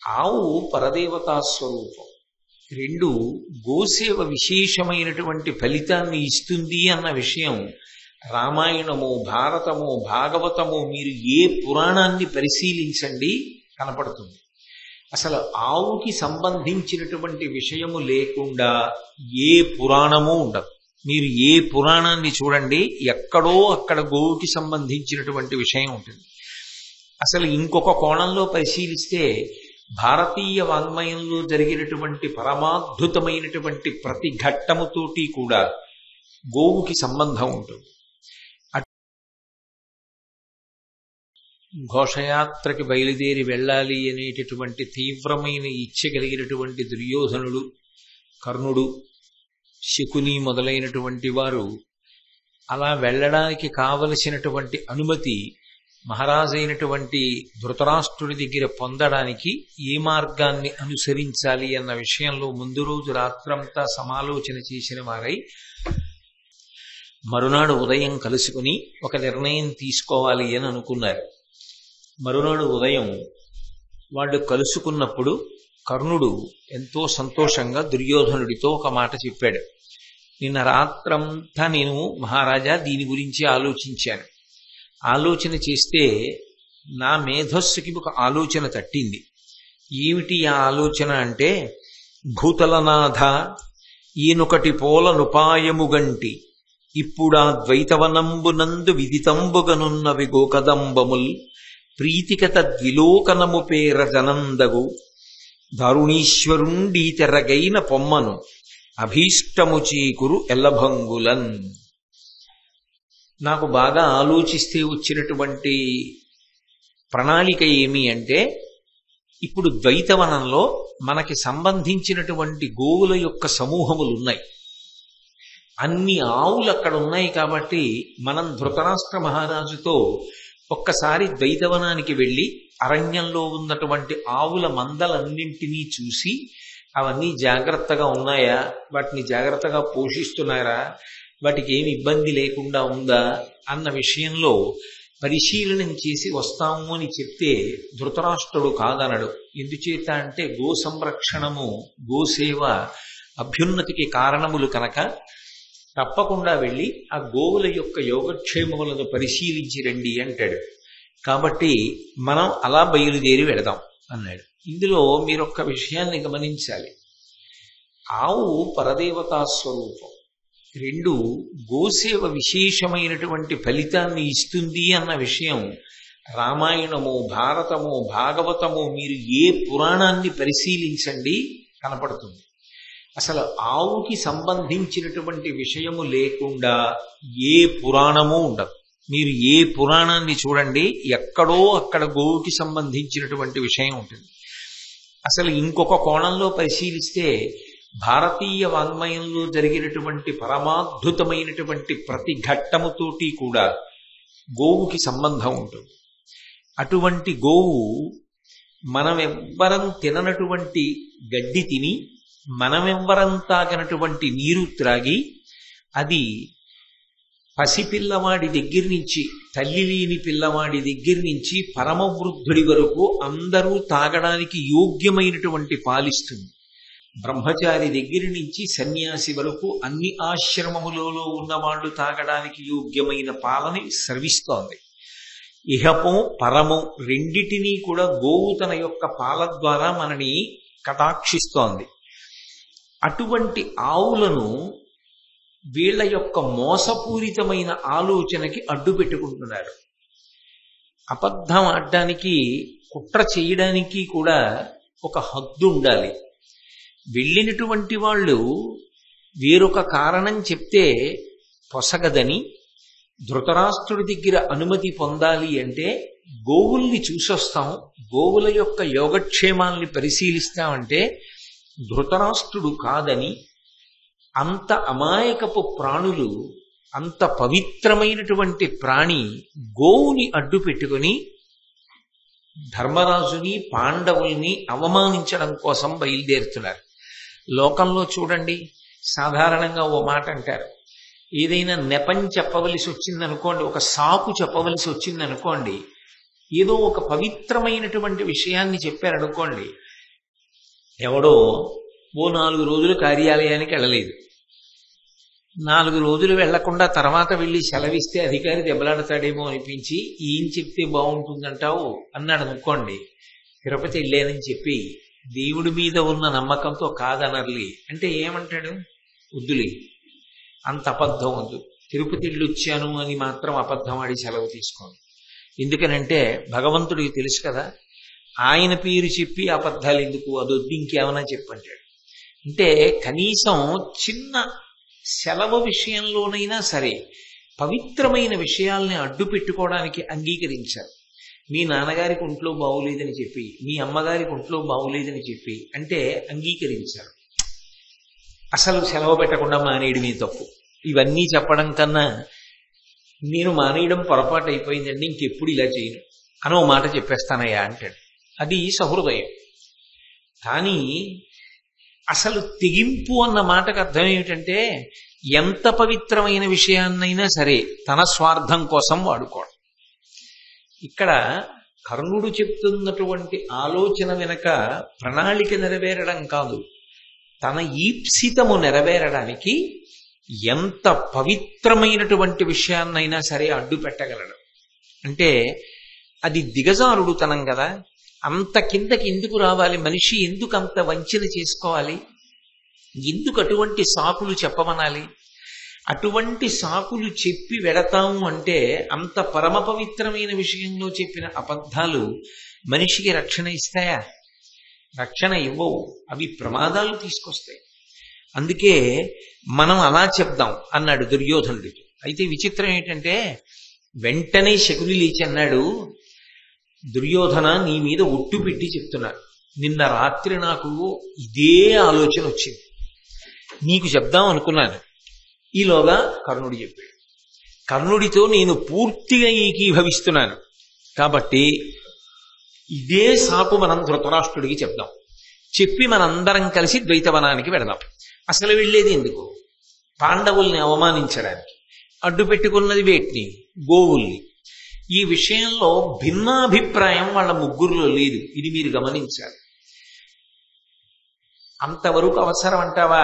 ఆవు పరదేవతా స్వరూపం. రెండు, గోసేవ విశేషమైనటువంటి ఫలితాన్ని ఇస్తుంది అన్న విషయం రామాయణము, భారతము, భాగవతము, మీరు ఏ పురాణాన్ని పరిశీలించండి కనపడుతుంది. అసలు ఆవుకి సంబంధించినటువంటి విషయము లేకుండా ఏ పురాణము ఉండదు. మీరు ఏ పురాణాన్ని చూడండి, ఎక్కడో అక్కడ గోవుకి సంబంధించినటువంటి విషయం ఉంటుంది. అసలు ఇంకొక కోణంలో పరిశీలిస్తే భారతీయ వాంగ్మయంలో జరిగినటువంటి పరమాద్భుతమైనటువంటి ప్రతి ఘట్టముతోటి కూడా గోవుకి సంబంధం ఉంటుంది. ఘోషయాత్రకి బయలుదేరి వెళ్ళాలి అనేటటువంటి తీవ్రమైన ఇచ్చ కలిగినటువంటి దుర్యోధనుడు, కర్ణుడు, శకుని మొదలైనటువంటి వారు అలా వెళ్ళడానికి కావలసినటువంటి అనుమతి మహారాజైనటువంటి ధృతరాష్ట్రుడి దగ్గర పొందడానికి ఏ మార్గాన్ని అనుసరించాలి అన్న విషయంలో ముందు రోజు రాత్రంతా సమాలోచన చేసిన వారై మరునాడు ఉదయం కలుసుకుని ఒక నిర్ణయం తీసుకోవాలి అని అనుకున్నారు. మరునాడు ఉదయం వాళ్ళు కలుసుకున్నప్పుడు కర్ణుడు ఎంతో సంతోషంగా దుర్యోధనుడితో ఒక మాట చెప్పాడు. నిన్న రాత్రంతా నేను మహారాజా దీని గురించి ఆలోచించాను. ఆలోచన చేస్తే నా మేధస్సుకి ఒక ఆలోచన తట్టింది. ఏమిటి ఆ ఆలోచన అంటే, భూతలనాథ ఈనొకటి పోలనుపాయముగంటి ఇప్పుడా ద్వైతవనంబునందు విదితంబుగనున్నవి గోకదంబముల్ ప్రీతిక తద్విలోకనము పేర జనందగు దారుణీశ్వరుండీ తెరగైన పొమ్మను అభీష్టము చీకురు ఎల్లభంగులన్. నాకు బాగా ఆలోచిస్తే వచ్చినటువంటి ప్రణాళిక ఏమి అంటే, ఇప్పుడు ద్వైతవనంలో మనకి సంబంధించినటువంటి గోవుల యొక్క సమూహములు ఉన్నాయి. అన్ని ఆవులు అక్కడ ఉన్నాయి కాబట్టి మనం ధృతరాష్ట్ర మహారాజుతో ఒక్కసారి ద్వైతవనానికి వెళ్ళి అరణ్యంలో ఉన్నటువంటి ఆవుల మందలన్నింటినీ చూసి అవన్నీ జాగ్రత్తగా ఉన్నాయా, వాటిని జాగ్రత్తగా పోషిస్తున్నారా, వాటికి ఏమి ఇబ్బంది లేకుండా ఉందా అన్న విషయంలో పరిశీలనం చేసి వస్తాము అని చెప్తే ధృతరాష్ట్రుడు కాదనడు. ఎందుచేత అంటే గో సంరక్షణము, గోసేవ అభ్యున్నతికి కారణములు కనుక తప్పకుండా వెళ్ళి ఆ గోవుల యొక్క యోగక్షేమములను పరిశీలించి రండి అంటాడు. కాబట్టి మనం అలా బయలుదేరి వెళదాం అన్నాడు. ఇందులో మీరొక్క విషయాన్ని గమనించాలి. ఆవు పరదేవతా స్వరూపం. రెండు, గోసేవ విశేషమైనటువంటి ఫలితాన్ని ఇస్తుంది అన్న విషయం రామాయణము, భారతము, భాగవతము, మీరు ఏ పురాణాన్ని పరిశీలించండి కనపడుతుంది. అసలు ఆవుకి సంబంధించినటువంటి విషయము లేకుండా ఏ పురాణము ఉండదు. మీరు ఏ పురాణాన్ని చూడండి, ఎక్కడో అక్కడ గోవుకి సంబంధించినటువంటి విషయం ఉంటుంది. అసలు ఇంకొక కోణంలో పరిశీలిస్తే భారతీయ వాంగ్మయంలో జరిగినటువంటి పరమాద్భుతమైనటువంటి ప్రతి ఘట్టముతోటి కూడా గోవుకి సంబంధం ఉంటుంది. అటువంటి గోవు మనమెవ్వరం తిననటువంటి గడ్డి తిని, మనమెవ్వరం తాగనటువంటి నీరు త్రాగి, అది పసిపిల్లవాడి దగ్గర నుంచి, తల్లి లేని పిల్లవాడి దగ్గర నుంచి పరమవృద్ధుడి వరకు అందరూ తాగడానికి యోగ్యమైనటువంటి పాలిస్తుంది. బ్రహ్మచారి దగ్గర నుంచి సన్యాసి వరకు అన్ని ఆశ్రమములలో ఉన్నవాళ్లు తాగడానికి యోగ్యమైన పాలని స్రవిస్తోంది. ఇహపం పరమం రెండిటినీ కూడా గోవు తన యొక్క పాల ద్వారా మనని కటాక్షిస్తోంది. అటువంటి ఆవులను వీళ్ల యొక్క మోసపూరితమైన ఆలోచనకి అడ్డు పెట్టుకుంటున్నారు. అబద్ధం ఆడడానికి, కుట్ర చేయడానికి కూడా ఒక హద్దు ఉండాలి. వెళ్ళినటువంటి వాళ్ళు వేరొక కారణం చెప్తే పొసగదని ధృతరాష్ట్రుడి దగ్గర అనుమతి పొందాలి అంటే గోవుల్ని చూసొస్తాం, గోవుల యొక్క యోగక్షేమాల్ని పరిశీలిస్తామంటే ధృతరాష్ట్రుడు కాదని, అంత అమాయకపు ప్రాణులు, అంత పవిత్రమైనటువంటి ప్రాణి గోవుని అడ్డు పెట్టుకుని ధర్మరాజుని, పాండవుల్ని అవమానించడం కోసం బయలుదేరుతున్నారు. లోకంలో చూడండి, సాధారణంగా ఓ మాట అంటారు, ఏదైనా నెపం చెప్పవలసి వచ్చిందనుకోండి, ఒక సాకు చెప్పవలసి వచ్చిందనుకోండి, ఏదో ఒక పవిత్రమైనటువంటి విషయాన్ని చెప్పారనుకోండి, ఎవడో ఓ 4 రోజులు కార్యాలయానికి వెళ్ళలేదు. 4 రోజులు వెళ్లకుండా తర్వాత వెళ్ళి సెలవిస్తే అధికారి దెబ్బలాడతాడేమో అనిపించి ఏం చెప్తే బాగుంటుందంటావు అన్నాడు అనుకోండి. తిరుపతి వెళ్ళానని చెప్పి దేవుడి మీద ఉన్న నమ్మకంతో కాదనర్లి అంటే ఏమంటాడు? వద్దులే, అంత అబద్ధం వద్దు, తిరుపతి వెళ్ళొచ్చాను అని మాత్రం అబద్ధం ఆడి సెలవు తీసుకోండి. ఎందుకనంటే భగవంతుడికి తెలుసు కదా, ఆయన పేరు చెప్పి అబద్ధాలు ఎందుకు, అదొద్దు ఇంకేమైనా చెప్పంటాడు. అంటే కనీసం చిన్న సెలవు విషయంలోనైనా సరే పవిత్రమైన విషయాల్ని అడ్డు పెట్టుకోవడానికి అంగీకరించారు. మీ నాన్నగారికి ఒంట్లో బాగులేదని చెప్పి, మీ అమ్మగారికి ఒంట్లో బాగులేదని చెప్పి అంటే అంగీకరించారు. అసలు సెలవు పెట్టకుండా మానేయడమే తప్పు. ఇవన్నీ చెప్పడం కన్నా నేను మానేయడం పొరపాటు అయిపోయిందండి, ఇంకెప్పుడు ఇలా చేయను అనో మాట చెప్పేస్తానయ్యా అంటాడు. అది సహృదయం. కానీ అసలు తెగింపు అన్న మాటకు అర్థం ఏమిటంటే ఎంత పవిత్రమైన విషయాన్నైనా సరే తన స్వార్థం కోసం వాడుకోవడం. ఇక్కడ కర్ణుడు చెప్తున్నటువంటి ఆలోచన వెనక ప్రణాళిక నెరవేరడం కాదు, తన ఈప్సితము నెరవేరడానికి ఎంత పవిత్రమైనటువంటి విషయాన్నైనా సరే అడ్డు పెట్టగలడు. అంటే అది దిగజారుడుతనం కదా. అంత కిందకి ఎందుకు రావాలి మనిషి? ఎందుకు అంత వంచన చేసుకోవాలి? ఎందుకు అటువంటి సాకులు చెప్పమనాలి? అటువంటి సాకులు చెప్పి వెడతాము అంటే అంత పరమ పవిత్రమైన విషయంలో చెప్పిన అబద్ధాలు మనిషికి రక్షణ ఇస్తాయా? రక్షణ ఇవ్వవు, అవి ప్రమాదాలు తీసుకొస్తాయి. అందుకే మనం అలా చెప్దాం అన్నాడు దుర్యోధనుడికి. అయితే విచిత్రం ఏంటంటే వెంటనే శకుని లేచి అన్నాడు, దుర్యోధన నీ మీద ఒట్టు పెట్టి చెప్తున్నాను, నిన్న రాత్రి నాకు ఇదే ఆలోచన వచ్చింది, నీకు చెప్దాం అనుకున్నాను. ఈలోగా కర్ణుడు చెప్పాడు. కర్ణుడితో నేను పూర్తిగా ఏకీభవిస్తున్నాను కాబట్టి ఇదే సాకు మనం ధృతరాష్ట్రుడికి చెప్దాం. చెప్పి మనందరం కలిసి ద్వైతవనానికి వెడదాం. అసలు వెళ్ళేది ఎందుకు? పాండవుల్ని అవమానించడానికి. అడ్డు పెట్టుకున్నది వేటిని? గోవుల్ని. ఈ విషయంలో భిన్నాభిప్రాయం వాళ్ళ ముగ్గురులో లేదు, ఇది మీరు గమనించాలి. అంతవరకు అవసరం అంటావా?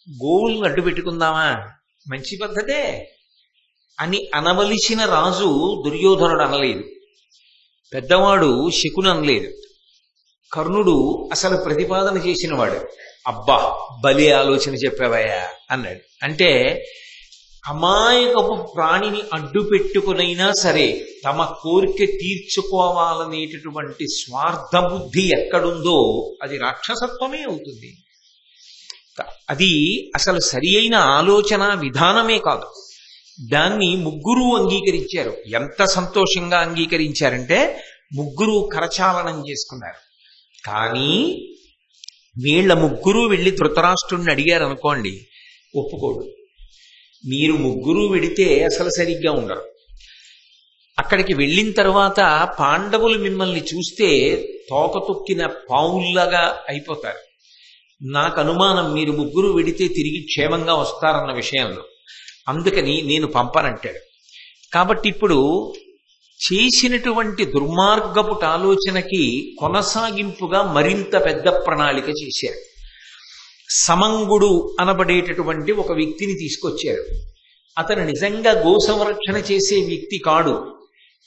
గోవుల్ని అడ్డు పెట్టుకుందామా? మంచి పద్ధతే అని అనవలసిన రాజు దుర్యోధనుడు అనలేదు, పెద్దవాడు శకుని అనలేదు. కర్ణుడు అసలు ప్రతిపాదన చేసినవాడు. అబ్బా బలి ఆలోచన చెప్పావయ్యా అన్నాడు. అంటే అమాయకపు ప్రాణిని అడ్డు పెట్టుకునైనా సరే తమ కోరిక తీర్చుకోవాలనేటటువంటి స్వార్థ బుద్ధి ఎక్కడుందో అది రాక్షసత్వమే అవుతుంది. అది అసలు సరి అయిన ఆలోచన విధానమే కాదు. దాన్ని ముగ్గురు అంగీకరించారు. ఎంత సంతోషంగా అంగీకరించారంటే ముగ్గురు కరచాలనం చేసుకున్నారు. కానీ వీళ్ళ ముగ్గురు వెళ్ళి ధృతరాష్ట్రుడిని అడిగారు అనుకోండి, ఒప్పుకోడు. మీరు ముగ్గురు వెడితే అసలు సరిగ్గా ఉండరు. అక్కడికి వెళ్ళిన తర్వాత పాండవులు మిమ్మల్ని చూస్తే తోక తొక్కిన పావుల్లాగా అయిపోతారు. నాకు అనుమానం మీరు ముగ్గురు వెడితే తిరిగి క్షేమంగా వస్తారన్న విషయంలో. అందుకని నేను పంపనంటాడు. కాబట్టి ఇప్పుడు చేసినటువంటి దుర్మార్గపు ఆలోచనకి కొనసాగింపుగా మరింత పెద్ద ప్రణాళిక చేశారు. సమంగుడు అనబడేటటువంటి ఒక వ్యక్తిని తీసుకొచ్చారు. అతను నిజంగా గో సంరక్షణ చేసే వ్యక్తి కాడు.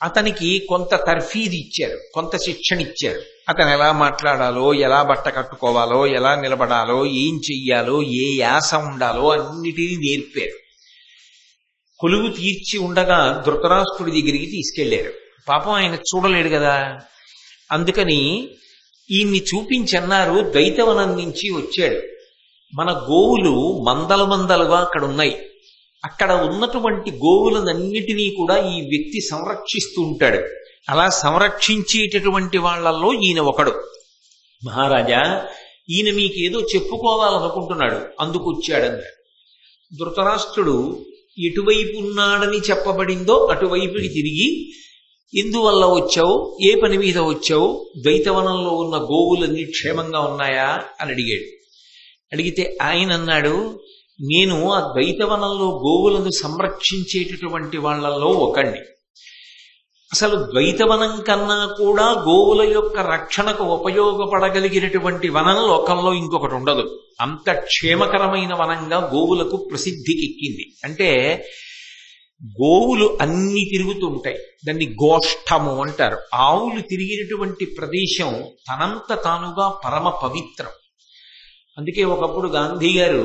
అతనికి కొంత తర్ఫీదు ఇచ్చారు, కొంత శిక్షణ ఇచ్చారు. అతను ఎలా మాట్లాడాలో, ఎలా బట్ట కట్టుకోవాలో, ఎలా నిలబడాలో, ఏం చెయ్యాలో, ఏ యాస ఉండాలో అన్నిటినీ నేర్పారు. కొలువు తీర్చి ఉండగా ధృతరాష్ట్రుడి దగ్గరికి తీసుకెళ్లారు. పాపం ఆయన చూడలేడు కదా, అందుకని ఈయన్ని చూపించన్నారు. ద్వైతవనం నుంచి వచ్చాడు. మన గోవులు మందల మందలుగా అక్కడ ఉన్నాయి. అక్కడ ఉన్నటువంటి గోవులనన్నిటినీ కూడా ఈ వ్యక్తి సంరక్షిస్తూ ఉంటాడు. అలా సంరక్షించేటటువంటి వాళ్లలో ఈయన ఒకడు. మహారాజా, ఈయన మీకేదో చెప్పుకోవాలనుకుంటున్నాడు, అందుకు వచ్చాడన్నాడు. ధృతరాష్ట్రుడు ఎటువైపు ఉన్నాడని చెప్పబడిందో అటువైపుకి తిరిగి, ఎందువల్ల వచ్చావు, ఏ పని మీద వచ్చావు, ద్వైతవనంలో ఉన్న గోవులన్నీ క్షేమంగా ఉన్నాయా అని అడిగాడు. అడిగితే ఆయన అన్నాడు, నేను ఆ ద్వైతవనంలో గోవులను సంరక్షించేటటువంటి వాళ్లలో ఒకణ్ణి. అసలు ద్వైతవనం కన్నా కూడా గోవుల యొక్క రక్షణకు ఉపయోగపడగలిగినటువంటి వనం లోకంలో ఇంకొకటి ఉండదు. అంత క్షేమకరమైన వనంగా గోవులకు ప్రసిద్ధికెక్కింది. అంటే గోవులు అన్ని తిరుగుతుంటాయి, దాన్ని గోష్ఠము అంటారు. ఆవులు తిరిగినటువంటి ప్రదేశం తనంత తానుగా పరమ పవిత్రం. అందుకే ఒకప్పుడు గాంధీ గారు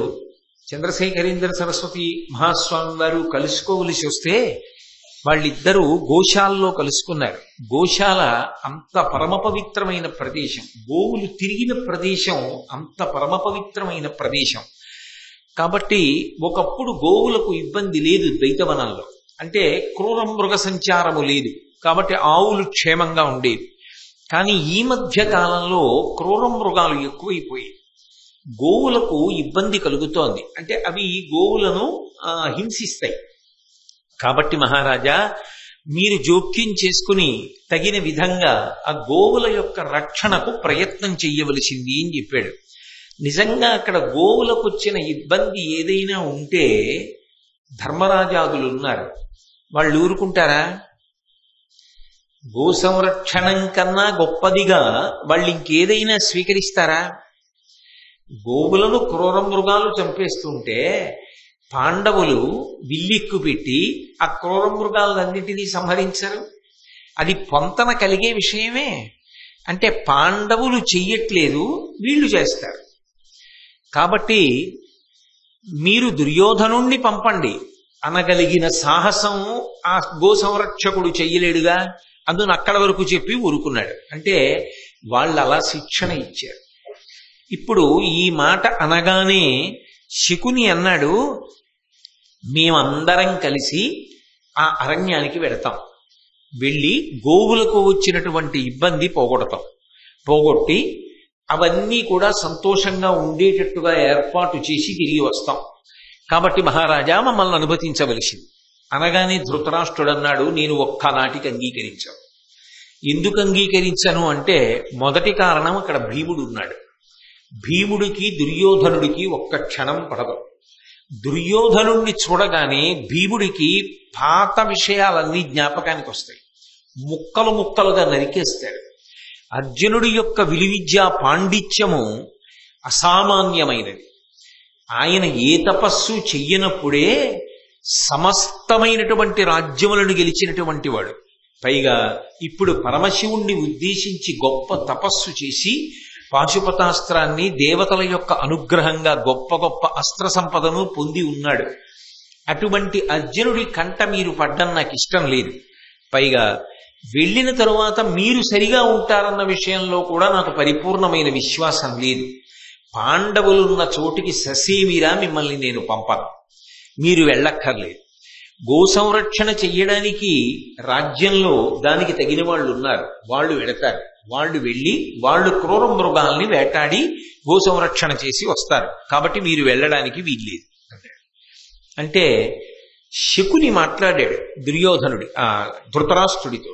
చంద్రశేఖరేంద్ర సరస్వతి మహాస్వామి వారు కలుసుకోవలసి వస్తే వాళ్ళిద్దరూ గోశాలలో కలుసుకున్నారు. గోశాల అంత పరమ పవిత్రమైన ప్రదేశం, గోవులు తిరిగిన ప్రదేశం అంత పరమ పవిత్రమైన ప్రదేశం. కాబట్టి ఒకప్పుడు గోవులకు ఇబ్బంది లేదు ద్వైతవనంలో. అంటే క్రూర మృగ సంచారము లేదు, కాబట్టి ఆవులు క్షేమంగా ఉండేవి. కానీ ఈ మధ్య కాలంలో క్రూర మృగాలు ఎక్కువైపోయాయి, గోవులకు ఇబ్బంది కలుగుతోంది. అంటే అవి గోవులను హింసిస్తాయి. కాబట్టి మహారాజా, మీరు జోక్యం చేసుకుని తగిన విధంగా ఆ గోవుల యొక్క రక్షణకు ప్రయత్నం చెయ్యవలసింది అని చెప్పాడు. నిజంగా అక్కడ గోవులకు వచ్చిన ఇబ్బంది ఏదైనా ఉంటే ధర్మరాజాదులు ఉన్నారు, వాళ్ళు ఊరుకుంటారా? గో సంరక్షణం కన్నా గొప్పదిగా వాళ్ళు ఇంకేదైనా స్వీకరిస్తారా? గోవులను క్రూర మృగాలు చంపేస్తుంటే పాండవులు విల్లిక్కు పెట్టి ఆ క్రూర మృగాలన్నింటినీ సంహరించరు. అది పొంతన కలిగే విషయమే. అంటే పాండవులు చెయ్యట్లేదు, వీళ్ళు చేస్తారు. కాబట్టి మీరు దుర్యోధనుణ్ణి పంపండి అనగలిగిన సాహసం ఆ గో సంరక్షకుడు చెయ్యలేడుగా. అందును అక్కడ వరకు చెప్పి ఊరుకున్నాడు. అంటే వాళ్ళు అలా శిక్షణ ఇచ్చారు. ఇప్పుడు ఈ మాట అనగానే శకుని అన్నాడు, మేమందరం కలిసి ఆ అరణ్యానికి వెడతాం, వెళ్ళి గోవులకు వచ్చినటువంటి ఇబ్బంది పోగొట్టి అవన్నీ కూడా సంతోషంగా ఉండేటట్టుగా ఏర్పాటు చేసి తిరిగి వస్తాం. కాబట్టి మహారాజా మమ్మల్ని అనుమతించవలసింది అనగానే ధృతరాష్ట్రుడు అన్నాడు, నేను ఒక్కనాటికి అంగీకరించాను. ఎందుకు అంగీకరించను అంటే మొదటి కారణం, అక్కడ భీముడు ఉన్నాడు. భీముడికి దుర్యోధనుడికి ఒక్క క్షణం పడదు. దుర్యోధనుణ్ణి చూడగానే భీముడికి పాత విషయాలన్నీ జ్ఞాపకానికి వస్తాయి, ముక్కలు ముక్కలుగా నరికేస్తాడు. అర్జునుడి యొక్క విలువిద్యా పాండిత్యము అసామాన్యమైనది. ఆయన ఏ తపస్సు చెయ్యనప్పుడే సమస్తమైనటువంటి రాజ్యములను గెలిచినటువంటి వాడు. పైగా ఇప్పుడు పరమశివుణ్ణి ఉద్దేశించి గొప్ప తపస్సు చేసి పాశుపతాస్త్రాన్ని దేవతల యొక్క అనుగ్రహంగా గొప్ప గొప్ప అస్త్ర సంపదను పొంది ఉన్నాడు. అటువంటి అర్జునుడి కంట మీరు పడ్డం నాకు ఇష్టం లేదు. పైగా వెళ్ళిన తరువాత మీరు సరిగా ఉంటారన్న విషయంలో కూడా నాకు పరిపూర్ణమైన విశ్వాసం లేదు. పాండవులున్న చోటికి ససేమిరా మిమ్మల్ని నేను పంపను, మీరు వెళ్ళక్కర్లేదు. గో సంరక్షణ చెయ్యడానికి రాజ్యంలో దానికి తగిన వాళ్ళు ఉన్నారు, వాళ్ళు వెళతారు. వాళ్ళు వెళ్ళి వాళ్ళు క్రూర మృగాల్ని వేటాడి గో సంరక్షణ చేసి వస్తారు. కాబట్టి మీరు వెళ్ళడానికి వీల్లేదు అంటే శకుని మాట్లాడాడు ధృతరాష్ట్రుడితో.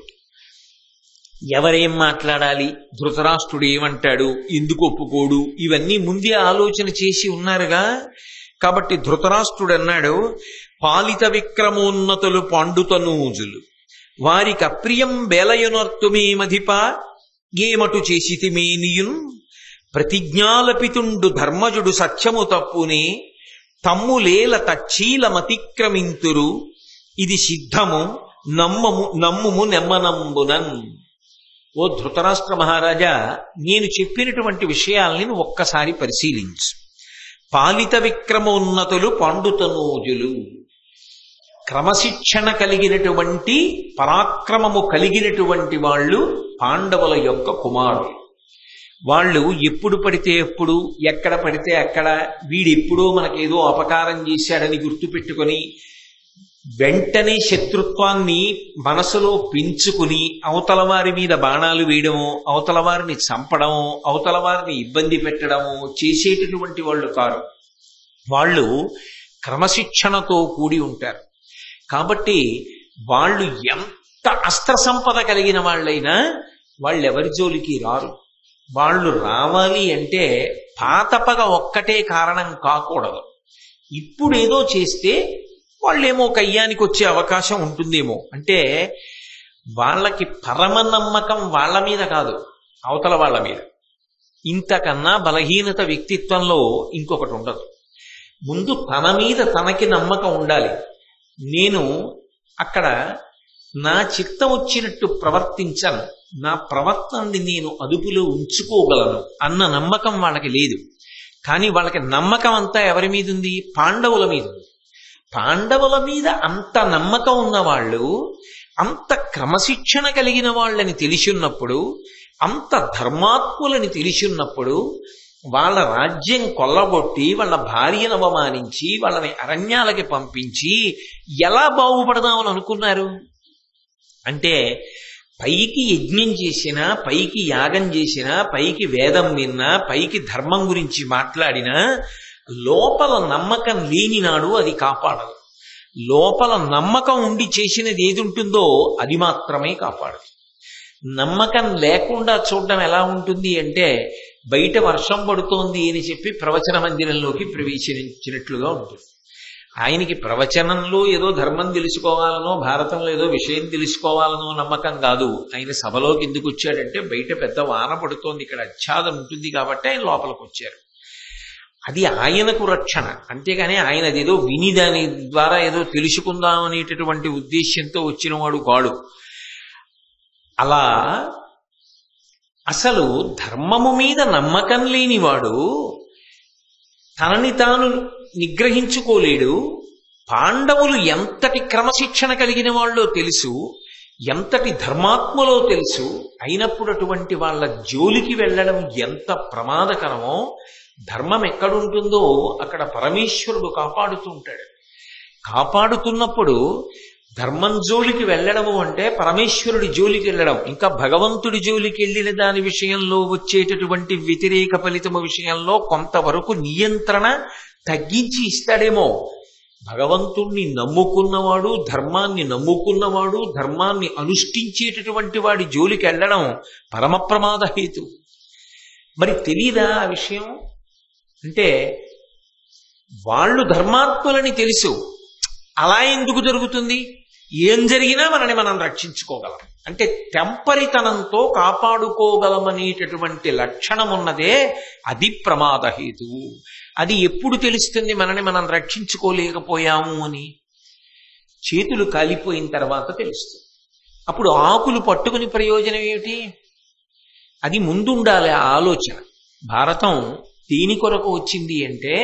ఎవరేం మాట్లాడాలి, ధృతరాష్ట్రుడు ఏమంటాడు, ఎందుకు ఒప్పుకోడు, ఇవన్నీ ముందే ఆలోచన చేసి ఉన్నారుగా. కాబట్టి ధృతరాష్ట్రుడు అన్నాడు, పాలిత విక్రమోన్నతులు పాండుతనూజులు వారికి అప్రియం బేలయునర్తుమేమధిప ఏమటు చేసితిమేనియున్ ప్రతిజ్ఞాలపితుండు ధర్మజుడు సత్యము తప్పునే తమ్ములేల తచ్చీలమతిక్రమింతురు ఇది సిద్ధము నమ్ముము నెమ్మనంబునన్. ఓ ధృతరాష్ట్ర మహారాజా, నేను చెప్పినటువంటి విషయాల్ని ఒక్కసారి పరిశీలించు. పాలిత విక్రమోన్నతులు పాండుతనూజులు, క్రమశిక్షణ కలిగినటువంటి పరాక్రమము కలిగినటువంటి వాళ్ళు పాండవుల యొక్క కుమారులు. వాళ్ళు ఎప్పుడు పడితే ఎప్పుడు, ఎక్కడ పడితే అక్కడ వీడెప్పుడో మనకేదో అపకారం చేశాడని గుర్తుపెట్టుకొని వెంటనే శత్రుత్వాన్ని మనసులో పెంచుకుని అవతల వారి మీద బాణాలు వేయడమో, అవతల వారిని చంపడమో, అవతల వారిని ఇబ్బంది పెట్టడమో చేసేటటువంటి వాళ్ళు కారు. వాళ్ళు క్రమశిక్షణతో కూడి ఉంటారు. కాబట్టి వాళ్ళు ఎంత అస్త్ర సంపద కలిగిన వాళ్ళైనా వాళ్ళెవరి జోలికి రారు. వాళ్ళు రావాలి అంటే పాతపగ ఒక్కటే కారణం కాకూడదు. ఇప్పుడేదో చేస్తే వాళ్ళేమో కయ్యానికి వచ్చే అవకాశం ఉంటుందేమో. అంటే వాళ్ళకి పరమ నమ్మకం వాళ్ళ మీద కాదు, అవతల వాళ్ళ మీద. ఇంతకన్నా బలహీనత వ్యక్తిత్వంలో ఇంకొకటి ఉండదు. ముందు తన మీద తనకి నమ్మకం ఉండాలి. నేను అక్కడ నా చిత్తం వచ్చినట్టు ప్రవర్తించను, నా ప్రవర్తనని నేను అదుపులో ఉంచుకోగలను అన్న నమ్మకం వాళ్ళకి లేదు. కానీ వాళ్ళకి నమ్మకం అంతా ఎవరి మీద ఉంది? పాండవుల మీద ఉంది. పాండవుల మీద అంత నమ్మకం ఉన్నవాళ్ళు, అంత క్రమశిక్షణ కలిగిన వాళ్ళని తెలిసిన్నప్పుడు, అంత ధర్మాత్ములని తెలిసిన్నప్పుడు, వాళ్ళ రాజ్యం కొల్లగొట్టి వాళ్ళ భార్యను అవమానించి వాళ్ళని అరణ్యాలకి పంపించి ఎలా బాగుపడదామని అనుకున్నారు? అంటే పైకి యజ్ఞం చేసినా, పైకి యాగం చేసినా, పైకి వేదం విన్నా, పైకి ధర్మం గురించి మాట్లాడినా లోపల నమ్మకం లేనినాడు అది కాపాడదు. లోపల నమ్మకం ఉండి చేసినది ఏది ఉంటుందో అది మాత్రమే కాపాడదు. నమ్మకం లేకుండా చూడడం ఎలా ఉంటుంది అంటే, బయట వర్షం పడుతోంది అని చెప్పి ప్రవచన మందిరంలోకి ప్రవేశించినట్లుగా ఉంటుంది. ఆయనకి ప్రవచనంలో ఏదో ధర్మం తెలుసుకోవాలనో, భారతంలో ఏదో విషయం తెలుసుకోవాలనో నమ్మకం కాదు. ఆయన సభలోకి ఎందుకు వచ్చాడంటే, బయట పెద్ద వాన పడుతోంది, ఇక్కడ ఆచ్ఛాదం ఉంటుంది కాబట్టి ఆయన లోపలికి వచ్చారు. అది ఆయనకు రక్షణ. అంతేగాని ఆయన అదేదో విని దాని ద్వారా ఏదో తెలుసుకుందాం అనేటటువంటి ఉద్దేశ్యంతో వచ్చినవాడు కాడు. అలా అసలు ధర్మము మీద నమ్మకం లేనివాడు తనని తాను నిగ్రహించుకోలేడు. పాండవులు ఎంతటి క్రమశిక్షణ కలిగిన వాళ్ళో తెలుసు, ఎంతటి ధర్మాత్మలో తెలుసు. అయినప్పుడు అటువంటి వాళ్ళ జోలికి వెళ్ళడం ఎంత ప్రమాదకరమో, ధర్మం ఎక్కడుంటుందో అక్కడ పరమేశ్వరుడు కాపాడుతూ ఉంటాడు. కాపాడుతున్నప్పుడు ధర్మం జోలికి వెళ్ళడము అంటే పరమేశ్వరుడి జోలికి వెళ్ళడం. ఇంకా భగవంతుడి జోలికి వెళ్ళిన దాని విషయంలో వచ్చేటటువంటి వ్యతిరేక ఫలితము విషయంలో కొంతవరకు నియంత్రణ తగ్గించి ఇస్తాడేమో. భగవంతుణ్ణి నమ్ముకున్నవాడు, ధర్మాన్ని నమ్ముకున్నవాడు, ధర్మాన్ని అనుష్ఠించేటటువంటి వాడి జోలికి వెళ్ళడం పరమ ప్రమాద హేతు. మరి తెలీదా ఆ విషయం? అంటే వాళ్ళు ధర్మాత్ములని తెలుసు. అలా ఎందుకు జరుగుతుంది? ఏం జరిగినా మనని మనం రక్షించుకోగలం అంటే తెంపరితనంతో కాపాడుకోగలమనేటటువంటి లక్షణం ఉన్నదే, అది ప్రమాద హేతువు. అది ఎప్పుడు తెలుస్తుంది మనని మనం రక్షించుకోలేకపోయాము అని? చేతులు కాలిపోయిన తర్వాత తెలుస్తుంది. అప్పుడు ఆకులు పట్టుకుని ప్రయోజనం ఏమిటి? అది ముందుండాలి ఆ ఆలోచన. భారతం దేని కొరకు వచ్చింది అంటే,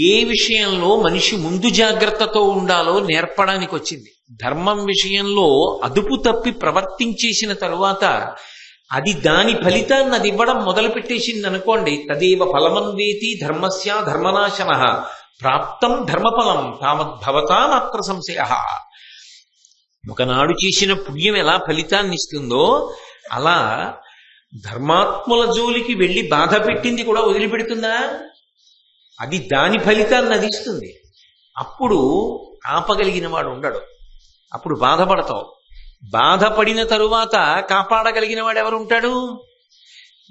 ఏ విషయంలో మనిషి ముందు జాగ్రత్తతో ఉండాలో నేర్పడానికి వచ్చింది. ధర్మం విషయంలో అదుపు తప్పి ప్రవర్తించేసిన తరువాత అది దాని ఫలితాన్ని అది ఇవ్వడం మొదలుపెట్టేసింది అనుకోండి, తదేవ ఫలమన్వేతి ధర్మస్య ధర్మనాశన ప్రాప్తం ధర్మఫలం తావద్భవతా మాత్ర సంశయ. ఒకనాడు చేసిన పుణ్యం ఎలా ఫలితాన్ని ఇస్తుందో అలా ధర్మాత్ముల జోలికి వెళ్ళి బాధ పెట్టింది కూడా వదిలిపెడుతుందా? అది దాని ఫలితాన్ని అది ఇస్తుంది. అప్పుడు ఆపగలిగిన వాడు ఉండడు, అప్పుడు బాధపడతావు. బాధపడిన తరువాత కాపాడగలిగిన వాడు ఎవరు ఉంటాడు?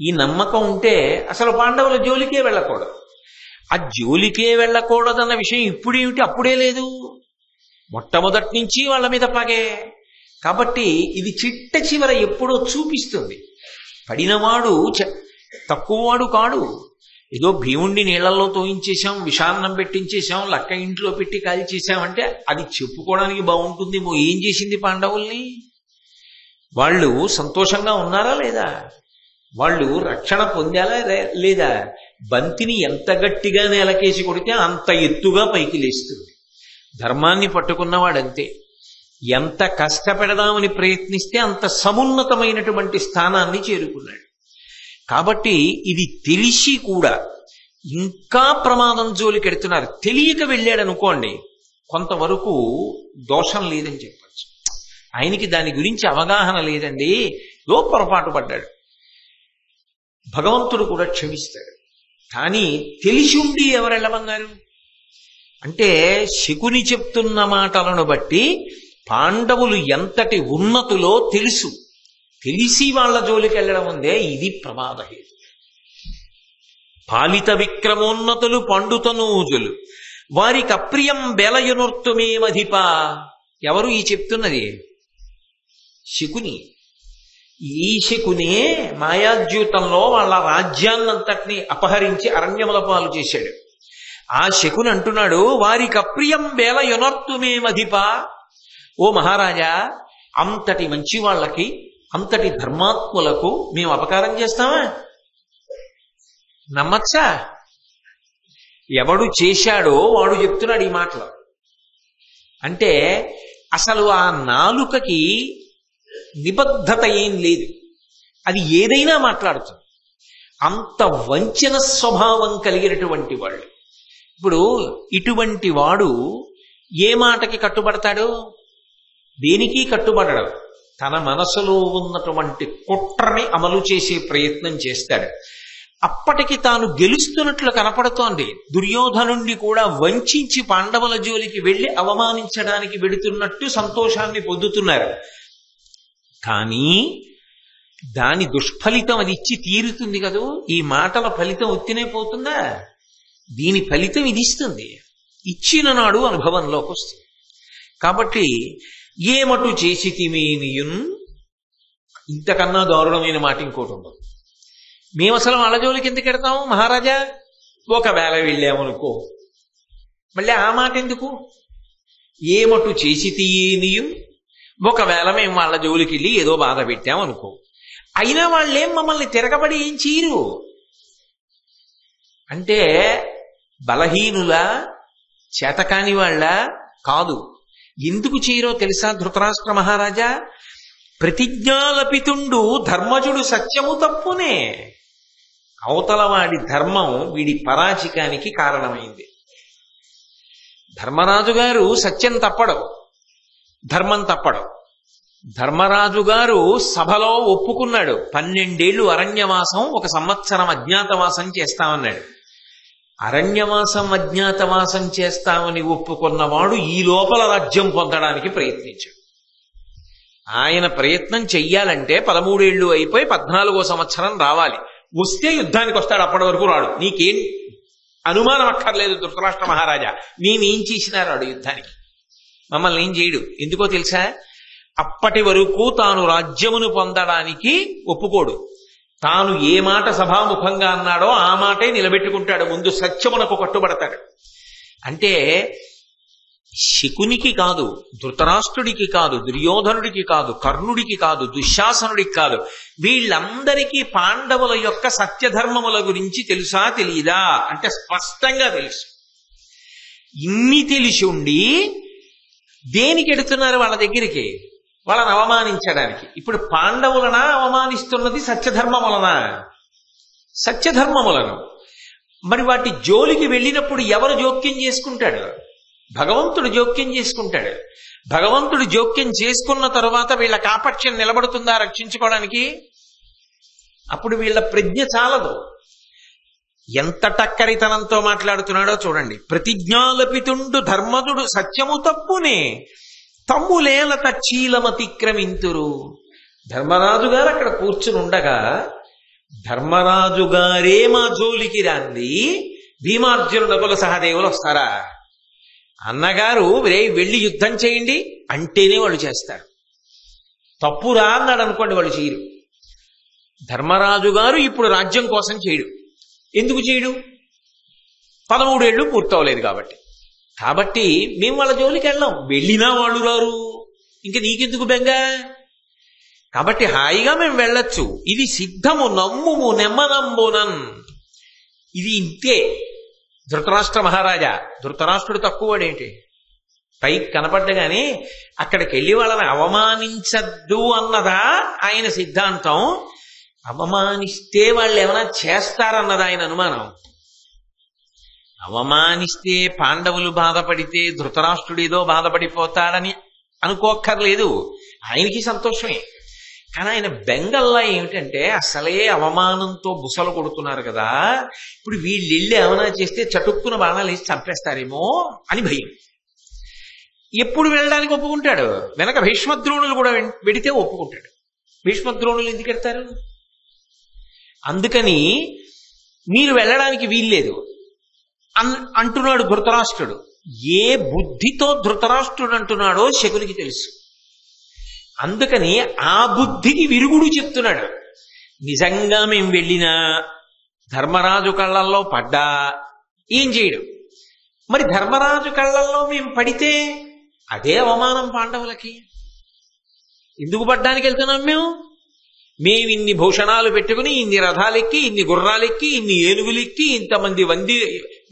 ఈ నమ్మకం ఉంటే అసలు పాండవుల జోలికే వెళ్ళకూడదు. ఆ జోలికే వెళ్ళకూడదన్న విషయం ఇప్పుడేమిటి, అప్పుడే లేదు, మొట్టమొదటి నుంచి వాళ్ళ మీద పగే. కాబట్టి ఇది చిట్ట చివర ఎప్పుడో చూపిస్తుంది. పడినవాడు తక్కువవాడు కాడు. ఏదో భీముండి నీళ్లలో తోయించేశాం, విషాన్నం పెట్టించేశాం, లక్క ఇంట్లో పెట్టి కాల్చేశామంటే అది చెప్పుకోవడానికి బాగుంటుందేమో. ఏం చేసింది పాండవుల్ని? వాళ్ళు సంతోషంగా ఉన్నారా లేదా? వాళ్ళు రక్షణ పొందాలా లేదా? బంతిని ఎంత గట్టిగా నేలకేసి కొడితే అంత ఎత్తుగా పైకి లేస్తుంది. ధర్మాన్ని పట్టుకున్నవాడంతే. ఎంత కష్టపెడదామని ప్రయత్నిస్తే అంత సమున్నతమైనటువంటి స్థానాన్ని చేరుకున్నాడు. కాబట్టి ఇది తెలిసి కూడా ఇంకా ప్రమాదం జోలికెడుతున్నారు. తెలియక వెళ్ళాడు అనుకోండి, కొంతవరకు దోషం లేదని చెప్పచ్చు. ఆయనకి దాని గురించి అవగాహన లేదండి, పొరపాటు పడ్డాడు, భగవంతుడు కూడా క్షమిస్తాడు. కానీ తెలిసి ఉండి ఎవరు వెళ్ళమన్నారు అంటే, శకుని చెప్తున్న మాటలను బట్టి పాండవులు ఎంతటి ఉన్నతులో తెలుసు. తెలిసి వాళ్ళ జోలికి వెళ్ళడం ఉందే, ఇది ప్రమాదహేతు. పాలిత విక్రమోన్నతులు పండుతనూజులు వారికి అప్రియం బెలయునొర్తుమేమధిప. ఎవరు ఈ చెప్తున్నది? శకుని. ఈ శకునే మాయాద్యూతంలో వాళ్ళ రాజ్యాన్నంతటినీ అపహరించి అరణ్యముల పాలు చేశాడు. ఆ శకుని అంటున్నాడు, వారికి అప్రియం వేల యునర్తుమేమధిప. ఓ మహారాజా, అంతటి మంచి వాళ్ళకి, అంతటి ధర్మాత్ములకు మేము అపకారం చేస్తామా? నమ్మచ్చా? ఎవడు చేశాడో వాడు చెప్తున్నాడు ఈ మాటలు. అంటే అసలు ఆ నాలుకకి నిబద్ధత ఏం లేదు, అది ఏదైనా మాట్లాడుతుంది. అంత వంచన స్వభావం కలిగినటువంటి వాళ్ళు. ఇప్పుడు ఇటువంటి వాడు ఏ మాటకి కట్టుబడతాడు? దేనికి కట్టుబడడు. తన మనసులో ఉన్నటువంటి కుట్రని అమలు చేసే ప్రయత్నం చేస్తాడు. అప్పటికి తాను గెలుస్తున్నట్లు కనపడుతోంది. దుర్యోధనుణ్ణి కూడా వంచి పాండవుల జోలికి వెళ్లి అవమానించడానికి వెడుతున్నట్టు సంతోషాన్ని పొందుతున్నారు. కానీ దాని దుష్ఫలితం అది ఇచ్చి తీరుతుంది కదూ. ఈ మాటల ఫలితం ఒత్తినే పోతుందా? దీని ఫలితం ఇది ఇస్తుంది. ఇచ్చిన నాడు అనుభవంలోకి వస్తుంది. కాబట్టి ఏమటు చేసితిమేనియున్, ఇంతకన్నా దారుణమైన మాట ఇంకోటి ఉండదు. మేము అసలు వాళ్ళ జోలికి ఎందుకు ఎడతాం మహారాజా? ఒకవేళ వెళ్ళామనుకో, మళ్ళీ ఆ మాట ఎందుకు? ఏమటు చేసితియేనియున్, ఒకవేళ మేము వాళ్ళ జోలికి వెళ్ళి ఏదో బాధ పెట్టామనుకో, అయినా వాళ్ళేం మమ్మల్ని తిరగబడి ఏం చేయరు. అంటే బలహీనుల, చేతకాని వాళ్ళ కాదు. ఎందుకు చేయరో తెలుసా ధృతరాష్ట్ర మహారాజా? ప్రతిజ్ఞాలపితుండు ధర్మజుడు సత్యము తప్పునే. అవతలవాడి ధర్మం వీడి పరాచికానికి కారణమైంది. ధర్మరాజు గారు సత్యం తప్పడం, ధర్మం తప్పడం. ధర్మరాజు గారు సభలో ఒప్పుకున్నాడు, 12 ఏళ్లు అరణ్యవాసం, 1 సంవత్సరం అజ్ఞాతవాసం చేస్తామన్నాడు. అరణ్యవాసం అజ్ఞాతవాసం చేస్తామని ఒప్పుకున్నవాడు ఈ లోపల రాజ్యం పొందడానికి ప్రయత్నించాడు. ఆయన ప్రయత్నం చెయ్యాలంటే 13 ఏళ్లు అయిపోయి 14వ సంవత్సరం రావాలి. వస్తే యుద్ధానికి వస్తాడు, అప్పటి వరకు రాడు. నీకేం అనుమానం అక్కర్లేదు ధృతరాష్ట్ర మహారాజా, మేమేం చేసినా రాడు యుద్ధానికి, మమ్మల్ని ఏం చేయడు. ఎందుకో తెలుసా? అప్పటి వరకు తాను రాజ్యమును పొందడానికి ఒప్పుకోడు. తాను ఏ మాట సభాముఖంగా అన్నాడో ఆ మాటే నిలబెట్టుకుంటాడు. ముందు సత్యమునకు కట్టుబడతాడు. అంటే శకునికి కాదు, ధృతరాష్ట్రుడికి కాదు, దుర్యోధనుడికి కాదు, కర్ణుడికి కాదు, దుశ్శాసనుడికి కాదు, వీళ్ళందరికీ పాండవుల యొక్క సత్యధర్మముల గురించి తెలుసా తెలియదా అంటే స్పష్టంగా తెలుసు. ఇన్ని తెలిసి ఉండి దేనికి ఎడుతున్నారు వాళ్ళ దగ్గరికి? వాళ్ళని అవమానించడానికి. ఇప్పుడు పాండవులనా అవమానిస్తున్నది? సత్యధర్మములనా? సత్యధర్మములను. మరి వాటి జోలికి వెళ్ళినప్పుడు ఎవరు జోక్యం చేసుకుంటాడు? భగవంతుడు జోక్యం చేసుకుంటాడు. భగవంతుడు జోక్యం చేసుకున్న తరువాత వీళ్ళ కాపట్యం నిలబడుతుందా రక్షించుకోవడానికి? అప్పుడు వీళ్ళ ప్రజ్ఞ చాలదు. ఎంత టక్కరితనంతో మాట్లాడుతున్నాడో చూడండి. ప్రతిజ్ఞాలపితుండు ధర్మదుడు సత్యము తప్పునే, తమ్ములేల తచ్చీలమతిక్రమింతురు. ధర్మరాజు గారు అక్కడ కూర్చుని ఉండగా, ధర్మరాజు గారే మా జోలికి రాంది భీమార్జున నకుల సహదేవులు వస్తారా? అన్నగారు వెళ్ళి యుద్ధం చేయండి అంటేనే వాళ్ళు చేస్తారు. తప్పురా అన్నాడు అనుకోండి, వాళ్ళు చేయరు. ధర్మరాజు గారు ఇప్పుడు రాజ్యం కోసం చేయడు. ఎందుకు చేయడు? 13 ఏళ్ళు పూర్తవలేదు కాబట్టి. కాబట్టి మేము వాళ్ళ జోలికి వెళ్ళాం. వెళ్ళినా వాళ్ళు రారు, ఇంక నీకెందుకు బెంగ? కాబట్టి హాయిగా మేము వెళ్ళొచ్చు. ఇది సిద్ధము, నమ్ముము నెమ్మనంబునన్. ఇది ఇంతే. ధృతరాష్ట్ర మహారాజా, ధృతరాష్ట్రుడు తక్కువడేంటి? పైకి కనపడ్డగానే అక్కడికి వెళ్ళి వాళ్ళని అవమానించద్దు అన్నదా ఆయన సిద్ధాంతం? అవమానిస్తే వాళ్ళు ఏమైనా చేస్తారన్నదా ఆయన అనుమానం? అవమానిస్తే పాండవులు బాధపడితే ధృతరాష్ట్రుడు ఏదో బాధపడిపోతాడని అనుకోక్కర్లేదు. ఆయనకి సంతోషమే. కానీ ఆయన బెంగల్లా ఏమిటంటే, అసలే అవమానంతో బుసలు కొడుతున్నారు కదా, ఇప్పుడు వీళ్ళు వెళ్ళి ఏమైనా చేస్తే చటుక్కున బాణాలు వేసి చంపేస్తారేమో అని భయం. ఎప్పుడు వెళ్ళడానికి ఒప్పుకుంటాడు? వెనక భీష్మద్రోణులు కూడా వెడితే ఒప్పుకుంటాడు. భీష్మద్రోణులు ఎందుకు ఎడతారు? అందుకని మీరు వెళ్ళడానికి వీల్లేదు అంటున్నాడు ధృతరాష్ట్రుడు. ఏ బుద్ధితో ధృతరాష్ట్రుడు అంటున్నాడో శకునికి తెలుసు. అందుకని ఆ బుద్ధికి విరుగుడు చెప్తున్నాడు. నిజంగా మేం వెళ్ళినా ధర్మరాజు కళ్ళల్లో పడ్డా ఏం చేయడం? మరి ధర్మరాజు కళ్ళల్లో మేం పడితే అదే అవమానం పాండవులకి. ఎందుకు పడ్డానికి వెళ్తున్నాం మేము ఇన్ని భూషణాలు పెట్టుకుని, ఇన్ని రథాలెక్కి, ఇన్ని గుర్రాలెక్కి, ఇన్ని ఏనుగులెక్కి, ఇంతమంది వంది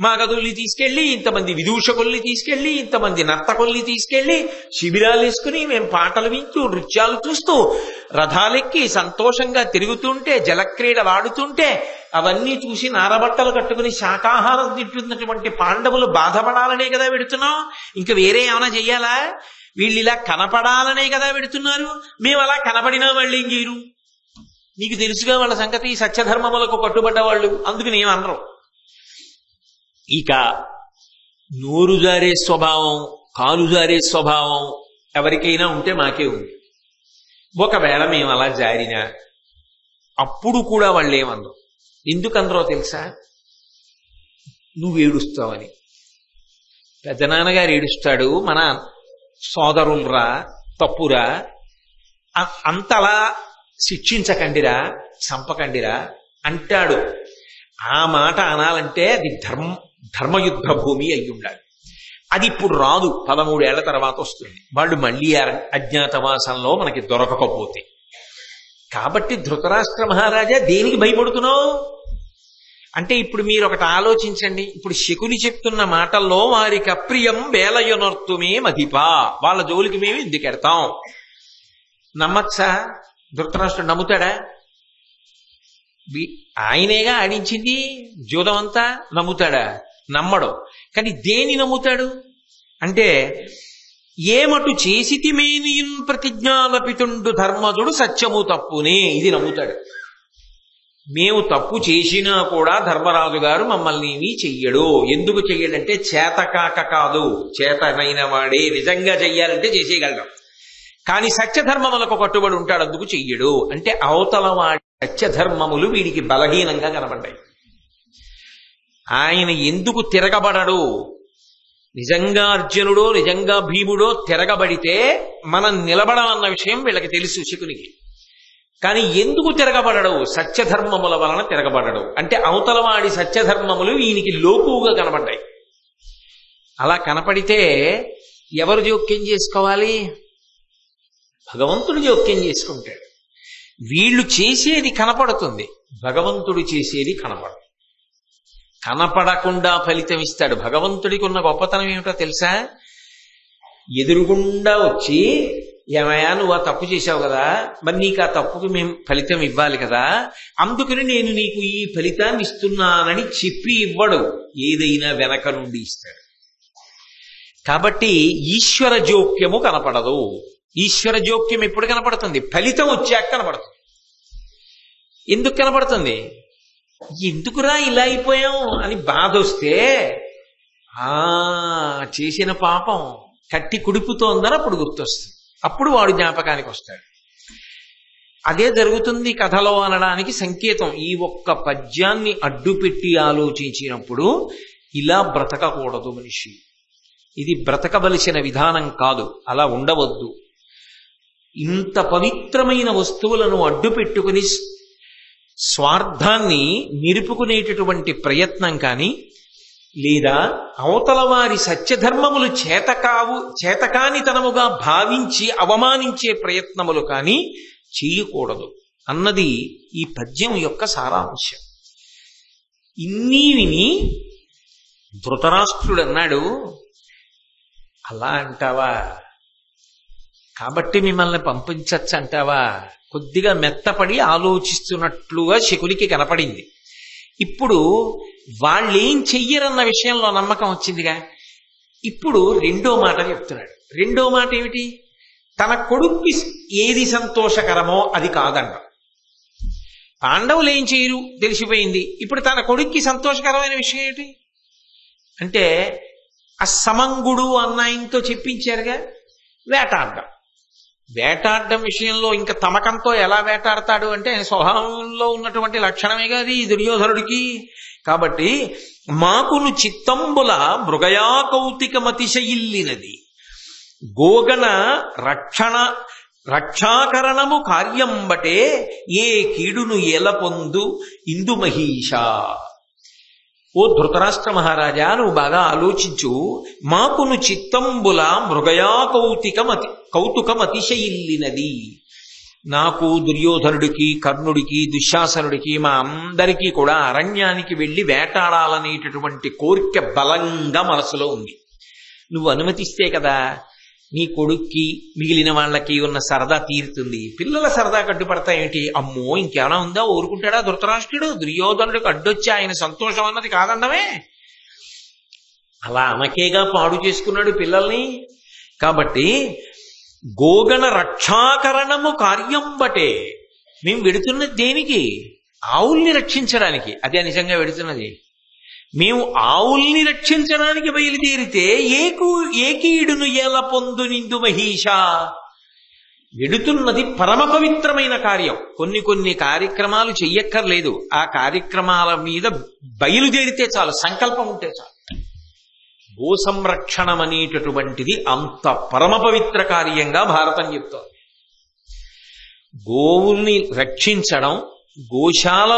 మాగదుల్ని తీసుకెళ్లి, ఇంతమంది విదూషకుల్ని తీసుకెళ్లి, ఇంతమంది నర్తకుల్ని తీసుకెళ్లి శిబిరాలు వేసుకుని మేము పాటలు వింటూ నృత్యాలు చూస్తూ రథాలెక్కి సంతోషంగా తిరుగుతుంటే, జలక్రీడ వాడుతుంటే అవన్నీ చూసి నారబట్టలు కట్టుకుని శాకాహారం తింటున్నటువంటి పాండవులు బాధపడాలనే కదా పెడుతున్నాం. ఇంకా వేరే ఏమైనా చెయ్యాలా? వీళ్ళు ఇలా కనపడాలనే కదా పెడుతున్నారు. మేము అలా కనపడినా వాళ్ళు ఏం చేయరు. నీకు తెలుసుగా వాళ్ళ సంగతి, సత్యధర్మములకు కట్టుబడ్డ వాళ్ళు. అందుకు నేమనరు. ఇక నోరు జారే స్వభావం, కాలు జారే స్వభావం ఎవరికైనా ఉంటే మాకే ఉంది. ఒకవేళ మేము అలా జారినా అప్పుడు కూడా వాళ్ళు ఏమనరు. ఎందుకనరో తెలుసా? నువ్వు ఏడుస్తావని. పెద్దనాన్నగారు ఏడుస్తాడు, మన సోదరులరా తప్పురా, అంతలా శిక్షించకండిరా, చంపకండిరా అంటాడు. ఆ మాట అనాలంటే అది ధర్మయుద్ధ భూమి అయి ఉండాలి. అది ఇప్పుడు రాదు, 13 ఏళ్ల తర్వాత వస్తుంది. వాళ్ళు మళ్ళీ అజ్ఞాతవాసంలో మనకి దొరకకపోతే. కాబట్టి ధృతరాష్ట్ర మహారాజా దేనికి భయపడుతున్నావు అంటే, ఇప్పుడు మీరు ఒకటి ఆలోచించండి. ఇప్పుడు శకుని చెప్తున్న మాటల్లో వారికి అప్రియం వేలయొనర్తుమే మధిపా, వాళ్ళ జోలికి మేము ఎందుకెడతాం? నమ్మచ్చా? ధృతరాష్ట్రుడు నమ్ముతాడా? ఆయనేగా ఆడించింది జూదం అంతా. నమ్ముతాడా? నమ్మడు. కానీ దేని నమ్ముతాడు అంటే, ఏమటు చేసితిమేనియున్ ప్రతిజ్ఞాలపితుండు ధర్మజుడు సత్యము తప్పునే, ఇది నమ్ముతాడు. మేము తప్పు చేసినా కూడా ధర్మరాజు గారు మమ్మల్ని ఏమీ చెయ్యడు. ఎందుకు చెయ్యడంటే చేతకాక కాదు, చేతనైన వాడే. నిజంగా చెయ్యాలంటే చేసేయగలడు, కానీ సత్యధర్మములకు కట్టుబడి ఉంటాడు, అందుకు చెయ్యడు. అంటే అవతల వాడి సత్యధర్మములు వీడికి బలహీనంగా కనబడ్డాయి. ఆయన ఎందుకు తిరగబడడు? నిజంగా అర్జునుడో నిజంగా భీముడో తిరగబడితే మనం నిలబడాలన్న విషయం వీళ్ళకి తెలుసు శకునికి. కానీ ఎందుకు తిరగబడడు? సత్యధర్మముల వలన తిరగబడడు. అంటే అవతల వాడి సత్యధర్మములు ఈయనకి లోకుగా కనబడ్డాయి. అలా కనపడితే ఎవరు జోక్యం చేసుకోవాలి? భగవంతుడు జోక్యం చేసుకుంటాడు. వీళ్ళు చేసేది కనపడుతుంది, భగవంతుడు చేసేది కనపడదు. కనపడకుండా ఫలితం ఇస్తాడు. భగవంతుడికి ఉన్న గొప్పతనం ఏమిటో తెలుసా? ఎదురుగుండా వచ్చి, ఏమయ్యా నువ్వు ఆ తప్పు చేశావు కదా, మరి నీకు ఆ తప్పుకి మేము ఫలితం ఇవ్వాలి కదా, అందుకని నేను నీకు ఈ ఫలితాన్ని ఇస్తున్నానని చెప్పి ఇవ్వడు, ఏదైనా వెనక నుండి ఇస్తాడు. కాబట్టి ఈశ్వర జోక్యము కనపడదు. ఈశ్వర జోక్యం ఎప్పుడు కనపడుతుంది? ఫలితం వచ్చాక కనపడుతుంది. ఎందుకు కనపడుతుంది? ఎందుకురా ఇలా అయిపోయాం అని బాధ వస్తే, చేసిన పాపం కట్టి కుడిపుతోందని అప్పుడు గుర్తొస్తుంది. అప్పుడు వాడు జ్ఞాపకానికి వస్తాడు. అదే జరుగుతుంది కథలో అనడానికి సంకేతం. ఈ ఒక్క పద్యాన్ని అడ్డుపెట్టి ఆలోచించినప్పుడు ఇలా బ్రతకకూడదు మనిషి, ఇది బ్రతకవలసిన విధానం కాదు, అలా ఉండవద్దు. ఇంత పవిత్రమైన వస్తువులను అడ్డుపెట్టుకుని స్వార్థాన్ని నిలుపుకునేటటువంటి ప్రయత్నం కానీ, లేదా అవతల వారి సత్యధర్మములు చేతకానితనముగా భావించి అవమానించే ప్రయత్నములు కానీ చేయకూడదు అన్నది ఈ పద్యం యొక్క సారాంశం. ఇన్ని విని ధృతరాష్ట్రుడు అన్నాడు, అలా అంటావా? కాబట్టి మిమ్మల్ని పంపించచ్చు అంటావా? కొద్దిగా మెత్తపడి ఆలోచిస్తున్నట్లుగా శకునికి కనపడింది. ఇప్పుడు వాళ్ళేం చెయ్యరన్న విషయంలో నమ్మకం వచ్చిందిగా. ఇప్పుడు రెండో మాట చెప్తున్నాడు. రెండో మాట ఏమిటి? తన కొడుక్కి ఏది సంతోషకరమో అది కాదంట. పాండవులు ఏం చేయరు తెలిసిపోయింది. ఇప్పుడు తన కొడుక్కి సంతోషకరమైన విషయం ఏమిటి అంటే, ఆ సమంగుడు అన్న ఆయనతో చెప్పించారుగా వేటాడడం. వేటాడడం విషయంలో ఇంకా తమకంతో ఎలా వేటాడతాడు అంటే, స్వభావంలో ఉన్నటువంటి లక్షణమేగా అది దుర్యోధనుడికి. కాబట్టి మాకును చిత్తంబుల మృగయా కౌతికమతిశయిల్లినది, గోగణ రక్షణ రక్షాకరణము కార్యంబటే ఏ కీడును ఎల పొందు ఇందు మహీష. ఓ ధృతరాష్ట్ర మహారాజా, నువ్వు బాగా ఆలోచించు. మాకును చిత్తంబుల మృగయా కౌతుకమతిశయిల్లినది. నాకు, దుర్యోధనుడికి, కర్ణుడికి, దుశ్శాసనుడికి, మా అందరికీ కూడా అరణ్యానికి వెళ్లి వేటాడాలనేటటువంటి కోరిక బలంగా మనసులో ఉంది. నువ్వు అనుమతిస్తే కదా నీ కొడుక్కి, మిగిలిన వాళ్ళకి ఉన్న సరదా తీరుతుంది. పిల్లల సరదా కట్టుపడతాయేంటి? అమ్మో, ఇంకేమైనా ఉందా? ఊరుకుంటాడా ధృతరాష్ట్రుడు? దుర్యోధనుడికి అడ్డొచ్చి ఆయన సంతోషం అన్నది కాదన్నమే. అలా అనకేగా పాడు చేసుకున్నాడు పిల్లల్ని. కాబట్టి గోగణ రక్షాకరణము కార్యంబటే, మేము వెడుతున్నది దేనికి? ఆవుల్ని రక్షించడానికి. అదే నిజంగా వెడుతున్నది. మేము ఆవుల్ని రక్షించడానికి బయలుదేరితే ఏ కీడును ఎలా పొందు నిందు మహీష. వెడుతున్నది పరమ పవిత్రమైన కార్యం. కొన్ని కార్యక్రమాలు చెయ్యక్కర్లేదు. ఆ కార్యక్రమాల మీద బయలుదేరితే చాలు, సంకల్పం ఉంటే చాలు. గో సంరక్షణం అనేటటువంటిది అంత పరమ పవిత్ర కార్యంగా భారతం చెప్తోంది. గోవుల్ని రక్షించడం, గోశాల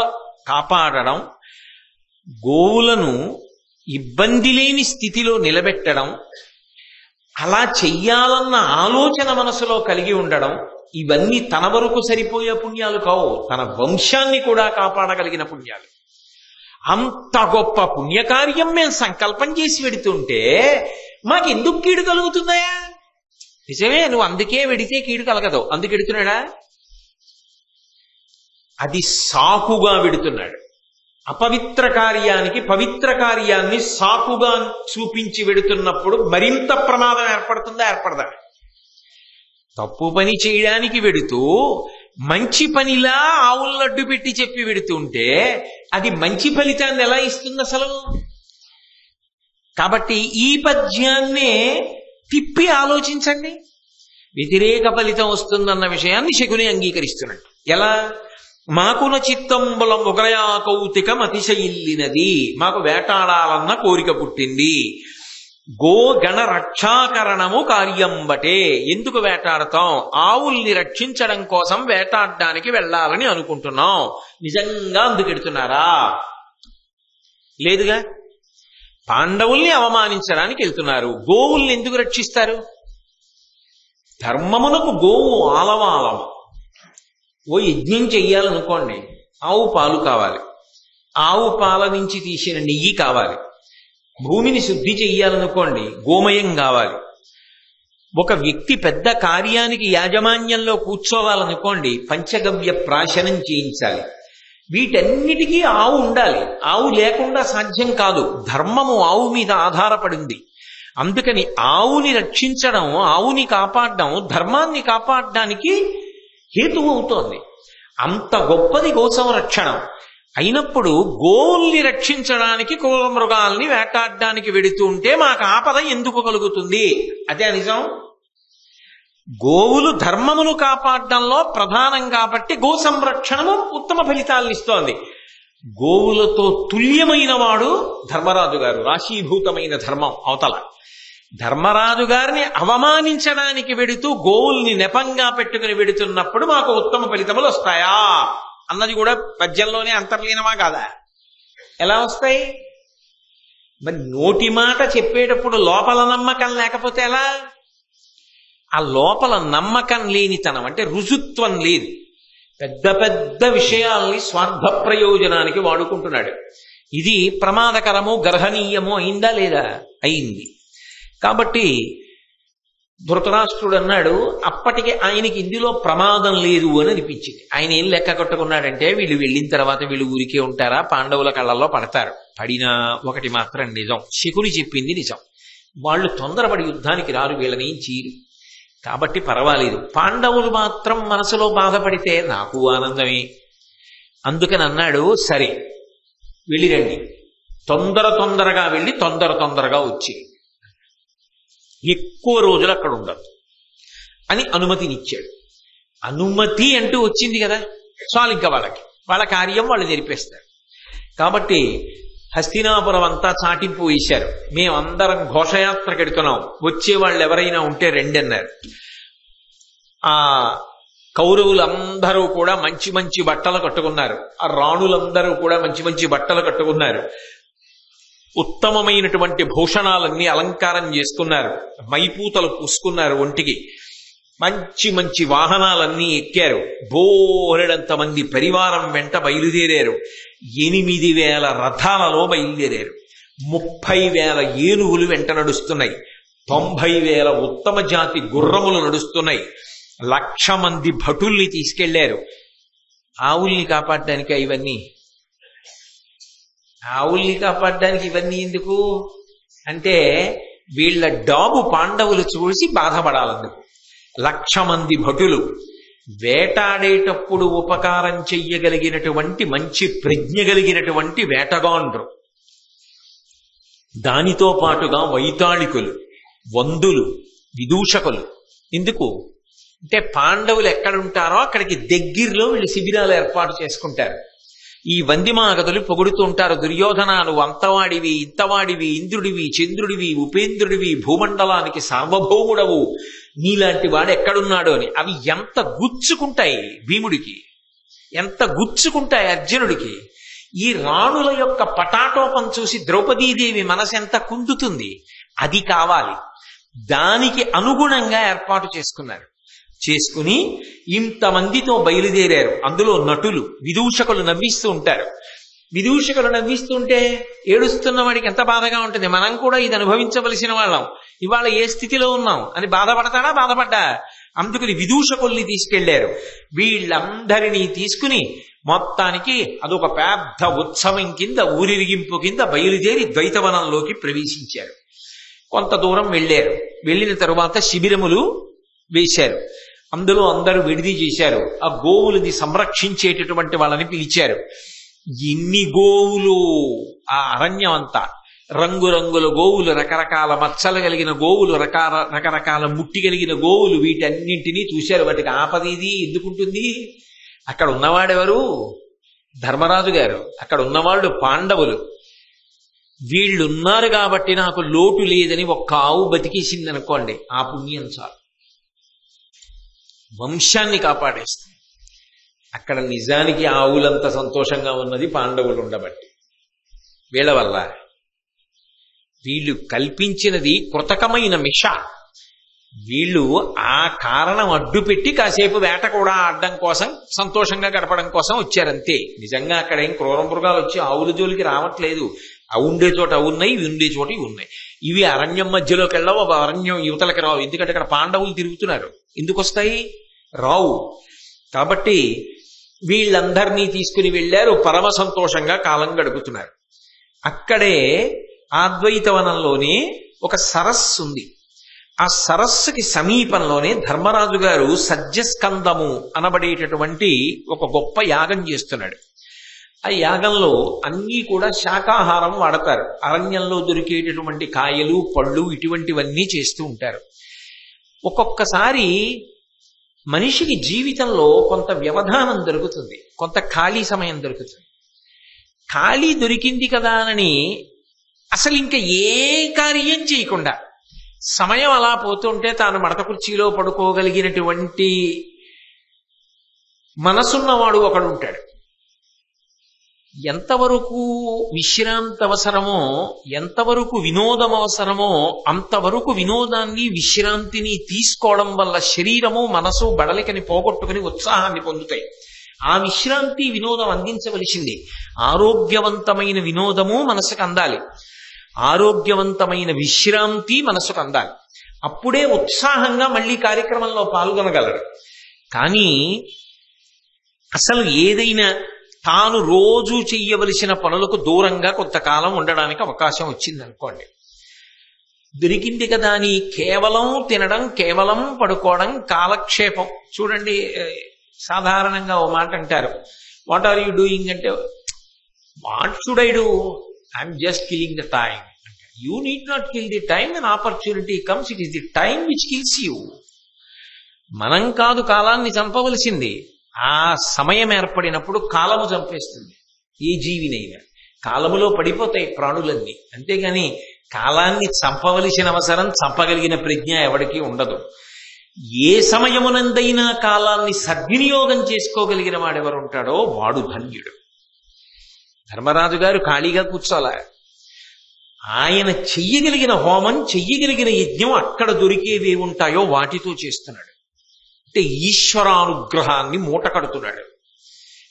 కాపాడడం, గోవులను ఇబ్బంది లేని స్థితిలో నిలబెట్టడం, అలా చెయ్యాలన్న ఆలోచన మనసులో కలిగి ఉండడం, ఇవన్నీ తన వరకు సరిపోయే పుణ్యాలు కావు, తన వంశాన్ని కూడా కాపాడగలిగిన పుణ్యాలు. అంత గొప్ప పుణ్యకార్యం మేము సంకల్పం చేసి వెడుతుంటే మాకెందుకు కీడు కలుగుతుందయా? నిజమే, నువ్వు అందుకే వెడితే కీడు కలగదు, అందుకు వెడుతున్నాడా? అది సాకుగా వెడుతున్నాడు. అపవిత్ర కార్యానికి పవిత్ర కార్యాన్ని సాకుగా చూపించి వెడుతున్నప్పుడు మరింత ప్రమాదం ఏర్పడుతుందా? ఏర్పడదా? తప్పు పని చేయడానికి వెడుతూ మంచి పనిలా ఆవులను అడ్డు పెట్టి చెప్పి వెడుతుంటే అది మంచి ఫలితాన్ని ఎలా ఇస్తుంది అసలు? కాబట్టి ఈ పద్యాన్నే తిప్పి ఆలోచించండి. వ్యతిరేక ఫలితం వస్తుందన్న విషయాన్ని శకుని అంగీకరిస్తున్నాడు. ఎలా? మాకున చిత్తంబుల మొగలయా కౌతికం అతిశయిల్లినది. మాకు వేటాడాలన్న కోరిక పుట్టింది. గోగణ రక్షాకరణము కార్యంబటే. ఎందుకు వేటాడతాం? ఆవుల్ని రక్షించడం కోసం వేటాడడానికి వెళ్ళాలని అనుకుంటున్నాం. నిజంగా అందుకెడుతున్నారా? లేదుగా. పాండవుల్ని అవమానించడానికి వెళ్తున్నారు. గోవుల్ని ఎందుకు రక్షిస్తారు? ధర్మమునకు గోవు ఆలవాలము. ఓ యజ్ఞం చెయ్యాలనుకోండి, ఆవు పాలు కావాలి, ఆవు పాల నుంచి తీసిన నెయ్యి కావాలి. భూమిని శుద్ధి చెయ్యాలనుకోండి, గోమయం కావాలి. ఒక వ్యక్తి పెద్ద కార్యానికి యాజమాన్యంలో కూర్చోవాలనుకోండి, పంచగవ్య ప్రాశనం చేయించాలి. వీటన్నిటికీ ఆవు ఉండాలి. ఆవు లేకుండా సాధ్యం కాదు. ధర్మము ఆవు మీద ఆధారపడింది. అందుకని ఆవుని రక్షించడం, ఆవుని కాపాడడం ధర్మాన్ని కాపాడడానికి హేతువు అవుతోంది. అంత గొప్పది గో సంరక్షణం అయినప్పుడు గోవుల్ని రక్షించడానికి, క్రూర మృగాల్ని వేటాడడానికి వెడుతూ ఉంటే మాకు ఆపద ఎందుకు కలుగుతుంది? అదే నిజం. గోవులు ధర్మమును కాపాడడంలో ప్రధానం కాబట్టి గో సంరక్షణము ఉత్తమ ఫలితాలను ఇస్తోంది. గోవులతో తుల్యమైన వాడు ధర్మరాజు గారు. రాశీభూతమైన ధర్మం అవతల. ధర్మరాజు గారిని అవమానించడానికి వెడుతూ గోవుల్ని నెపంగా పెట్టుకుని వెడుతున్నప్పుడు మాకు ఉత్తమ ఫలితములు వస్తాయా అన్నది కూడా పద్యంలోనే అంతర్లీనమా కాదా? ఎలా వస్తాయి? మరి నోటి మాట చెప్పేటప్పుడు లోపల నమ్మకం లేకపోతే ఎలా? ఆ లోపల నమ్మకం లేనితనం అంటే రుజుత్వం లేదు. పెద్ద పెద్ద విషయాల్ని స్వార్థ ప్రయోజనానికి వాడుకుంటున్నాడు. ఇది ప్రమాదకరము, గర్హనీయము అయిందా లేదా? అయింది. కాబట్టి ధృతరాష్ట్రుడు అన్నాడు, అప్పటికి ఆయనకి ఇందులో ప్రమాదం లేదు అని అనిపించింది. ఆయన ఏం లెక్క కట్టుకున్నాడంటే, వీళ్ళు వెళ్ళిన తర్వాత వీళ్ళు ఊరికే ఉంటారా? పాండవుల కళ్ళల్లో పడతారు. పడినా ఒకటి మాత్రం నిజం, శకుని చెప్పింది నిజం. వాళ్ళు తొందరపడి యుద్ధానికి రారు, వీళ్ళని చీరు. కాబట్టి పర్వాలేదు. పాండవులు మాత్రం మనసులో బాధపడితే నాకు ఆనందమే. అందుకని అన్నాడు, సరే వెళ్ళిరండి, తొందరగా వెళ్ళి తొందరగా వచ్చి ఎక్కువ రోజులు అక్కడ ఉండదు అని అనుమతినిచ్చాడు. అనుమతి అంటూ వచ్చింది కదా, చాలు. ఇంకా వాళ్ళ కార్యం వాళ్ళు జరిపేస్తారు. కాబట్టి హస్తినాపురం అంతా చాటింపు వేశారు. మేమందరం ఘోషయాత్రకు ఎడుతున్నాం, వచ్చే వాళ్ళు ఎవరైనా ఉంటే రండి అన్నారు. ఆ కౌరవులందరూ కూడా మంచి మంచి బట్టలు కట్టుకున్నారు, ఆ రాణులందరూ కూడా మంచి మంచి బట్టలు కట్టుకున్నారు, ఉత్తమమైనటువంటి భూషణాలన్నీ అలంకారం చేసుకున్నారు, మైపూతలు పూసుకున్నారు ఒంటికి, మంచి మంచి వాహనాలన్నీ ఎక్కారు, బోరెడంత మంది పరివారం వెంట బయలుదేరారు, 8,000 రథాలలో బయలుదేరారు, 30,000 ఏనుగులు వెంట నడుస్తున్నాయి, 90,000 ఉత్తమ జాతి గుర్రములు నడుస్తున్నాయి, 1,00,000 మంది భటుల్ని తీసుకెళ్లారు. ఆవుల్ని కాపాడడానికి ఇవన్నీ, ఆవుల్ని కాపాడడానికి ఇవన్నీ ఎందుకు అంటే వీళ్ళ డాబు పాండవులు చూసి బాధపడాలందుకు. 1,00,000 మంది భటులు, వేటాడేటప్పుడు ఉపకారం చెయ్యగలిగినటువంటి మంచి ప్రజ్ఞ కలిగినటువంటి వేటగాండ్రు, దానితో పాటుగా వైతాళికులు, వందులు, విదూషకులు. ఎందుకు అంటే పాండవులు ఎక్కడుంటారో అక్కడికి దగ్గరలో వీళ్ళు శిబిరాలు ఏర్పాటు చేసుకుంటారు. ఈ వందిమాగదులు పొగుడుతూ ఉంటారు, దుర్యోధనాలు అంతవాడివి, ఇంతవాడివి, ఇంద్రుడివి, చంద్రుడివి, ఉపేంద్రుడివి, భూమండలానికి సార్వభౌముడవు, నీలాంటి వాడు ఎక్కడున్నాడు అని. అవి ఎంత గుచ్చుకుంటాయి భీముడికి, ఎంత గుచ్చుకుంటాయి అర్జునుడికి. ఈ రాణుల యొక్క పటాటోపం చూసి ద్రౌపదీదేవి మనసు ఎంత కుందుతుంది. అది కావాలి, దానికి అనుగుణంగా ఏర్పాటు చేసుకుని ఇంతమందితో బయలుదేరారు. అందులో నటులు, విదూషకులు నవ్విస్తూ ఉంటారు. విదూషకులు నవ్విస్తుంటే ఏడుస్తున్న వాడికి ఎంత బాధగా ఉంటుంది. మనం కూడా ఇది అనుభవించవలసిన వాళ్ళం, ఇవాళ ఏ స్థితిలో ఉన్నాం అని బాధపడతాడా? బాధపడ్డా. అందుకని విదూషకుల్ని తీసుకెళ్లారు. వీళ్ళందరినీ తీసుకుని మొత్తానికి అదొక పెద్ద ఉత్సవం కింద, ఊరిరిగింపు కింద బయలుదేరి ద్వైతవనంలోకి ప్రవేశించారు. కొంత దూరం వెళ్ళారు. వెళ్ళిన తరువాత శిబిరములు వేశారు. అందులో అందరూ విడిది చేశారు. ఆ గోవులని సంరక్షించేటటువంటి వాళ్ళని పిలిచారు. ఎన్ని గోవులు! ఆ అరణ్యం అంతా రంగురంగుల గోవులు, రకరకాల మచ్చలు కలిగిన గోవులు, రకరకాల ముట్టి కలిగిన గోవులు, వీటన్నింటినీ చూశారు. వాటికి ఆపదీది ఎందుకుంటుంది? అక్కడ ఉన్నవాడెవరు? ధర్మరాజు గారు. అక్కడ ఉన్నవాళ్ళు పాండవులు. వీళ్ళున్నారు కాబట్టి నాకు లోటు లేదని ఒక్క ఆవు బతికేసింది అనుకోండి, ఆ పుణ్యం చాలు, వంశాన్ని కాపాడేస్తుంది. అక్కడ నిజానికి ఆవులంత సంతోషంగా ఉన్నది పాండవులు ఉండబట్టి. వీళ్ళ వల్ల వీళ్ళు కల్పించినది కృతకమైన మిష. వీళ్ళు ఆ కారణం అడ్డు పెట్టి కాసేపు వేట కూడా ఆడడం కోసం, సంతోషంగా గడపడం కోసం వచ్చారంతే. నిజంగా అక్కడ ఏం క్రూర మృగాలు వచ్చి ఆవుల జోలికి రావట్లేదు. అవి ఉండే చోట అవి ఉన్నాయి, ఇవి ఉండే చోట ఇవి ఉన్నాయి. ఇవి అరణ్యం మధ్యలోకి వెళ్ళవు, అరణ్యం యువతలకి రావు. ఎందుకంటే అక్కడ పాండవులు తిరుగుతున్నారు. ఎందుకు వస్తాయి? రావు. కాబట్టి వీళ్ళందరినీ తీసుకుని వెళ్ళారు. పరమ సంతోషంగా కాలం గడుపుతున్నారు. అక్కడే అద్వైతవనంలోనే ఒక సరస్సు ఉంది. ఆ సరస్సుకి సమీపంలోనే ధర్మరాజు గారు సజ్జస్కందము అనబడేటటువంటి ఒక గొప్ప యాగం చేస్తున్నాడు. ఆ యాగంలో అన్నీ కూడా శాకాహారం వాడతారు. అరణ్యంలో దొరికేటటువంటి కాయలు, పళ్ళు ఇటువంటివన్నీ చేస్తూ ఉంటారు. ఒక్కొక్కసారి మనిషికి జీవితంలో కొంత వ్యవధానం దొరుకుతుంది, కొంత ఖాళీ సమయం దొరుకుతుంది. ఖాళీ దొరికింది కదా అని అసలు ఇంకా ఏ కార్యం చేయకుండా సమయం అలా పోతుంటే తాను మడత కుర్చీలో పడుకోగలిగినటువంటి మనసున్నవాడు ఒకడు ఉంటాడు. ఎంతవరకు విశ్రాంతి అవసరమో, ఎంతవరకు వినోదం అవసరమో అంతవరకు వినోదాన్ని, విశ్రాంతిని తీసుకోవడం వల్ల శరీరము, మనసు బడలికని పోగొట్టుకుని ఉత్సాహాన్ని పొందుతాయి. ఆ విశ్రాంతి, వినోదం అందించవలసింది. ఆరోగ్యవంతమైన వినోదము మనసుకు అందాలి, ఆరోగ్యవంతమైన విశ్రాంతి మనసుకు అందాలి. అప్పుడే ఉత్సాహంగా మళ్ళీ కార్యక్రమంలో పాల్గొనగలరు. కానీ అసలు ఏదైనా తాను రోజు చెయ్యవలసిన పనులకు దూరంగా కొంతకాలం ఉండడానికి అవకాశం వచ్చింది అనుకోండి, దొరికింది కదా అని కేవలం తినడం, కేవలం పడుకోవడం, కాలక్షేపం. చూడండి, సాధారణంగా ఓ మాట అంటారు, వాట్ ఆర్ యూ డూయింగ్ అంటే, what should I do, I'm just killing the time. You need not kill the time, an opportunity comes, it is the time which kills you. మనం కాదు కాలాన్ని చంపవలసింది, ఆ సమయం ఏర్పడినప్పుడు కాలము చంపేస్తుంది ఏ జీవినైనా. కాలములో పడిపోతాయి ప్రాణులన్నీ. అంతేగాని కాలాన్ని చంపవలసిన అవసరం, చంపగలిగిన ప్రజ్ఞ ఎవరికీ ఉండదు. ఏ సమయమునందైనా కాలాన్ని సద్వినియోగం చేసుకోగలిగిన వాడెవరు ఉంటాడో వాడు ధన్యుడు. ధర్మరాజు గారు ఖాళీగా కూర్చోలే. ఆయన చెయ్యగలిగిన హోమం, చెయ్యగలిగిన యజ్ఞం అక్కడ దొరికేవి ఉంటాయో వాటితో చేస్తున్నాడు. అంటే ఈశ్వరానుగ్రహాన్ని మూట కడుతున్నాడు.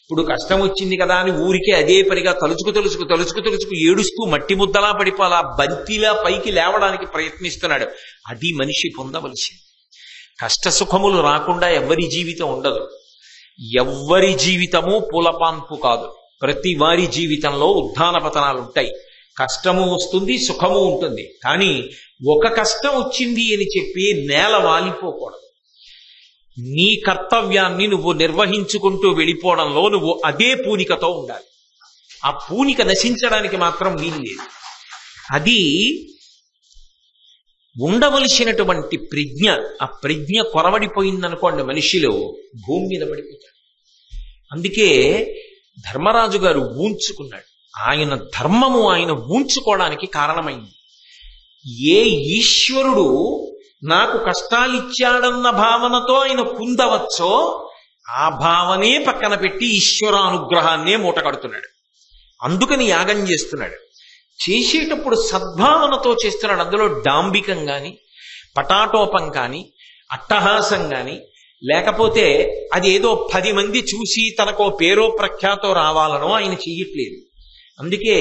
ఇప్పుడు కష్టం వచ్చింది కదా అని ఊరికే అదే పనిగా తలుచుకు ఏడుస్తూ మట్టి ముద్దలా పడిపోలా బంతిలా పైకి లేవడానికి ప్రయత్నిస్తున్నాడు. అది మనిషి పొందవలసింది. కష్ట సుఖములు రాకుండా ఎవ్వరి జీవితం ఉండదు. ఎవ్వరి జీవితము పూలపాన్పు కాదు. ప్రతి వారి జీవితంలో ఉత్థాన పతనాలు ఉంటాయి. కష్టము వస్తుంది, సుఖము ఉంటుంది. కానీ ఒక కష్టం వచ్చింది అని చెప్పి నేల వాలిపోకూడదు. నీ కర్తవ్యాన్ని నువ్వు నిర్వహించుకుంటూ వెళ్ళిపోవడంలో నువ్వు అదే పూనికతో ఉండాలి. ఆ పూనిక నశించడానికి మాత్రం వీలు లేదు. అది ఉండవలసినటువంటి ప్రజ్ఞ. ఆ ప్రజ్ఞ కొరవడిపోయిందనుకోండి మనిషిలో భూమి మీద పడిపోతాడు. అందుకే ధర్మరాజు గారు ఊంచుకున్నాడు. ఆయన ధర్మము ఆయన ఊంచుకోవడానికి కారణమైంది. ఏ ఈశ్వరుడు నాకు కష్టాలిచ్చాడన్న భావనతో ఆయన కుందవచ్చో ఆ భావనే పక్కన పెట్టి ఈశ్వరానుగ్రహాన్నే మూట కడుతున్నాడు. అందుకని యాగం చేస్తున్నాడు. చేసేటప్పుడు సద్భావనతో చేస్తున్నాడు. అందులో డాంబికం కానీ, పటాటోపం కానీ, అట్టహాసం కానీ, లేకపోతే అదేదో 10 మంది చూసి తనకో పేరో ప్రఖ్యాతో రావాలనో ఆయన చెయ్యట్లేదు. అందుకే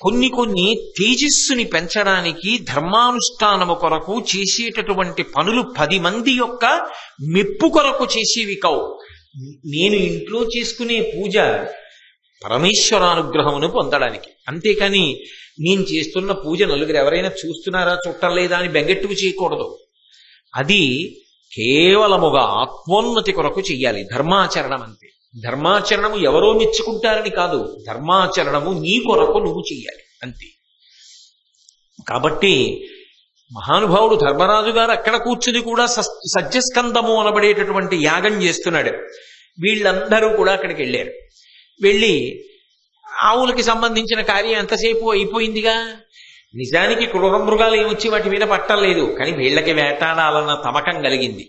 కొన్ని తేజస్సుని పెంచడానికి ధర్మానుష్ఠానము కొరకు చేసేటటువంటి పనులు 10 మంది యొక్క మెప్పు కొరకు చేసేవి కావు. నేను ఇంట్లో చేసుకునే పూజ పరమేశ్వరానుగ్రహమును పొందడానికి. అంతేకాని నేను చేస్తున్న పూజ నలుగురు ఎవరైనా చూస్తున్నారా చూడలేదా అని బెంగెట్టుకు చేయకూడదు. అది కేవలముగా ఆత్మోన్నతి కొరకు చెయ్యాలి. ధర్మాచరణం అంతే. ధర్మాచరణము ఎవరో మెచ్చుకుంటారని కాదు, ధర్మాచరణము నీ కొరకు నువ్వు చెయ్యాలి అంతే. కాబట్టి మహానుభావుడు ధర్మరాజు గారు అక్కడ కూర్చుని కూడా సజ్జస్కందము అనబడేటటువంటి యాగం చేస్తున్నాడు. వీళ్ళందరూ కూడా అక్కడికి వెళ్ళారు. వెళ్ళి ఆవులకి సంబంధించిన కార్యం ఎంతసేపు అయిపోయిందిగా. నిజానికి క్రూర మృగాలు ఏమొచ్చి వాటి మీద పట్టలేదు, కానీ వీళ్ళకి వేటాడాలన్న తమకం కలిగింది.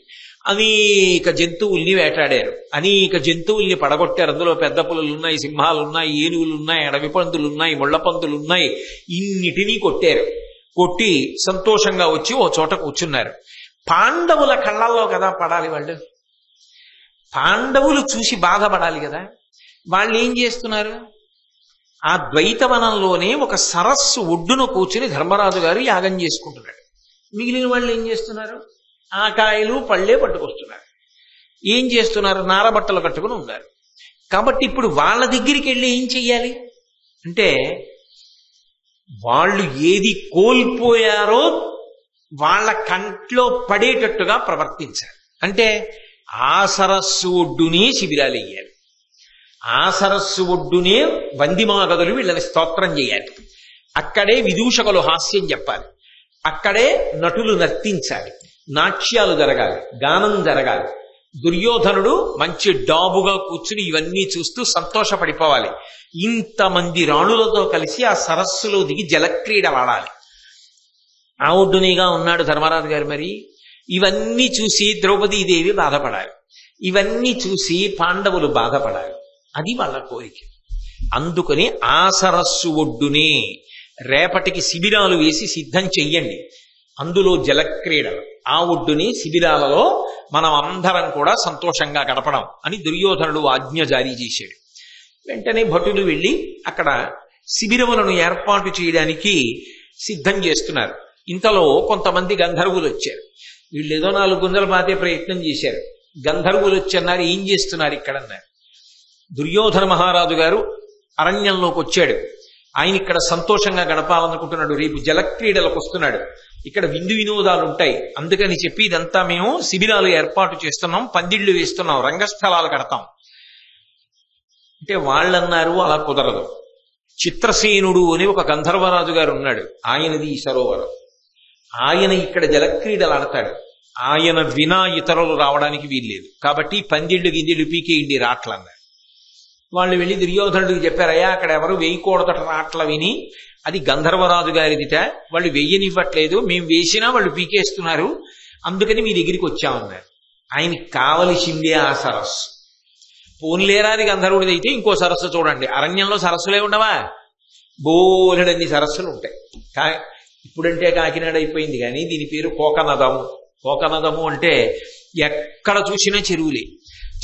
అనేక జంతువుల్ని వేటాడారు, అనేక జంతువుల్ని పడగొట్టారు. అందులో పెద్ద పులులున్నాయి, సింహాలున్నాయి, ఏనుగులున్నాయి, అడవి పందులున్నాయి, ముళ్ళ పందులున్నాయి. ఇన్నిటినీ కొట్టారు. కొట్టి సంతోషంగా వచ్చి ఓ చోట కూర్చున్నారు. పాండవుల కళ్ళల్లో కదా పడాలి వాళ్ళు. పాండవులు చూసి బాధపడాలి కదా. వాళ్ళు ఏం చేస్తున్నారు? ఆ ద్వైతవనంలోనే ఒక సరస్సు ఒడ్డున కూర్చుని ధర్మరాజు గారు యాగం చేసుకుంటున్నాడు. మిగిలిన వాళ్ళు ఏం చేస్తున్నారు? ఆ కాయలు పళ్ళే పట్టుకొస్తున్నారు. ఏం చేస్తున్నారు? నారబట్టలు కట్టుకుని ఉన్నారు. కాబట్టి ఇప్పుడు వాళ్ళ దగ్గరికి వెళ్ళి ఏం చెయ్యాలి అంటే, వాళ్ళు ఏది కోల్పోయారో వాళ్ళ కంట్లో పడేటట్టుగా ప్రవర్తించాలి. అంటే ఆ సరస్సు ఒడ్డునే శిబిరాలు వేయాలి. ఆ సరస్సు ఒడ్డునే వందిమాగదులు వీళ్ళని స్తోత్రం చేయాలి. అక్కడే విదూషకులు హాస్యం చెప్పాలి. అక్కడే నటులు నర్తించాలి. నాట్యాలు జరగాలి, గానం జరగాలి. దుర్యోధనుడు మంచి డాబుగా కూర్చుని ఇవన్నీ చూస్తూ సంతోషపడిపోవాలి. ఇంతమంది రాణులతో కలిసి ఆ సరస్సులో దిగి జలక్రీడ వాడాలి. ఆ ఒడ్డునేగా ఉన్నాడు ధర్మరాజు గారు. మరి ఇవన్నీ చూసి ద్రౌపదీదేవి బాధపడాలి. ఇవన్నీ చూసి పాండవులు బాధపడాలి. అది వాళ్ళ కోరిక. అందుకని ఆ సరస్సు ఒడ్డునే రేపటికి శిబిరాలు వేసి సిద్ధం చెయ్యండి. అందులో జలక్రీడలు, ఆ ఒడ్డుని శిబిరాలలో మనం అందరం కూడా సంతోషంగా గడపడం అని దుర్యోధనుడు ఆజ్ఞ జారీ చేశాడు. వెంటనే భటులు వెళ్ళి అక్కడ శిబిరములను ఏర్పాటు చేయడానికి సిద్ధం చేస్తున్నారు. ఇంతలో కొంతమంది గంధర్వులు వచ్చారు. వీళ్ళు ఏదో 4 గుంజలు పాతే ప్రయత్నం చేశారు. గంధర్వులు వచ్చన్నారు. ఏం చేస్తున్నారు ఇక్కడ అన్నారు. దుర్యోధన మహారాజు గారు అరణ్యంలోకి వచ్చాడు. ఆయన ఇక్కడ సంతోషంగా గడపాలనుకుంటున్నాడు. రేపు జలక్రీడలకు వస్తున్నాడు. ఇక్కడ విందు వినోదాలు ఉంటాయి. అందుకని చెప్పి ఇదంతా మేము శిబిరాలు ఏర్పాటు చేస్తున్నాం, పందిళ్లు వేస్తున్నాం, రంగస్థలాలు కడతాం అంటే వాళ్ళన్నారు అలా కుదరదు. చిత్రసేనుడు అని ఒక గంధర్వరాజు గారు ఉన్నాడు. ఆయనది ఈ సరోవరం. ఆయన ఇక్కడ జలక్రీడలు ఆడతాడు. ఆయన వినా ఇతరులు రావడానికి వీల్లేదు. కాబట్టి పందిళ్లు గిందిళ్లు పీకేయండి రాట్లన్నారు. వాళ్ళు వెళ్ళి దుర్యోధనుడికి చెప్పారయ్యా, అక్కడ ఎవరు వేయకూడదట రాట్ల విని, అది గంధర్వరాజు గారిదిట, వాళ్ళు వెయ్యనివ్వట్లేదు, మేము వేసినా వాళ్ళు పీకేస్తున్నారు, అందుకని మీ దగ్గరికి వచ్చామన్నారు. ఆయనకి కావలసిందే ఆ సరస్సు. పోన్లేరాది గంధర్వుడిదైతే ఇంకో సరస్సు చూడండి. అరణ్యంలో సరస్సులే ఉండవా? బోలెడన్ని సరస్సులు ఉంటాయి. ఇప్పుడంటే కాకినాడ అయిపోయింది, కానీ దీని పేరు కోకనదము. కోకనదము అంటే ఎక్కడ చూసినా చెరువులే.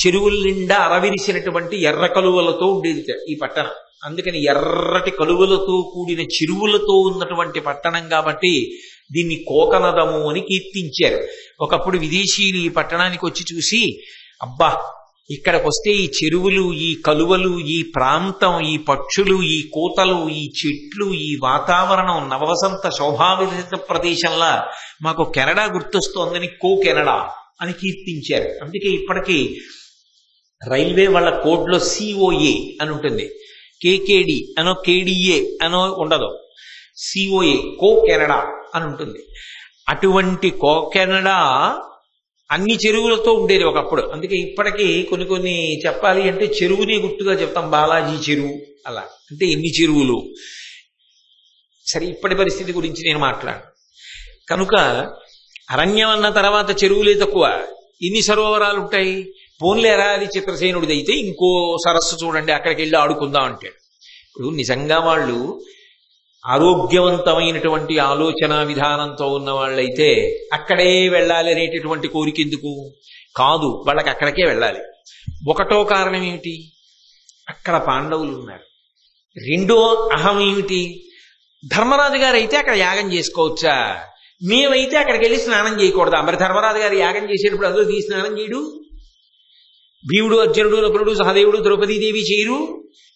చెరువుల నిండా అరవిరిసినటువంటి ఎర్ర కలువలతో ఉండేది ఈ పట్టణం. అందుకని ఎర్రటి కలువలతో కూడిన చెరువులతో ఉన్నటువంటి పట్టణం కాబట్టి దీన్ని కోకనదము అని కీర్తించారు. ఒకప్పుడు విదేశీయులు ఈ పట్టణానికి వచ్చి చూసి, అబ్బా ఇక్కడికి వస్తే ఈ చెరువులు, ఈ కలువలు, ఈ ప్రాంతం, ఈ పక్షులు, ఈ కూతలు, ఈ చెట్లు, ఈ వాతావరణం నవవసంత శోభావిత ప్రదేశంలా మాకు కెనడా గుర్తొస్తోందని కో కెనడా అని కీర్తించారు. అందుకే ఇప్పటికీ రైల్వే వాళ్ళ కోడ్లో సిఓఏ అని ఉంటుంది. కేకేడి అనో కేడిఏ అనో ఉండదు, సిఓఏ కో కెనడా అని ఉంటుంది. అటువంటి కో కెనడా అన్ని చెరువులతో ఉండేది ఒకప్పుడు. అందుకే ఇప్పటికీ కొన్ని చెప్పాలి అంటే చెరువుని గుర్తుగా చెప్తాం, బాలాజీ చెరువు అలా. అంటే ఎన్ని చెరువులు. సరే, ఇప్పటి పరిస్థితి గురించి నేను మాట్లాడు. కనుక అరణ్యం అన్న తర్వాత చెరువులే తక్కువ, ఎన్ని సరోవరాలు ఉంటాయి. పోన్లేరా అది చిత్రసేనుడిది అయితే ఇంకో సరస్సు చూడండి, అక్కడికి వెళ్ళి ఆడుకుందాం అంటాడు. ఇప్పుడు నిజంగా వాళ్ళు ఆరోగ్యవంతమైనటువంటి ఆలోచన విధానంతో ఉన్న వాళ్ళైతే అక్కడే వెళ్ళాలి అనేటటువంటి కోరిక ఎందుకు కాదు, వాళ్ళకి అక్కడికే వెళ్ళాలి. ఒకటో కారణం ఏమిటి, అక్కడ పాండవులు ఉన్నారు. రెండో అహం ఏమిటి, ధర్మరాజు గారు అయితే అక్కడ యాగం చేసుకోవచ్చా, మేమైతే అక్కడికి వెళ్ళి స్నానం చేయకూడదా? మరి ధర్మరాజు గారు యాగం చేసేటప్పుడు అందరూ తీసి స్నానం చేయడు, భీముడు అర్జునుడు నకులుడు సహదేవుడు ద్రౌపదీదేవి చేయరు,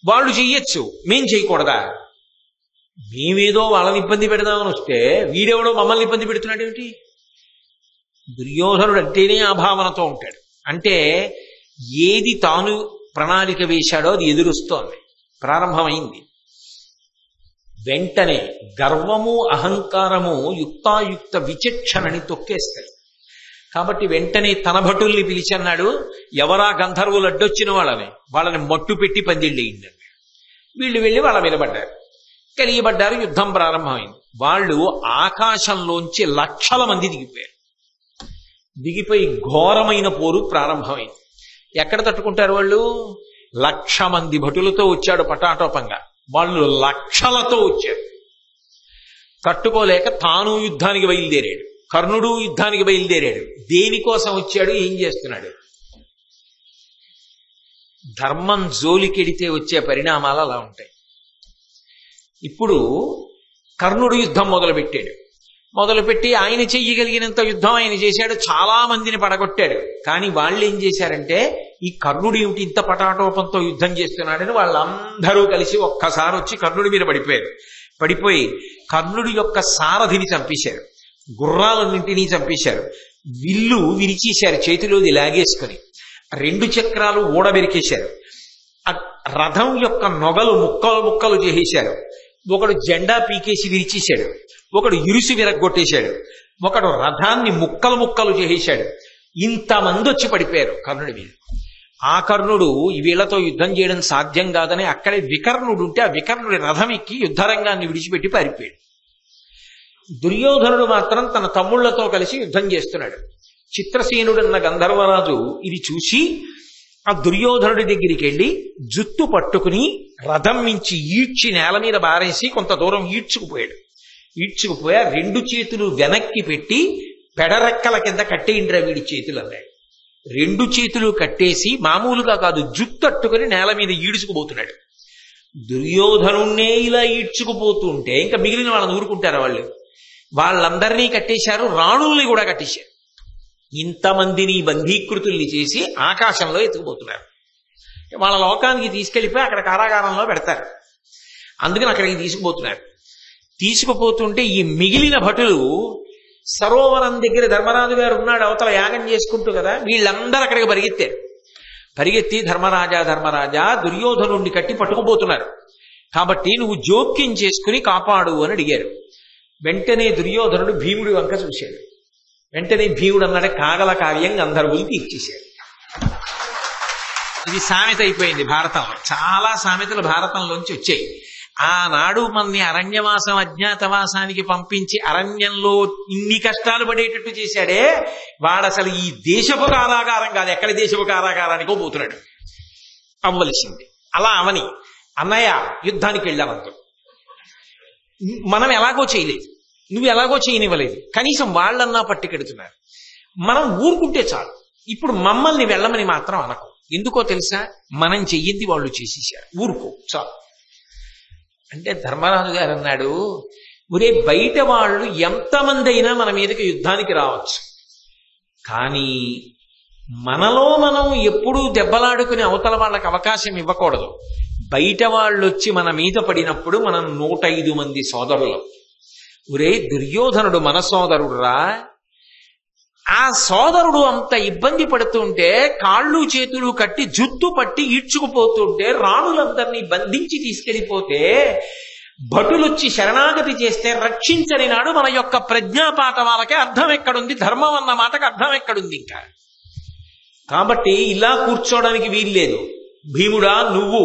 వాళ్ళు చెయ్యొచ్చు, మేం చేయకూడదా? మేమేదో వాళ్ళని ఇబ్బంది పెడదామని వస్తే వీడెవడో మమ్మల్ని ఇబ్బంది పెడుతున్నాడు ఏమిటి? దుర్యోధనుడు అంటేనే ఆ భావనతో ఉంటాడు. అంటే ఏది తాను ప్రణాళిక వేశాడో అది ఎదురుస్తోంది, ప్రారంభమైంది. వెంటనే గర్వము అహంకారము యుక్తాయుక్త విచక్షణని తొక్కేస్తాయి. కాబట్టి వెంటనే తన భటుల్ని పిలిచన్నాడు, ఎవరా గంధర్వులు అడ్డొచ్చిన వాళ్ళని మట్టు పెట్టి పందిళ్ళేయండి. వీళ్ళు వెళ్ళి వాళ్ళ మీద పడ్డారు, కలియబడ్డారు, యుద్ధం ప్రారంభమైంది. వాళ్ళు ఆకాశంలోంచి లక్షల మంది దిగిపోయారు. దిగిపోయి ఘోరమైన పోరు ప్రారంభమైంది. ఎక్కడ తట్టుకుంటారు వాళ్ళు? 1,00,000 మంది భటులతో వచ్చాడు పటాటోపంగా, వాళ్ళు లక్షలతో వచ్చారు. తట్టుకోలేక తాను యుద్ధానికి బయలుదేరాడు, కర్ణుడు యుద్ధానికి బయలుదేరాడు. దేనికోసం వచ్చాడు, ఏం చేస్తున్నాడు? ధర్మం జోలికెడితే వచ్చే పరిణామాలు అలా ఉంటాయి. ఇప్పుడు కర్ణుడు యుద్ధం మొదలుపెట్టి ఆయన చెయ్యగలిగినంత యుద్ధం ఆయన చేశాడు, చాలా మందిని పడగొట్టాడు. కానీ వాళ్ళు ఏం చేశారంటే, ఈ కర్ణుడు ఏమిటి ఇంత పటాటోపంతో యుద్ధం చేస్తున్నాడని వాళ్ళందరూ కలిసి ఒక్కసారి వచ్చి కర్ణుడి మీద పడిపోయి కర్ణుడి యొక్క సారథిని చంపేశారు, గుర్రాలన్నింటినీ చంపేశారు, విల్లు విరిచేశారు, చేతిలోది లాగేసుకుని 2 చక్రాలు ఊడబెరికేశారు, రథం యొక్క నొగలు ముక్కలు చేసేశారు. ఒకడు జెండా పీకేసి విరిచేశాడు, ఒకడు ఇరుసు విరగ్గొట్టేశాడు, ఒకడు రథాన్ని ముక్కలు చేసేశాడు. ఇంతమంది వచ్చి పడిపోయారు కర్ణుడి మీద. ఆ కర్ణుడు వీళ్లతో యుద్ధం చేయడం సాధ్యం కాదని అక్కడే వికర్ణుడు ఉంటే ఆ వికర్ణుడి రథం ఎక్కి యుద్ధరంగాన్ని విడిచిపెట్టి పారిపోయాడు. దుర్యోధనుడు మాత్రం తన తమ్ముళ్లతో కలిసి యుద్ధం చేస్తున్నాడు. చిత్రసేనుడన్న గంధర్వరాజు ఇది చూసి ఆ దుర్యోధనుడి దగ్గరికి వెళ్ళి జుత్తు పట్టుకుని రథం మించి ఈడ్చి నేల మీద బారేసి కొంత దూరం ఈడ్చుకుపోయాడు. 2 చేతులు వెనక్కి పెట్టి పెడరెక్కల కింద కట్టేయండిరా వీడి చేతులు అన్నాడు. 2 చేతులు కట్టేసి మామూలుగా కాదు, జుత్తట్టుకుని నేల మీద ఈడ్చుకుపోతున్నాడు. దుర్యోధనుణ్ణే ఇలా ఈడ్చుకుపోతుంటే ఇంకా మిగిలిన వాళ్ళని ఊరుకుంటారా? వాళ్ళందరినీ కట్టేశారు, రాణుల్ని కూడా కట్టేశారు. ఇంతమందిని బంధీకృతుల్ని చేసి ఆకాశంలో ఎత్తుకుపోతున్నారు. వాళ్ళ లోకానికి తీసుకెళ్లిపోయి అక్కడ కారాగారంలో పెడతారు. అందుకని అక్కడికి తీసుకుపోతుంటే ఈ మిగిలిన భటులు సరోవరం దగ్గర ధర్మరాజు గారు ఉన్నాడు, అవతల యాగం చేసుకుంటూ కదా, వీళ్ళందరూ అక్కడికి పరిగెత్తి ధర్మరాజా దుర్యోధనుడిని కట్టి పట్టుకుపోతున్నారు కాబట్టి నువ్వు జోక్యం చేసుకుని కాపాడు అని అడిగారు. వెంటనే దుర్యోధనుడు భీముడి వంక చూశాడు. వెంటనే భీముడు అన్నాడు, కాగల కార్యం గంధర్వులు తీర్చేశాడు. ఇది సామెత అయిపోయింది భారతంలో. చాలా సామెతలు భారతంలోంచి వచ్చాయి. ఆనాడు మనని అరణ్యవాసం అజ్ఞాతవాసానికి పంపించి అరణ్యంలో ఇన్ని కష్టాలు పడేటట్టు చేశాడే, వాడు అసలు ఈ దేశపు కారాగారం కాదు, ఎక్కడి దేశపు కారాగారానికో పోతున్నాడు. అవ్వలసింది అలా అవని. అన్నయ్య యుద్ధానికి వెళ్ళామంతో మనం ఎలాగో చేయలేదు, నువ్వు ఎలాగో చేయనివ్వలేదు, కనీసం వాళ్ళన్నా పట్టుకెడుతున్నారు, మనం ఊరుకుంటే చాలు. ఇప్పుడు మమ్మల్ని వెళ్ళమని మాత్రం అనకు. ఎందుకో తెలుసా, మనం చెయ్యింది వాళ్ళు చేసేసారు, ఊరుకో చాలు అంటే. ధర్మరాజు గారు అన్నాడు, ఒరే బయట వాళ్ళు ఎంతమంది అయినా మన మీదకి యుద్ధానికి రావచ్చు, కానీ మనలో మనం ఎప్పుడూ దెబ్బలాడుకుని అవతల వాళ్ళకి అవకాశం ఇవ్వకూడదు. బయట వాళ్ళు వచ్చి మన మీద పడినప్పుడు మనం 105 మంది సోదరులు. ఒరే దుర్యోధనుడు మన సోదరుడురా, ఆ సోదరుడు అంత ఇబ్బంది పడుతుంటే కాళ్ళు చేతులు కట్టి జుత్తు పట్టి ఈడ్చుకుపోతుంటే రాణులందరినీ బంధించి తీసుకెళ్లిపోతే భటులొచ్చి శరణాగతి చేస్తే రక్షించని నాడు మన యొక్క ప్రజ్ఞాపాఠ వాళ్ళకే అర్థం ఎక్కడుంది, ధర్మం అన్న మాటకు అర్థం ఎక్కడుంది ఇంకా. కాబట్టి ఇలా కూర్చోవడానికి వీల్లేదు. భీముడా, నువ్వు,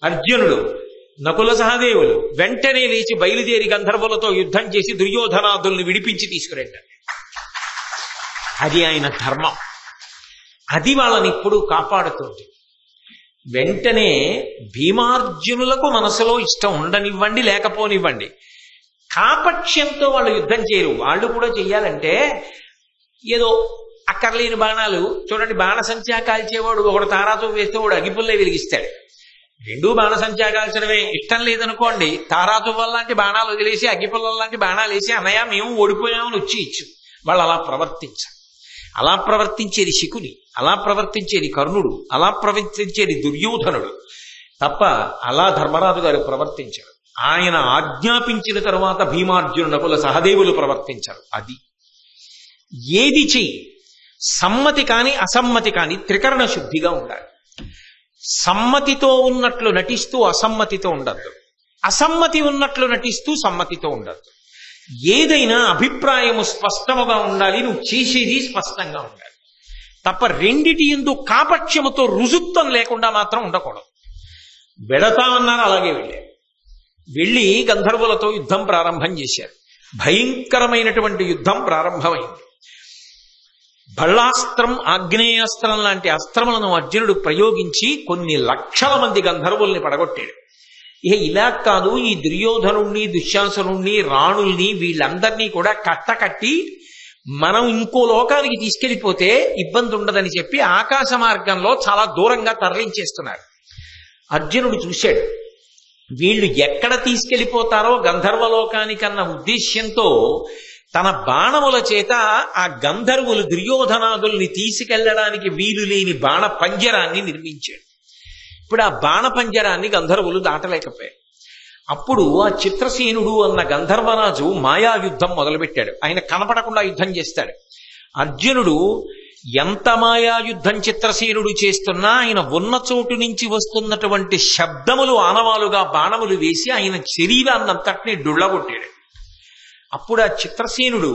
అర్జునుడు, నకుల సహదేవులు వెంటనే లేచి బయలుదేరి గంధర్వులతో యుద్ధం చేసి దుర్యోధనాదుల్ని విడిపించి తీసుకురండి. అది ఆయన ధర్మం, అది వాళ్ళని ఇప్పుడు కాపాడుతుంది. వెంటనే భీమార్జునులకు మనసులో ఇష్టం ఉండనివ్వండి లేకపోనివ్వండి, కాపక్ష్యంతో వాళ్ళు యుద్ధం చేయరు. వాళ్ళు కూడా చెయ్యాలంటే ఏదో అక్కర్లేని బాణాలు చూడండి, బాణసంచా కాల్చేవాడు ఒకడు తారాతో వేస్తే వాడు అగిపుల్లే వెలిగిస్తాడు. రెండూ బాణసంచా కాల్చడమే. ఇష్టం లేదనుకోండి, తారాతో లాంటి బాణాలు వదిలేసి అగ్గిపుల్లల లాంటి బాణాలు వేసి అన్నయ్య మేము ఓడిపోయామని వచ్చి ఇచ్చు. వాళ్ళు అలా ప్రవర్తించారు. అలా ప్రవర్తించేది శకుని, అలా ప్రవర్తించేది కర్ణుడు, అలా ప్రవర్తించేది దుర్యోధనుడు తప్ప అలా ధర్మరాజు గారు ప్రవర్తించారు. ఆయన ఆజ్ఞాపించిన తరువాత భీమార్జును నకుల సహదేవులు ప్రవర్తించారు. అది ఏది చెయ్యి, సమ్మతి కాని అసమ్మతి కాని త్రికరణ శుద్ధిగా ఉండాలి. సమ్మతితో ఉన్నట్లు నటిస్తూ అసమ్మతితో ఉండద్దు, అసమ్మతి ఉన్నట్లు నటిస్తూ సమ్మతితో ఉండద్దు. ఏదైనా అభిప్రాయము స్పష్టముగా ఉండాలి, నువ్వు చేసేది స్పష్టంగా ఉండాలి తప్ప రెండిటి యందు కాపక్ష్యముతో రుజుత్వం లేకుండా మాత్రం ఉండకూడదు. వెడతామన్నారు, అలాగే వెళ్ళారు. వెళ్ళి గంధర్వులతో యుద్ధం ప్రారంభం చేశారు. భయంకరమైనటువంటి యుద్ధం ప్రారంభమైంది. బళ్ళాస్త్రం, ఆగ్నేయాస్త్రం లాంటి అస్త్రములను అర్జునుడు ప్రయోగించి కొన్ని లక్షల మంది గంధర్వుల్ని పడగొట్టాడు. ఇలా కాదు, ఈ దుర్యోధనుణ్ణి, దుశ్శాసనుణ్ణి, రాణుల్ని వీళ్ళందరినీ కూడా కట్టకట్టి మనం ఇంకో లోకానికి తీసుకెళ్లిపోతే ఇబ్బంది ఉండదని చెప్పి ఆకాశ మార్గంలో చాలా దూరంగా తరలించేస్తున్నారు. అర్జునుడు చూశాడు, వీళ్ళు ఎక్కడ తీసుకెళ్లిపోతారో గంధర్వలోకానికన్న ఉద్దేశ్యంతో తన బాణముల చేత ఆ గంధర్వులు దుర్యోధనాదుల్ని తీసుకెళ్లడానికి వీలు లేని బాణ పంజరాన్ని నిర్మించాడు. ఇప్పుడు ఆ బాణ పంజరాన్ని గంధర్వులు దాటలేకపోయారు. అప్పుడు ఆ చిత్రసేనుడు అన్న గంధర్వరాజు మాయాయుద్ధం మొదలుపెట్టాడు. ఆయన కనపడకుండా యుద్ధం చేస్తాడు. అర్జునుడు ఎంత మాయాయుద్ధం చిత్రసేనుడు చేస్తున్నా ఆయన ఉన్న చోటు నుంచి వస్తున్నటువంటి శబ్దములు ఆనవాలుగా బాణములు వేసి ఆయన శరీరాన్నంతటినీ డుళ్ళగొట్టాడు. అప్పుడు ఆ చిత్రసేనుడు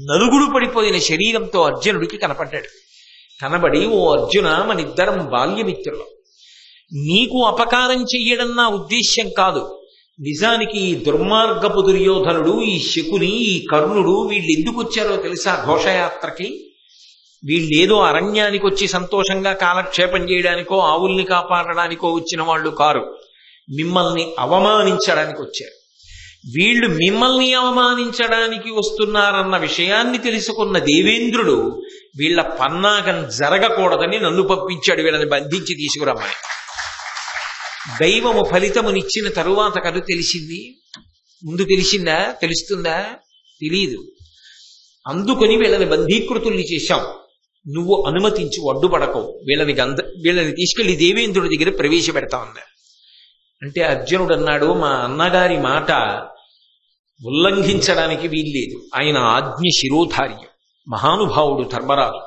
నలుగుడు పడిపోయిన శరీరంతో అర్జునుడికి కనపడ్డాడు. కనబడి, ఓ అర్జున, మనిద్దరం బాల్యమిత్రులం, నీకు అపకారం చెయ్యడం నా ఉద్దేశ్యం కాదు. నిజానికి ఈ దుర్మార్గపు దుర్యోధనుడు, ఈ శకుని, ఈ కర్ణుడు వీళ్ళు ఎందుకు వచ్చారో తెలుసా ఘోషయాత్రకి? వీళ్ళేదో అరణ్యానికి వచ్చి సంతోషంగా కాలక్షేపం చేయడానికో ఆవుల్ని కాపాడడానికో వచ్చిన వాళ్ళు కారు, మిమ్మల్ని అవమానించడానికి వచ్చారు. వీళ్ళు మిమ్మల్ని అవమానించడానికి వస్తున్నారన్న విషయాన్ని తెలుసుకున్న దేవేంద్రుడు వీళ్ళ పన్నాగం జరగకూడదని నన్ను పంపించాడు, వీళ్ళని బంధించి తీసుకురమ్మని. దైవము ఫలితమునిచ్చిన తరువాత కదు తెలిసింది. ముందు తెలిసిందా? తెలుస్తుందా? తెలీదు. అందుకని వీళ్ళని బంధీకృతుల్ని చేశాం. నువ్వు అనుమతించు, అడ్డుపడకవు. వీళ్ళని తీసుకెళ్లి దేవేంద్రుడి దగ్గర ప్రవేశపెడతా ఉన్నారు. అంటే అర్జునుడు అన్నాడు, మా అన్నగారి మాట ఉల్లంఘించడానికి వీల్లేదు. ఆయన ఆజ్ఞ శిరోధార్యం. మహానుభావుడు ధర్మరాజు.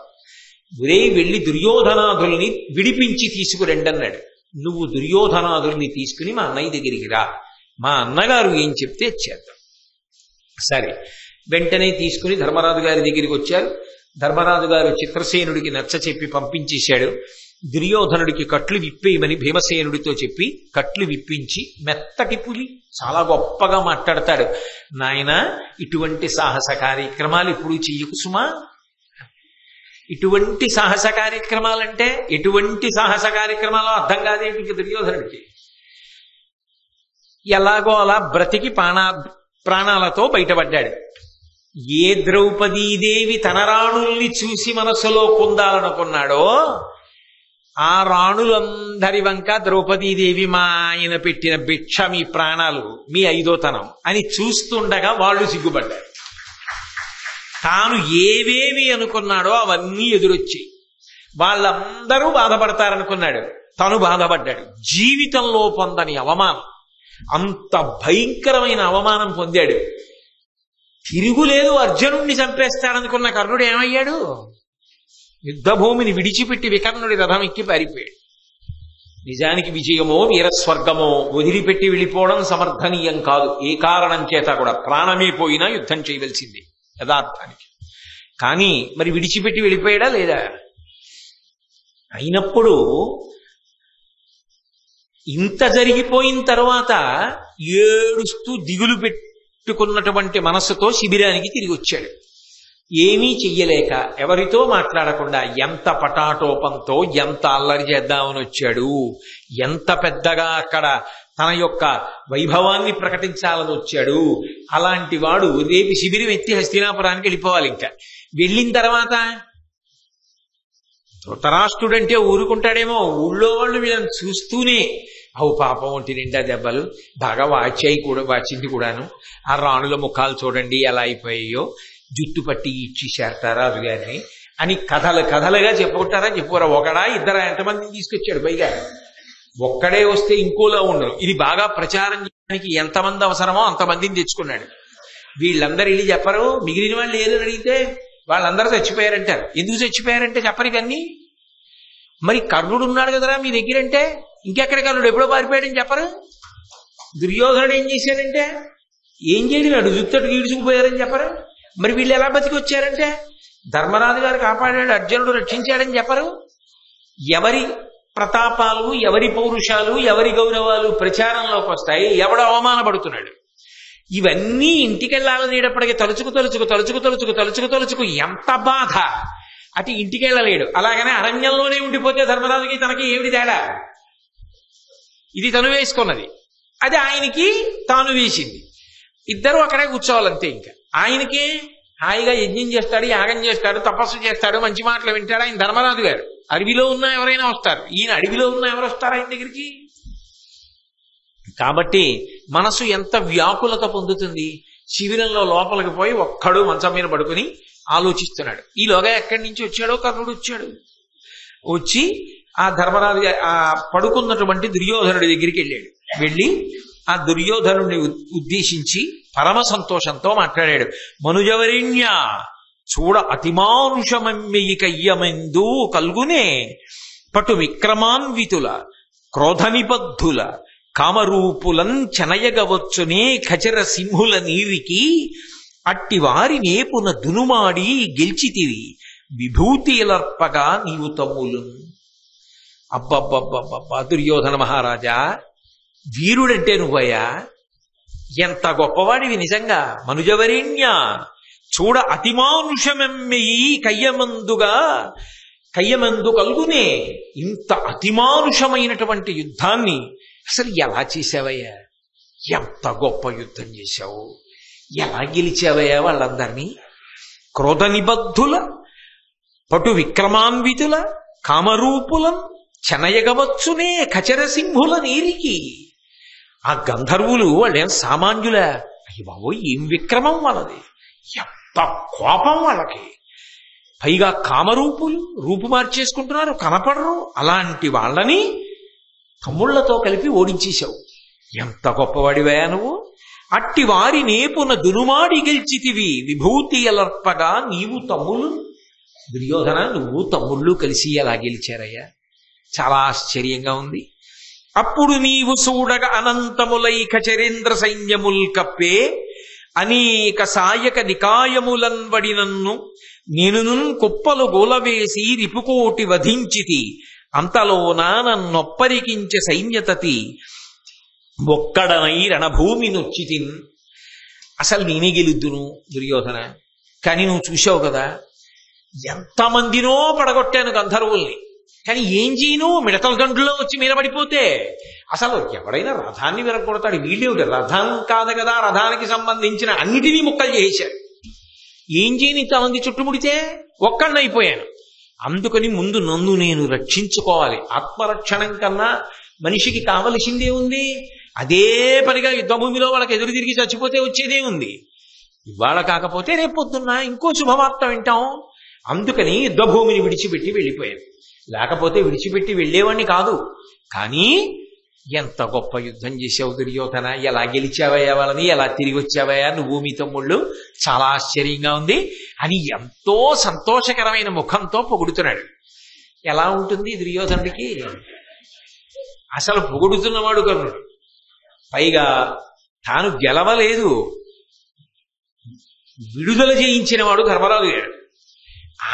ఒరే వెళ్ళి దుర్యోధనాదుల్ని విడిపించి తీసుకురండి అన్నాడు. నువ్వు దుర్యోధనాదుల్ని తీసుకుని మా అన్నయ్య దగ్గరికి రా, మా అన్నగారు ఏం చెప్తే చేద్దాం. సరే, వెంటనే తీసుకుని ధర్మరాజు గారి దగ్గరికి వచ్చారు. ధర్మరాజు గారు చిత్రసేనుడికి నచ్చ చెప్పి పంపించేశాడు. దుర్యోధనుడికి కట్లు విప్పేయమని భీమసేనుడితో చెప్పి కట్లు విప్పించి మెత్తటి పులి చాలా గొప్పగా మాట్లాడతాడు. నాయన, ఇటువంటి సాహస కార్యక్రమాలు ఇప్పుడు చెయ్యకు సుమా. ఇటువంటి సాహస కార్యక్రమాలంటే ఎటువంటి సాహస కార్యక్రమాలు అర్థం కాదేంటి దుర్యోధనుడికి. ఎలాగో అలా బ్రతికి ప్రాణాలతో బయటపడ్డాడు. ఏ ద్రౌపదీదేవి తన రాణుల్ని చూసి మనసులో పొందాలనుకున్నాడో ఆ రాణులందరి వంక ద్రౌపదీదేవి మా ఆయన పెట్టిన భిక్ష మీ ప్రాణాలు, మీ ఐదోతనం అని చూస్తుండగా వాళ్ళు సిగ్గుపడ్డారు. తాను ఏవేవి అనుకున్నాడో అవన్నీ ఎదురొచ్చాయి. వాళ్ళందరూ బాధపడతారనుకున్నాడు, తను బాధపడ్డాడు. జీవితంలో పొందని అవమానం, అంత భయంకరమైన అవమానం పొందాడు. తిరుగులేదు, అర్జునుడిని చంపేస్తాడనుకున్న కర్ణుడు ఏమయ్యాడు? యుద్ధభూమిని విడిచిపెట్టి వికర్ణుడి రథం ఎక్కి పారిపోయాడు. నిజానికి విజయమో వీరస్వర్గమో వదిలిపెట్టి వెళ్ళిపోవడం సమర్థనీయం కాదు. ఏ కారణం చేత కూడా ప్రాణమే పోయినా యుద్ధం చేయవలసింది యథార్థానికి. కానీ మరి విడిచిపెట్టి వెళ్ళిపోయాడా లేదా? అయినప్పుడు ఇంత జరిగిపోయిన తర్వాత ఏడుస్తూ దిగులు పెట్టుకున్నటువంటి మనస్సుతో శిబిరానికి తిరిగి వచ్చాడు. ఏమీ చెయ్యలేక, ఎవరితో మాట్లాడకుండా, ఎంత పటాటోపంతో, ఎంత అల్లరి చేద్దామని వచ్చాడు, ఎంత పెద్దగా అక్కడ తన యొక్క వైభవాన్ని ప్రకటించాలని వచ్చాడు. అలాంటి వాడు రేపు శిబిరం ఎత్తి హస్తినాపురానికి వెళ్ళిపోవాలి. ఇంకా వెళ్ళిన తర్వాత ధృతరాష్ట్రుడంటే ఊరుకుంటాడేమో, ఊళ్ళో వాళ్ళు వీళ్ళని చూస్తూనే అవు పాపం ఒంటి నిండా దెబ్బలు, బాగా వాచింది కూడాను, ఆ రాణుల ముఖాలు చూడండి ఎలా అయిపోయాయో, జుట్టు పట్టి ఇచ్చేశారట రాజుగారిని అని కథలుగా చెప్పుకుంటారా? చెప్పుకోరా? ఒకడా ఇద్దరా? ఎంతమందిని తీసుకొచ్చాడు? పైగా ఒక్కడే వస్తే ఇంకోలా ఉండరు. ఇది బాగా ప్రచారం చేయడానికి ఎంతమంది అవసరమో అంతమందిని తెచ్చుకున్నాడు. వీళ్ళందరూ వెళ్ళి చెప్పరు. మిగిలిన వాళ్ళు ఏదని అడిగితే వాళ్ళందరూ చచ్చిపోయారంటారు. ఎందుకు చచ్చిపోయారంటే చెప్పరు కానీ. మరి కర్ణుడు ఉన్నాడు కదరా మీ దగ్గరంటే, ఇంకెక్కడ కర్ణుడు ఎప్పుడో పారిపోయాడని చెప్పరు. దుర్యోధనుడు ఏం చేశాడంటే ఏం చేయడు, జుత్తటు ఈడ్చుకుపోయారని చెప్పరు. మరి వీళ్ళు ఎలా బతికి వచ్చారంటే ధర్మరాజు గారు కాపాడాడు, అర్జునుడు రక్షించాడని చెప్పరు. ఎవరి ప్రతాపాలు, ఎవరి పౌరుషాలు, ఎవరి గౌరవాలు ప్రచారంలోకి వస్తాయి, ఎవడు అవమానపడుతున్నాడు. ఇవన్నీ ఇంటికెళ్ళాలనేటప్పటికీ తలుచుకు ఎంత బాధ. అటు ఇంటికెళ్ళలేడు. అలాగనే అరణ్యంలోనే ఉండిపోతే ధర్మరాజుకి తనకి ఏమిటి తేడా? ఇది తను వేసుకున్నది, అది ఆయనకి తాను వేసింది. ఇద్దరు అక్కడే కూర్చోవాలంతే. ఇంకా ఆయనకి హాయిగా యజ్ఞం చేస్తాడు, యాగం చేస్తాడు, తపస్సు చేస్తాడు, మంచి మాటలు వింటాడు. ఆయన ధర్మరాజు గారు. అడవిలో ఉన్నా ఎవరైనా వస్తారు, ఈయన అడవిలో ఉన్నా ఎవరు వస్తారు ఆయన దగ్గరికి? కాబట్టి మనసు ఎంత వ్యాకులత పొందుతుంది. శిబిరంలో లోపలికి పోయి ఒక్కడు మంచం మీద పడుకుని ఆలోచిస్తున్నాడు. ఈలోగా ఎక్కడి నుంచి వచ్చాడో కర్ణుడు వచ్చాడు. వచ్చి ఆ ధర్మరాజు ఆ పడుకున్నటువంటి దుర్యోధనుడి దగ్గరికి వెళ్ళాడు. వెళ్ళి ఆ దుర్యోధనుడిని ఉద్దేశించి పరమ సంతోషంతో మాట్లాడాడు. మనుజవరిణ్య చూడ అతిమానుషమమ్మెయి కయ్యమెందు కల్గునే పటు విక్రమాన్వితుల క్రోధ నిబద్ధుల కామరూపులం చెనయగవచ్చునే ఖచర సింహుల నీరికి అట్టి వారి నేపున దునుమాడి గెలిచితివి విభూతిలర్పగా నీవు తమ్ములు. అబ్బబ్బబ్బబ్బబ్బా, దుర్యోధన మహారాజా, వీరుడంటే నువ్వయ్యా, ఎంత గొప్పవాడివి నిజంగా. మనుజవరేణ్య చూడ అతిమానుషమెమ్మెయి కయ్యమందు కలుగునే. ఇంత అతిమానుషమైనటువంటి యుద్ధాన్ని అసలు ఎలా చేశావయ్యా? ఎంత గొప్ప యుద్ధం చేశావు, ఎలా గెలిచావయ్యా వాళ్ళందరినీ? క్రోధ నిబద్ధుల పటు విక్రమాన్వితుల కామరూపులం చెనయగవచ్చునే ఖచర సింహుల నీరికి. ఆ గంధర్వులు వాళ్ళేం సామాన్యులా? అయ్య బాబోయ్, ఏం విక్రమం వాళ్ళది, ఎంత కోపం వాళ్ళకి. పైగా కామరూపులు, రూపు మార్చేసుకుంటున్నారు, కనపడరు. అలాంటి వాళ్ళని తమ్ముళ్లతో కలిపి ఓడించేశావు. ఎంత గొప్పవాడివయా నువ్వు. అట్టి వారి నేపున దునుమాడి గెలిచితివి విభూతి అలర్పగా నీవు తమ్ముళ్ళు. దుర్యోధన, నువ్వు తమ్ముళ్ళు కలిసి ఎలా గెలిచారయ్యా? చాలా ఆశ్చర్యంగా ఉంది. అప్పుడు నీవు చూడగా అనంతములై ఖచరేంద్ర సైన్యముల్ కప్పే అనేక సాయక నికాయములన్వడినన్ను నేనును కుప్పలు గోలవేసి రిపుకోటి వధించితి అంతలోన నన్నొప్పరికించే సైన్యతతి ఒక్కడనై రణభూమి నొచ్చితిన్. అసలు నేనే గెలుద్దును దుర్యోధన, కానీ నువ్వు చూసావు కదా ఎంతమందినో పడగొట్టాను గంధర్వుల్ని, కానీ ఏం చేయను మిడతల దండులో వచ్చి మీద పడిపోతే. అసలు ఎవడైనా రథాన్ని విరగొడతాడు, వీళ్ళేమిటి రథం కాదు కదా, రథానికి సంబంధించిన అన్నిటినీ ముక్కలు చేశారు. ఏం చేయని ఇంతమంది చుట్టుముడితే ఒక్కడినైపోయాను. అందుకని ముందు నన్ను నేను రక్షించుకోవాలి. ఆత్మరక్షణం కన్నా మనిషికి కావలసిందే ఉంది. అదే పనిగా యుద్ధభూమిలో వాళ్ళకి ఎదురు తిరిగి చచ్చిపోతే వచ్చేదే ఉంది. ఇవాళ కాకపోతే రేపొద్దున్న ఇంకో శుభవార్త వింటాం. అందుకని యుద్ధభూమిని విడిచిపెట్టి వెళ్ళిపోయాను. లేకపోతే విడిచిపెట్టి వెళ్ళేవాడిని కాదు. కానీ ఎంత గొప్ప యుద్ధం చేసావు దుర్యోధన, ఎలా గెలిచావయ్యా వాళ్ళని, ఎలా తిరిగి వచ్చావయ్యా నువ్వు మీ తమ్ముళ్ళు, చాలా ఆశ్చర్యంగా ఉంది అని ఎంతో సంతోషకరమైన ముఖంతో పొగుడుతున్నాడు. ఎలా ఉంటుంది దుర్యోధనుడికి? అసలు పొగుడుతున్నవాడు కర్ణుడు, పైగా తాను గెలవలేదు విడుదల చేయించిన వాడు ధర్మరాజు గారు.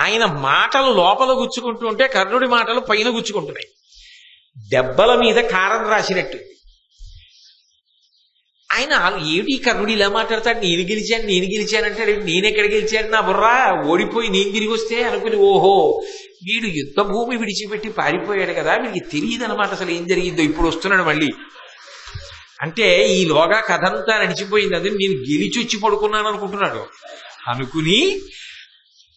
ఆయన మాటలు లోపల గుచ్చుకుంటూ ఉంటే కర్ణుడి మాటలు పైన గుచ్చుకుంటున్నాయి. దెబ్బల మీద కారం రాసినట్టు. ఆయన ఏమిటి కర్ణుడు ఇలా మాట్లాడతాడు, నేను గెలిచానంటాడు. నేనెక్కడ గెలిచాను, నా బుర్రా ఓడిపోయి నేను తిరిగి వస్తే అనుకుని, ఓహో వీడు యుద్ధ భూమి విడిచిపెట్టి పారిపోయాడు కదా, వీడికి తెలియదు అనమాట అసలు ఏం జరిగిందో. ఇప్పుడు వస్తున్నాడు మళ్ళీ అంటే ఈలోగా కథ అంతా నడిచిపోయింది. అది నేను గెలిచొచ్చి పడుకున్నాను అనుకుంటున్నాడు. అనుకుని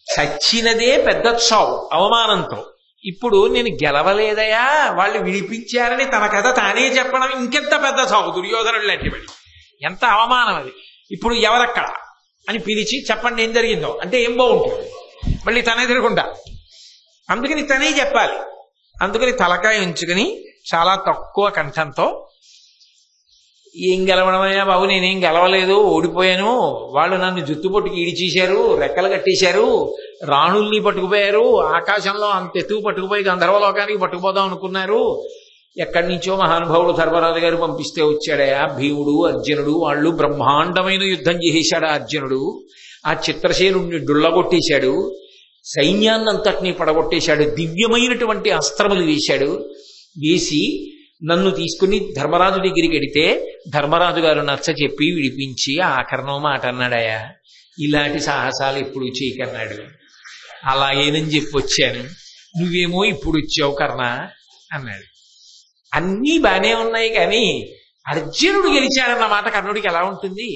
చచ్చినదే పెద్ద చావు అవమానంతో. ఇప్పుడు నేను గెలవలేదయా వాళ్ళు విడిపించారని తన కథ తానే చెప్పడం ఇంకెంత పెద్ద చావు. దుర్యోధనుడు లాంటి వాడి ఎంత అవమానం అది. ఇప్పుడు ఎవరక్కడ అని పిలిచి చెప్పండి ఏం జరిగిందో అంటే ఏం బాగుంటుంది, మళ్ళీ తనే తిరగకుండా. అందుకని తనే చెప్పాలి. అందుకని తలకాయ ఉంచుకుని చాలా తక్కువ కంఠంతో, ఏం గెలవడమయ్యా బాబు, నేనేం గెలవలేదు, ఓడిపోయాను. వాళ్ళు నన్ను జుత్తుపొట్టుకి ఈడిచేశారు, రెక్కలు కట్టేశారు, రాణుల్ని పట్టుకుపోయారు, ఆకాశంలో అంత ఎత్తుకు పట్టుకుపోయి గంధర్వలోకానికి పట్టుకుపోదాం అనుకున్నారు. ఎక్కడి నుంచో మహానుభావుడు ధర్మరాజు గారు పంపిస్తే వచ్చాడయా భీముడు, అర్జునుడు. వాళ్ళు బ్రహ్మాండమైన యుద్ధం చేసేశాడు అర్జునుడు. ఆ చిత్రసేనుడిని డుల్లగొట్టేశాడు, సైన్యాన్నంతటినీ పడగొట్టేశాడు, దివ్యమైనటువంటి అస్త్రములు వేశాడు. వేసి నన్ను తీసుకుని ధర్మరాజు దగ్గరికి వెడితే ధర్మరాజు గారు నచ్చ చెప్పి విడిపించి ఆఖరణో మాట అన్నాడయా, ఇలాంటి సాహసాలు ఎప్పుడు చేయకన్నాడు. అలాగేనని చెప్పి వచ్చాను, నువ్వేమో ఇప్పుడు వచ్చావు కర్ణ అన్నాడు. అన్నీ బానే ఉన్నాయి, కానీ అర్జునుడు గెలిచాడన్న మాట కర్ణుడికి ఎలా ఉంటుంది?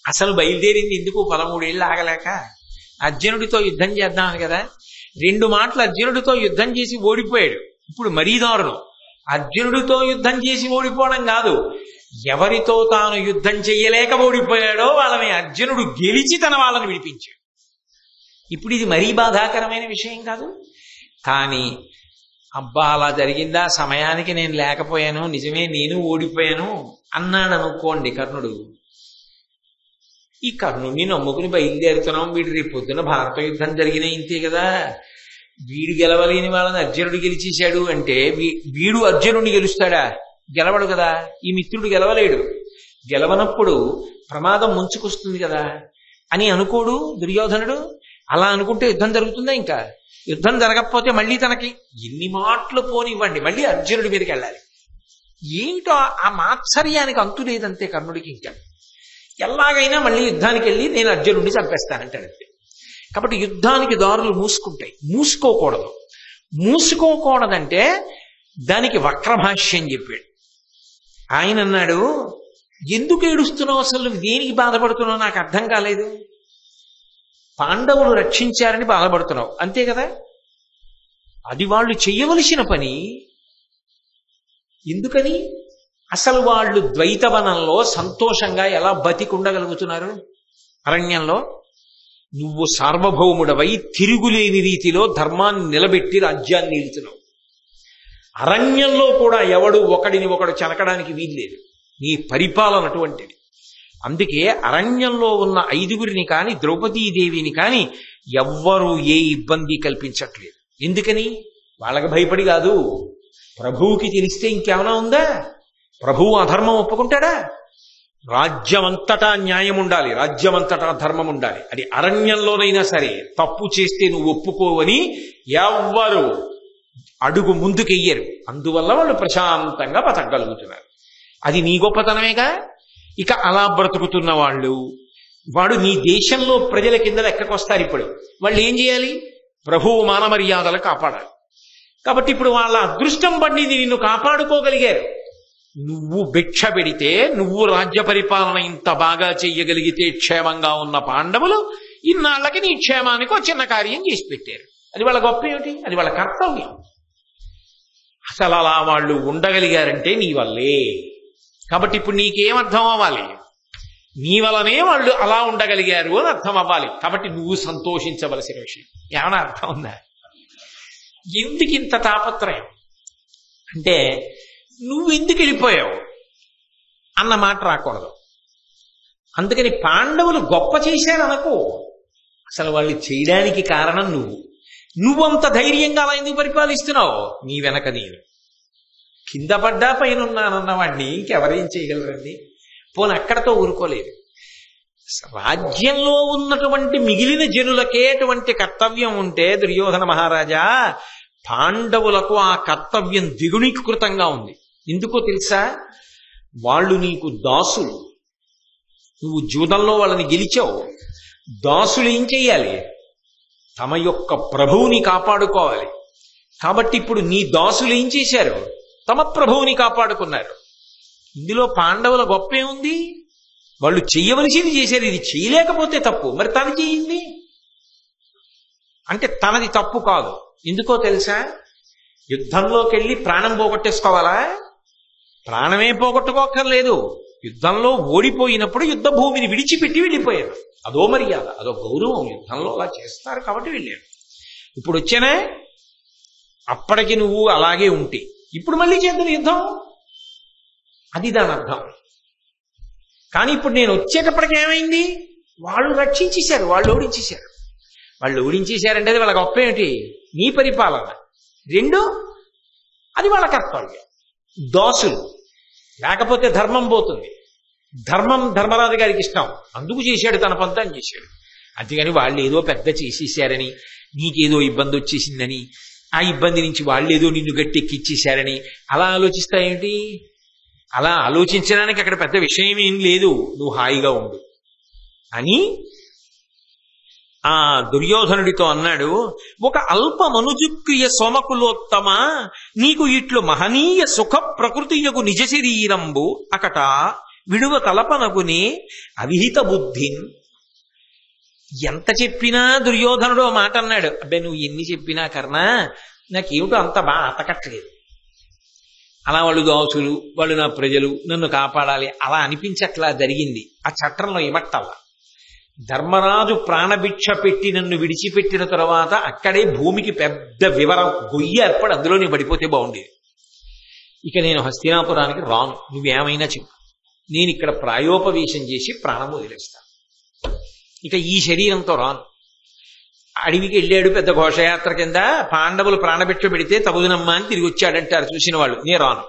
అసలు బయలుదేరింది ఎందుకు 13 ఏళ్ళు ఆగలేక, అర్జునుడితో యుద్ధం చేద్దామని కదా. 2 మాటలు అర్జునుడితో యుద్ధం చేసి ఓడిపోయాడు. ఇప్పుడు మరీ దారుణం, అర్జునుడితో యుద్ధం చేసి ఓడిపోవడం కాదు, ఎవరితో తాను యుద్ధం చెయ్యలేక ఓడిపోయాడో వాళ్ళని అర్జునుడు గెలిచి తన వాళ్ళని విడిపించాడు. ఇప్పుడు ఇది మరీ బాధాకరమైన విషయం కాదు. కానీ అబ్బా అలా జరిగిందా, సమయానికి నేను లేకపోయాను, నిజమే నేను ఓడిపోయాను అన్నాడు అనుకోండి కర్ణుడు. ఈ కర్ణుడిని నమ్ముకుని బయలుదేరుతున్నాం, వీడు రేపు పొద్దున భారత యుద్ధం జరిగినా ఇంతే కదా, వీడు గెలవలేని వాళ్ళని అర్జునుడు గెలిచేశాడు అంటే వీడు అర్జునుడిని గెలుస్తాడా? గెలవడు కదా. ఈ మిత్రుడు గెలవలేడు. గెలవనప్పుడు ప్రమాదం ముంచుకొస్తుంది కదా అని అనుకోడు దుర్యోధనుడు. అలా అనుకుంటే యుద్ధం జరుగుతుందా? ఇంకా యుద్ధం జరగకపోతే మళ్ళీ తనకి ఎన్ని మాటలు పోనివ్వండి, మళ్ళీ అర్జునుడి మీదకి వెళ్ళాలి. ఏమిటో ఆ మాత్సర్యానికి అంతు లేదంతే కర్ణుడికి. ఇంకా ఎలాగైనా మళ్ళీ యుద్ధానికి వెళ్ళి నేను అర్జునుడిని చంపేస్తానంటాడంతే. కాబట్టి యుద్ధానికి దారులు మూసుకుంటాయి. మూసుకోకూడదు. మూసుకోకూడదంటే దానికి వక్రభాష్యం చెప్పాడు. ఆయన అన్నాడు, ఎందుకు ఏడుస్తున్నావు, అసలు దేనికి బాధపడుతున్నావు నాకు అర్థం కాలేదు. పాండవులు రక్షించారని బాధపడుతున్నావు అంతే కదా, అది వాళ్ళు చెయ్యవలసిన పని. ఎందుకని? అసలు వాళ్ళు ద్వైతవనంలో సంతోషంగా ఎలా బతికుండగలుగుతున్నారు? అరణ్యంలో నువ్వు సార్వభౌముడవై తిరుగులేని రీతిలో ధర్మాన్ని నిలబెట్టి రాజ్యాన్ని నిలుతున్నావు. అరణ్యంలో కూడా ఎవడు ఒకడిని ఒకడు చెనకడానికి వీల్లేదు. నీ పరిపాలన అటువంటిది. అందుకే అరణ్యంలో ఉన్న 5గురిని కాని ద్రౌపదీదేవిని కాని ఎవ్వరూ ఏ ఇబ్బంది కల్పించట్లేదు. ఎందుకని? వాళ్ళకి భయపడి కాదు. ప్రభువుకి తెలిస్తే ఇంకేమైనా ఉందా? ప్రభువు అధర్మం ఒప్పుకుంటాడా? రాజ్యమంతటా న్యాయం ఉండాలి, రాజ్యమంతటా ధర్మం ఉండాలి. అది అరణ్యంలోనైనా సరే తప్పు చేస్తే నువ్వు ఒప్పుకోవని ఎవ్వరు అడుగు ముందుకెయ్యరు. అందువల్ల వాళ్ళు ప్రశాంతంగా బతకగలుగుతున్నారు. అది నీ గొప్పతనమేగా. ఇక అలా బ్రతుకుతున్న వాడు నీ దేశంలో ప్రజల కింద లెక్కకొస్తారు. ఇప్పుడు వాళ్ళు ఏం చేయాలి? ప్రభువు మాన మర్యాదలు కాపాడాలి. కాబట్టి ఇప్పుడు వాళ్ళ అదృష్టం పండింది, నిన్ను కాపాడుకోగలిగారు. నువ్వు భిక్ష పెడితే, నువ్వు రాజ్య పరిపాలన ఇంత బాగా చెయ్యగలిగితే క్షేమంగా ఉన్న పాండవులు ఇన్నాళ్ళకి నీ క్షేమానికి ఒక చిన్న కార్యం చేసి పెట్టారు. అది వాళ్ళ గొప్ప ఏమిటి? అది వాళ్ళ కర్తవ్యం. అసలు అలా వాళ్ళు ఉండగలిగారంటే నీ వల్లే. కాబట్టి ఇప్పుడు నీకేమర్థం అవ్వాలి? నీ వలనే వాళ్ళు అలా ఉండగలిగారు అని అర్థం అవ్వాలి. కాబట్టి నువ్వు సంతోషించవలసిన విషయం. ఏమైనా అర్థం ఉందా? ఎందుకు ఇంత తాపత్రయం అంటే, నువ్వెందుకు వెళ్ళిపోయావు అన్న మాట రాకూడదు. అందుకని పాండవులు గొప్ప చేశారనుకో, అసలు వాళ్ళు చేయడానికి కారణం నువ్వంత ధైర్యంగా అలా ఎందుకు పరిపాలిస్తున్నావు? నీ వెనక నేను కింద పడ్డా పైనున్నానన్నవాడిని ఇంకెవరేం చేయగలరండి? పోనీ అక్కడతో ఊరుకోలేదు. రాజ్యంలో ఉన్నటువంటి మిగిలిన జనులకే అటువంటి కర్తవ్యం ఉంటే, దుర్యోధన మహారాజా, పాండవులకు ఆ కర్తవ్యం ద్విగుణీకృతంగా ఉంది. ఎందుకో తెలుసా? వాళ్ళు నీకు దాసులు. నువ్వు జూదంలో వాళ్ళని గెలిచావు. దాసులు ఏం చెయ్యాలి? తమ యొక్క ప్రభువుని కాపాడుకోవాలి. కాబట్టి ఇప్పుడు నీ దాసులు ఏం చేశారు? తమ ప్రభువుని కాపాడుకున్నారు. ఇందులో పాండవుల గొప్ప ఏముంది? వాళ్ళు చెయ్యవలసింది చేశారు. ఇది చేయలేకపోతే తప్పు. మరి తను చెయ్యింది అంటే తనది తప్పు కాదు. ఎందుకో తెలుసా? యుద్ధంలోకి వెళ్ళి ప్రాణం పోగొట్టేసుకోవాలా? ప్రాణమే పోగొట్టుకోక్కర్లేదు. యుద్ధంలో ఓడిపోయినప్పుడు యుద్ధ భూమిని విడిచిపెట్టి వెళ్ళిపోయారు. అదో మర్యాద, అదో గౌరవం. యుద్ధంలో అలా చేస్తారు కాబట్టి వెళ్ళారు. ఇప్పుడు వచ్చానే, అప్పటికి నువ్వు అలాగే ఉంటే ఇప్పుడు మళ్ళీ చేద్దాం యుద్ధం, అది దాని అర్థం. కానీ ఇప్పుడు నేను వచ్చేటప్పటికి ఏమైంది? వాళ్ళు రక్షించేశారు, వాళ్ళు ఓడించేశారు. వాళ్ళు ఓడించేశారంటే అది వాళ్ళ గొప్ప ఏమిటి? నీ పరిపాలన. రెండు, అది వాళ్ళ కర్తవ్యం. దాసులు లేకపోతే ధర్మం పోతుంది. ధర్మం ధర్మరాజు గారికి ఇష్టం, అందుకు చేశాడు, తన పంతం చేశాడు. అంతేగాని వాళ్ళు ఏదో పెద్ద చేసేసారని, నీకేదో ఇబ్బంది వచ్చేసిందని, ఆ ఇబ్బంది నుంచి వాళ్ళేదో నిన్ను గట్టెక్కిచ్చేశారని అలా ఆలోచిస్తాయేంటి? అలా ఆలోచించడానికి అక్కడ పెద్ద విషయం ఏం లేదు. నువ్వు హాయిగా ఉండు అని ఆ దుర్యోధనుడితో అన్నాడు. ఒక అల్ప మనుజుక్రియ సోమకులోత్తమ, నీకు ఇట్లు మహనీయ సుఖ ప్రకృతియగు నిజ శరీరంబు అకట విడువ తలపనగునే అవిహిత బుద్ధిన్. ఎంత చెప్పినా దుర్యోధనుడు మాట అన్నాడు. అబ్బే, నువ్వు ఎన్ని చెప్పినా కర్ణా, నాకేమిటో అంత బాగా అతకట్లేదు. అలా వాళ్ళు దాసులు, వాళ్ళు నా ప్రజలు, నన్ను కాపాడాలి అలా అనిపించట్లా జరిగింది. ఆ చట్టంలో ఇమట్టల్లా. ధర్మరాజు ప్రాణభిక్ష పెట్టి నన్ను విడిచిపెట్టిన తర్వాత అక్కడే భూమికి పెద్ద వివరం గొయ్యి ఏర్పడి అందులో నేను పడిపోతే బాగుండేది. ఇక నేను హస్తినాపురానికి రాను, నువ్వేమైనా చెప్పు, నేను ఇక్కడ ప్రాయోపవేశం చేసి ప్రాణం వదిలేస్తాను. ఇక ఈ శరీరంతో రాను. అడవికి వెళ్ళాడు పెద్ద ఘోషయాత్ర కింద, పాండవులు ప్రాణభిక్ష పెడితే తగుదనమ్మా అని తిరిగి వచ్చాడంటారు చూసిన వాళ్ళు. నేను రాను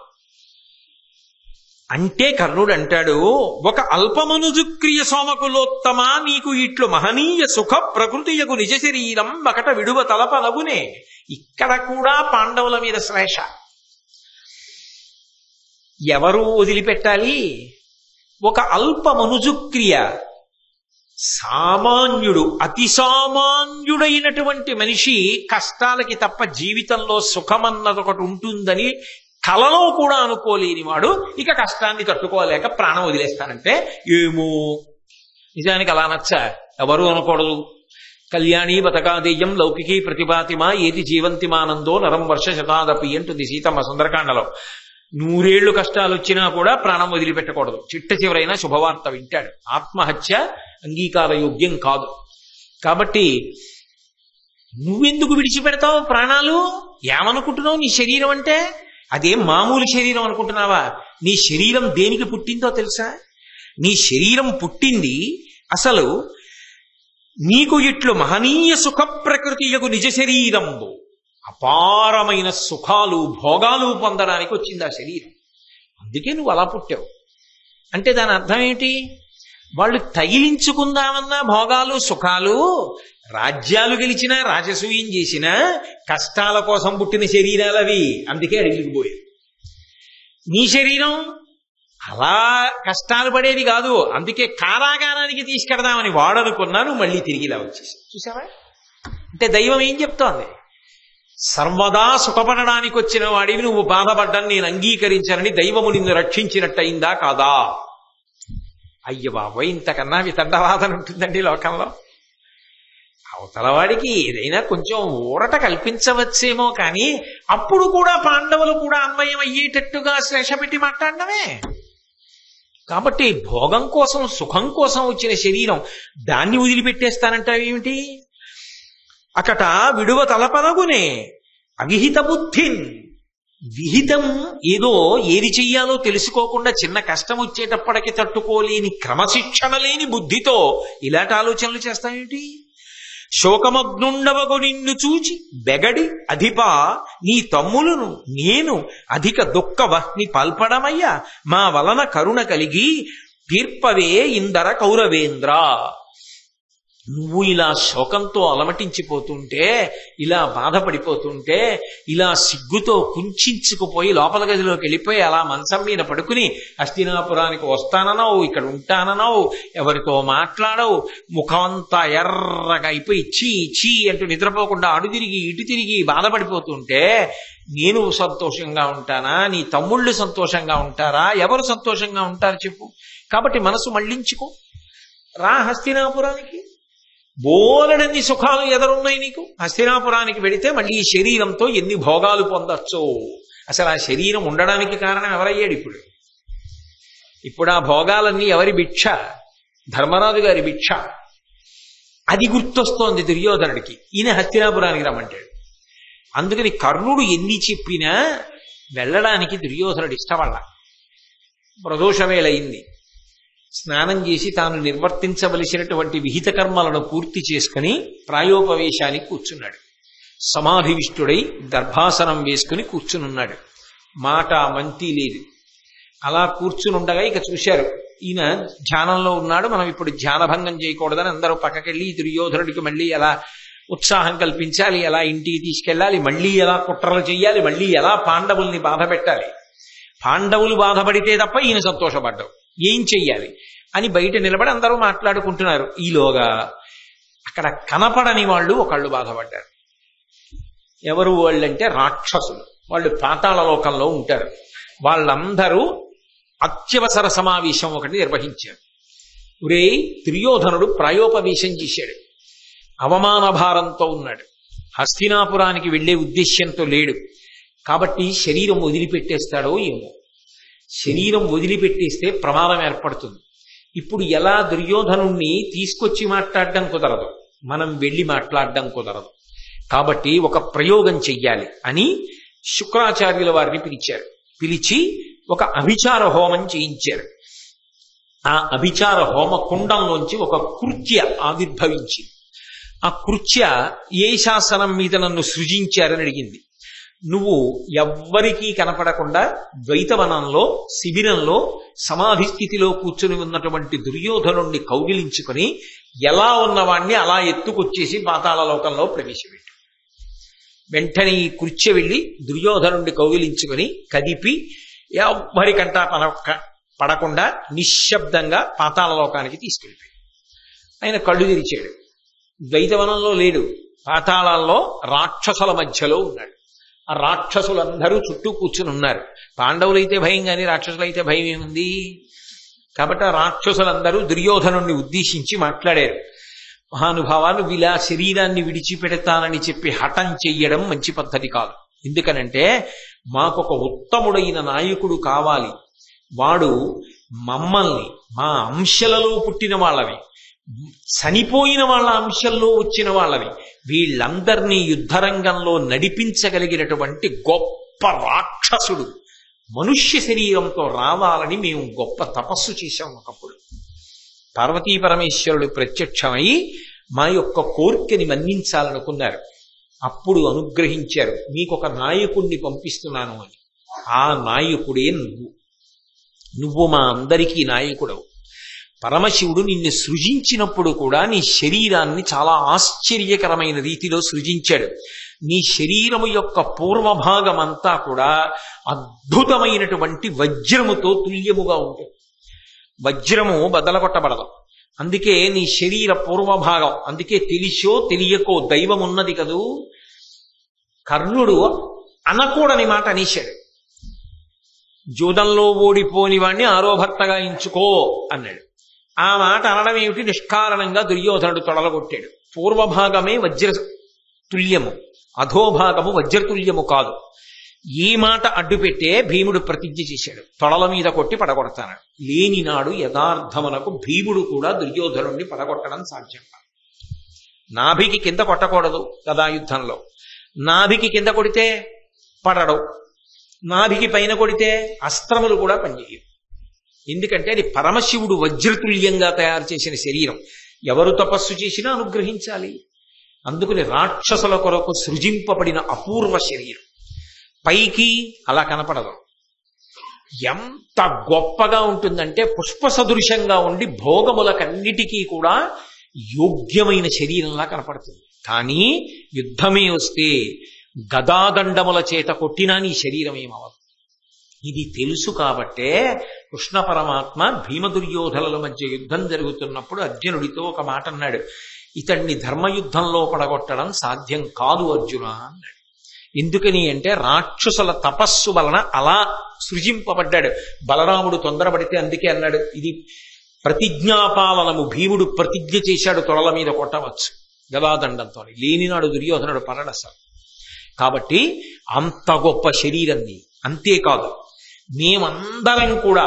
అంటే కర్ణుడు అంటాడు, ఒక అల్పమనుజుక్రియ సోమకులోత్తమా, నీకు ఇట్లు మహనీయ సుఖ ప్రకృతియకు నిజ శరీరం ఒకట విడువ తలపనగునే. ఇక్కడ కూడా పాండవుల మీద శ్లేష. ఎవరు వదిలిపెట్టాలి? ఒక అల్పమనుజుక్రియ, సామాన్యుడు, అతి సామాన్యుడైనటువంటి మనిషి కష్టాలకి తప్ప జీవితంలో సుఖమన్నది ఒకటి ఉంటుందని కలలో కూడా అనుకోలేని వాడు ఇక కష్టాన్ని తట్టుకోలేక ప్రాణం వదిలేస్తానంటే ఏమో. నిజానికి అలా నచ్చా, ఎవరు అనకూడదు. కళ్యాణి బతకాదేయం లౌకికీ ప్రతిభాతిమా ఏది జీవంతిమానందో నరం వర్ష శతాదపి అంటుంది సీతమ్మ సుందరకాండలో. 100 ఏళ్లు కష్టాలు వచ్చినా కూడా ప్రాణం వదిలిపెట్టకూడదు. చిట్ట చివరైన శుభవార్త వింటాడు. ఆత్మహత్య అంగీకార యోగ్యం కాదు. కాబట్టి నువ్వెందుకు విడిచిపెడతావు ప్రాణాలు? ఏమనుకుంటున్నావు? నీ శరీరం అంటే అదేం మామూలు శరీరం అనుకుంటున్నావా? నీ శరీరం దేనికి పుట్టిందో తెలుసా? నీ శరీరం పుట్టింది అసలు నీకు ఇట్లు మహనీయ సుఖ ప్రకృతియకు నిజ శరీరంబు, అపారమైన సుఖాలు భోగాలు పొందడానికి వచ్చింది ఆ శరీరం. అందుకే నువ్వు అలా పుట్టావు. అంటే దాని అర్థం ఏంటి? వాళ్ళు తగిలించుకుందామన్నా భోగాలు సుఖాలు రాజ్యాలు గెలిచినా రాజసూయం చేసినా కష్టాల కోసం పుట్టిన శరీరాలవి, అందుకే అడిగికి పోయాయి. నీ శరీరం అలా కష్టాలు పడేది కాదు, అందుకే కారాగారానికి తీసుకెడదామని వాడనుకున్నాను, మళ్ళీ తిరిగి ఇలా వచ్చేసి. చూసావా? అంటే దైవం ఏం చెప్తోంది? సర్వదా సుఖపడడానికి వచ్చిన వాడివి నువ్వు బాధపడ్డాన్ని నేను అంగీకరించానని దైవము నిన్ను రక్షించినట్టయిందా కాదా? అయ్య బాబోయ్, ఇంతకన్నా వితండవాదన ఉంటుందండి లోకంలో. అవతలవాడికి ఏదైనా కొంచెం ఊరట కల్పించవచ్చేమో కానీ అప్పుడు కూడా పాండవులు కూడా అన్వయం అయ్యేటట్టుగా శ్లేష పెట్టి మాట్లాడడమే. కాబట్టి భోగం కోసం సుఖం కోసం వచ్చిన శరీరం దాన్ని వదిలిపెట్టేస్తానంటావేమిటి? అకట విడువ తలపదగునే అవిహిత బుద్ధిన్. విహితం ఏదో ఏది చెయ్యాలో తెలుసుకోకుండా చిన్న కష్టం వచ్చేటప్పటికి తట్టుకోలేని క్రమశిక్షణ లేని బుద్ధితో ఇలాంటి ఆలోచనలు చేస్తావేమిటి? శోకమగ్నుండవగు నిన్ను చూచి బెగడి అధిపా నీ తమ్ములను నేను అధిక దుఃఖ వహ్ని పల్పడమయ్యా మా వలన కరుణ కలిగి తీర్పవే ఇందర కౌరవేంద్ర. నువ్వు ఇలా శోకంతో అలమటించిపోతుంటే, ఇలా బాధపడిపోతుంటే, ఇలా సిగ్గుతో కుంచుకుపోయి లోపల గదిలోకి వెళ్ళిపోయి అలా మంచం మీద పడుకుని హస్తినాపురానికి వస్తానన్నావు, ఇక్కడ ఉంటానన్నావు, ఎవరితో మాట్లాడవు, ముఖమంతా ఎర్రగా అయిపోయి చీ చీ అంటూ నిద్రపోకుండా అడు తిరిగి ఇటు తిరిగి బాధపడిపోతుంటే నేను సంతోషంగా ఉంటానా? నీ తమ్ముళ్ళు సంతోషంగా ఉంటారా? ఎవరు సంతోషంగా ఉంటారు చెప్పు? కాబట్టి మనసు మళ్లించుకో, రా హస్తినాపురానికి. బోలెడన్ని సుఖాలు ఎదురున్నాయి నీకు. హస్తినాపురానికి వెడితే మళ్ళీ ఈ శరీరంతో ఎన్ని భోగాలు పొందొచ్చు. అసలు ఆ శరీరం ఉండడానికి కారణం ఎవరయ్యాడు? ఇప్పుడు ఆ భోగాలన్నీ ఎవరి భిక్ష? ధర్మరాజు గారి భిక్ష. అది గుర్తొస్తోంది దుర్యోధనుడికి. ఈయన హస్తినాపురానికి రమ్మంటాడు. అందుకని కర్ణుడు ఎన్ని చెప్పినా వెళ్ళడానికి దుర్యోధనుడు ఇష్టపడ్డ. ప్రదోషవేళయింది. స్నానం చేసి తాను నిర్వర్తించవలసినటువంటి విహిత కర్మలను పూర్తి చేసుకుని ప్రాయోపవేశానికి కూర్చున్నాడు. సమాధివిష్టుడై గర్భాసనం వేసుకుని కూర్చునున్నాడు. మాట మంతి లేదు. అలా కూర్చునుండగా ఇక చూశారు, ఈయన ధ్యానంలో ఉన్నాడు, మనం ఇప్పుడు ధ్యానభంగం చేయకూడదని అందరూ పక్కకెళ్ళి దుర్యోధనుడికి మళ్ళీ ఎలా ఉత్సాహం కల్పించాలి, ఎలా ఇంటికి తీసుకెళ్ళాలి, మళ్ళీ ఎలా కుట్రలు చెయ్యాలి, మళ్ళీ ఎలా పాండవుల్ని బాధ పెట్టాలి. పాండవులు బాధపడితే తప్ప ఈయన సంతోషపడ్డావు, ఏం చెయ్యాలి అని బయట నిలబడి అందరూ మాట్లాడుకుంటున్నారు. ఈలోగా అక్కడ కనపడని వాళ్ళు ఒకళ్ళు బాధపడ్డారు. ఎవరు వాళ్ళంటే రాక్షసులు. వాళ్ళు పాతాళ లోకంలో ఉంటారు. వాళ్ళందరూ అత్యవసర సమావేశం ఒకటి నిర్వహించారు. ఒరే, దుర్యోధనుడు ప్రాయోపవేశం చేశాడు, అవమాన భారంతో ఉన్నాడు, హస్తినాపురానికి వెళ్లే ఉద్దేశ్యంతో లేడు. కాబట్టి శరీరం వదిలిపెట్టేస్తాడో ఏమో. శరీరం వదిలిపెట్టేస్తే ప్రమాదం ఏర్పడుతుంది. ఇప్పుడు ఎలా దుర్యోధనుణ్ణి తీసుకొచ్చి మాట్లాడడం కుదరదు, మనం వెళ్ళి మాట్లాడడం కుదరదు. కాబట్టి ఒక ప్రయోగం చెయ్యాలి అని శుక్రాచార్యుల వారిని పిలిచారు. పిలిచి ఒక అభిచార హోమం చేయించారు. ఆ అభిచార హోమ కుండంలోంచి ఒక కృత్య ఆవిర్భవించింది. ఆ కృత్య ఏ శాసనం మీద నన్ను సృజించారని అడిగింది. నువ్వు ఎవ్వరికీ కనపడకుండా ద్వైతవనంలో శిబిరంలో సమాధి స్థితిలో కూర్చుని ఉన్నటువంటి దుర్యోధనుణ్ణి కౌగిలించుకుని ఎలా ఉన్నవాణ్ణి అలా ఎత్తుకొచ్చేసి పాతాళలోకంలో ప్రవేశపెట్టు. వెంటనే ఈ కృత్య వెళ్ళి దుర్యోధనుణ్ణి కౌగిలించుకుని కదిపి ఎవ్వరికంటా పడకుండా నిశ్శబ్దంగా పాతాళలోకానికి తీసుకెళ్ళిపోయాడు. ఆయన కళ్ళు తెరిచాడు. ద్వైతవనంలో లేడు, పాతాళాల్లో రాక్షసుల మధ్యలో ఉన్నాడు. ఆ రాక్షసులందరూ చుట్టూ కూర్చుని ఉన్నారు. పాండవులైతే భయం కానీ రాక్షసులైతే భయం ఏముంది? కాబట్టి ఆ రాక్షసులందరూ దుర్యోధనుణ్ణి ఉద్దేశించి మాట్లాడారు. మహానుభావాలు, ఇలా శరీరాన్ని విడిచిపెడతానని చెప్పి హఠం చెయ్యడం మంచి పద్ధతి కాదు. ఎందుకనంటే మాకొక ఉత్తముడైన నాయకుడు కావాలి. వాడు మమ్మల్ని, మా అంశలలో పుట్టిన వాళ్ళని, చనిపోయిన వాళ్ళ అంశంలో వచ్చిన వాళ్ళని, వీళ్ళందరినీ యుద్ధరంగంలో నడిపించగలిగినటువంటి గొప్ప రాక్షసుడు మనుష్య శరీరంతో రావాలని మేము గొప్ప తపస్సు చేశాం. ఒకప్పుడు పార్వతీ పరమేశ్వరుడు ప్రత్యక్షమై మా యొక్క కోరికని మన్నించాలనుకున్నారు. అప్పుడు అనుగ్రహించారు, మీకొక నాయకుణ్ణి పంపిస్తున్నాను అని. ఆ నాయకుడే నువ్వు. నువ్వు మా అందరికీ నాయకుడవు. పరమశివుడు నిన్ను సృజించినప్పుడు కూడా నీ శరీరాన్ని చాలా ఆశ్చర్యకరమైన రీతిలో సృజించాడు. నీ శరీరము యొక్క పూర్వభాగం అంతా కూడా అద్భుతమైనటువంటి వజ్రముతో తుల్యముగా ఉంటుంది. వజ్రము బదలగొట్టబడదు. అందుకే నీ శరీర పూర్వభాగం, అందుకే తెలిసో తెలియకో దైవం ఉన్నది కదూ. కర్ణుడు అనకూడని మాట అనేశాడు. జూదంలో ఓడిపోని వాణ్ణి ఆరోభర్తగా ఎంచుకో అన్నాడు. ఆ మాట అనడం ఏమిటి? నిష్కారణంగా దుర్యోధనుడు తొడలగొట్టాడు. పూర్వభాగమే వజ్ర తుల్యము, అధోభాగము వజ్రతుల్యము కాదు. ఈ మాట అడ్డుపెట్టే భీముడు ప్రతిజ్ఞ చేశాడు, తొడల మీద కొట్టి పడగొడతాడు. లేనినాడు యథార్థమునకు భీముడు కూడా దుర్యోధనుడిని పడగొట్టడం సాధ్యం కాదు. నాభికి కింద కొట్టకూడదు కదా యుద్ధంలో. నాభికి కింద కొడితే పడడు, నాభికి పైన కొడితే అస్త్రములు కూడా పనిచేయవు. ఎందుకంటే అది పరమశివుడు వజ్రతుల్యంగా తయారు చేసిన శరీరం. ఎవరు తపస్సు చేసినా అనుగ్రహించాలి. అందుకని రాక్షసుల కొరకు సృజింపబడిన అపూర్వ శరీరం. పైకి అలా కనపడదు. ఎంత గొప్పగా ఉంటుందంటే పుష్ప సదృశంగా ఉండి భోగములకన్నిటికీ కూడా యోగ్యమైన శరీరంలా కనపడుతుంది. కానీ యుద్ధమే వస్తే గదాదండముల చేత కొట్టినా నీ శరీరం ఏమవదు. ఇది తెలుసు కాబట్టే కృష్ణ పరమాత్మ భీమదుర్యోధనుల మధ్య యుద్ధం జరుగుతున్నప్పుడు అర్జునుడితో ఒక మాట అన్నాడు, ఇతన్ని ధర్మయుద్ధంలో పడగొట్టడం సాధ్యం కాదు అర్జున అన్నాడు. ఎందుకని అంటే రాక్షసుల తపస్సు వలన అలా సృజింపబడ్డాడు. బలరాముడు తొందరపడితే అందుకే అన్నాడు, ఇది ప్రతిజ్ఞాపాలనము. భీముడు ప్రతిజ్ఞ చేశాడు తొడల మీద కొట్టవచ్చు గదాదండంతో. లేనినాడు దుర్యోధనుడు పరడసలు. కాబట్టి అంత గొప్ప శరీరాన్ని. అంతేకాదు, మేమందరం కూడా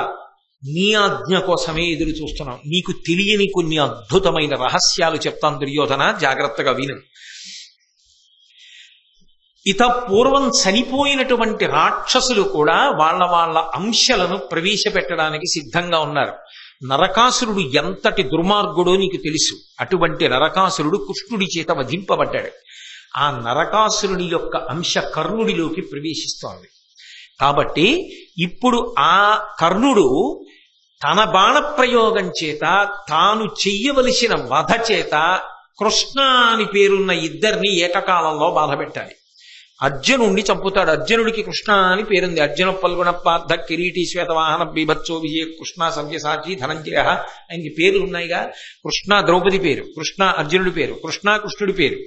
నీ ఆజ్ఞ కోసమే ఎదురు చూస్తున్నాం. నీకు తెలియని కొన్ని అద్భుతమైన రహస్యాలు చెప్తాను దుర్యోధన, జాగ్రత్తగా విను. ఇత పూర్వం చనిపోయినటువంటి రాక్షసులు కూడా వాళ్ళ వాళ్ళ అంశలను ప్రవేశపెట్టడానికి సిద్ధంగా ఉన్నారు. నరకాసురుడు ఎంతటి దుర్మార్గుడో నీకు తెలుసు. అటువంటి నరకాసురుడు కృష్ణుడి చేత వధింపబడ్డాడు. ఆ నరకాసురుడి యొక్క అంశ కర్ణుడిలోకి ప్రవేశిస్తోంది. కాబట్టి ఇప్పుడు ఆ కర్ణుడు తన బాణప్రయోగం చేత తాను చెయ్యవలసిన వధ చేత కృష్ణ అని పేరున్న ఇద్దరిని ఏకకాలంలో బాధపెట్టాలి. అర్జునుడిని చంపుతాడు. అర్జునుడికి కృష్ణ అని పేరుంది. అర్జున పల్గుణ పార్థ కిరీటి శ్వేతవాహన బీభత్సో విజయ కృష్ణ సవ్యసాచి ధనంజయ, ఆయనకి పేర్లు ఉన్నాయిగా. కృష్ణ ద్రౌపది పేరు, కృష్ణ అర్జునుడి పేరు, కృష్ణ కృష్ణుడి పేరు,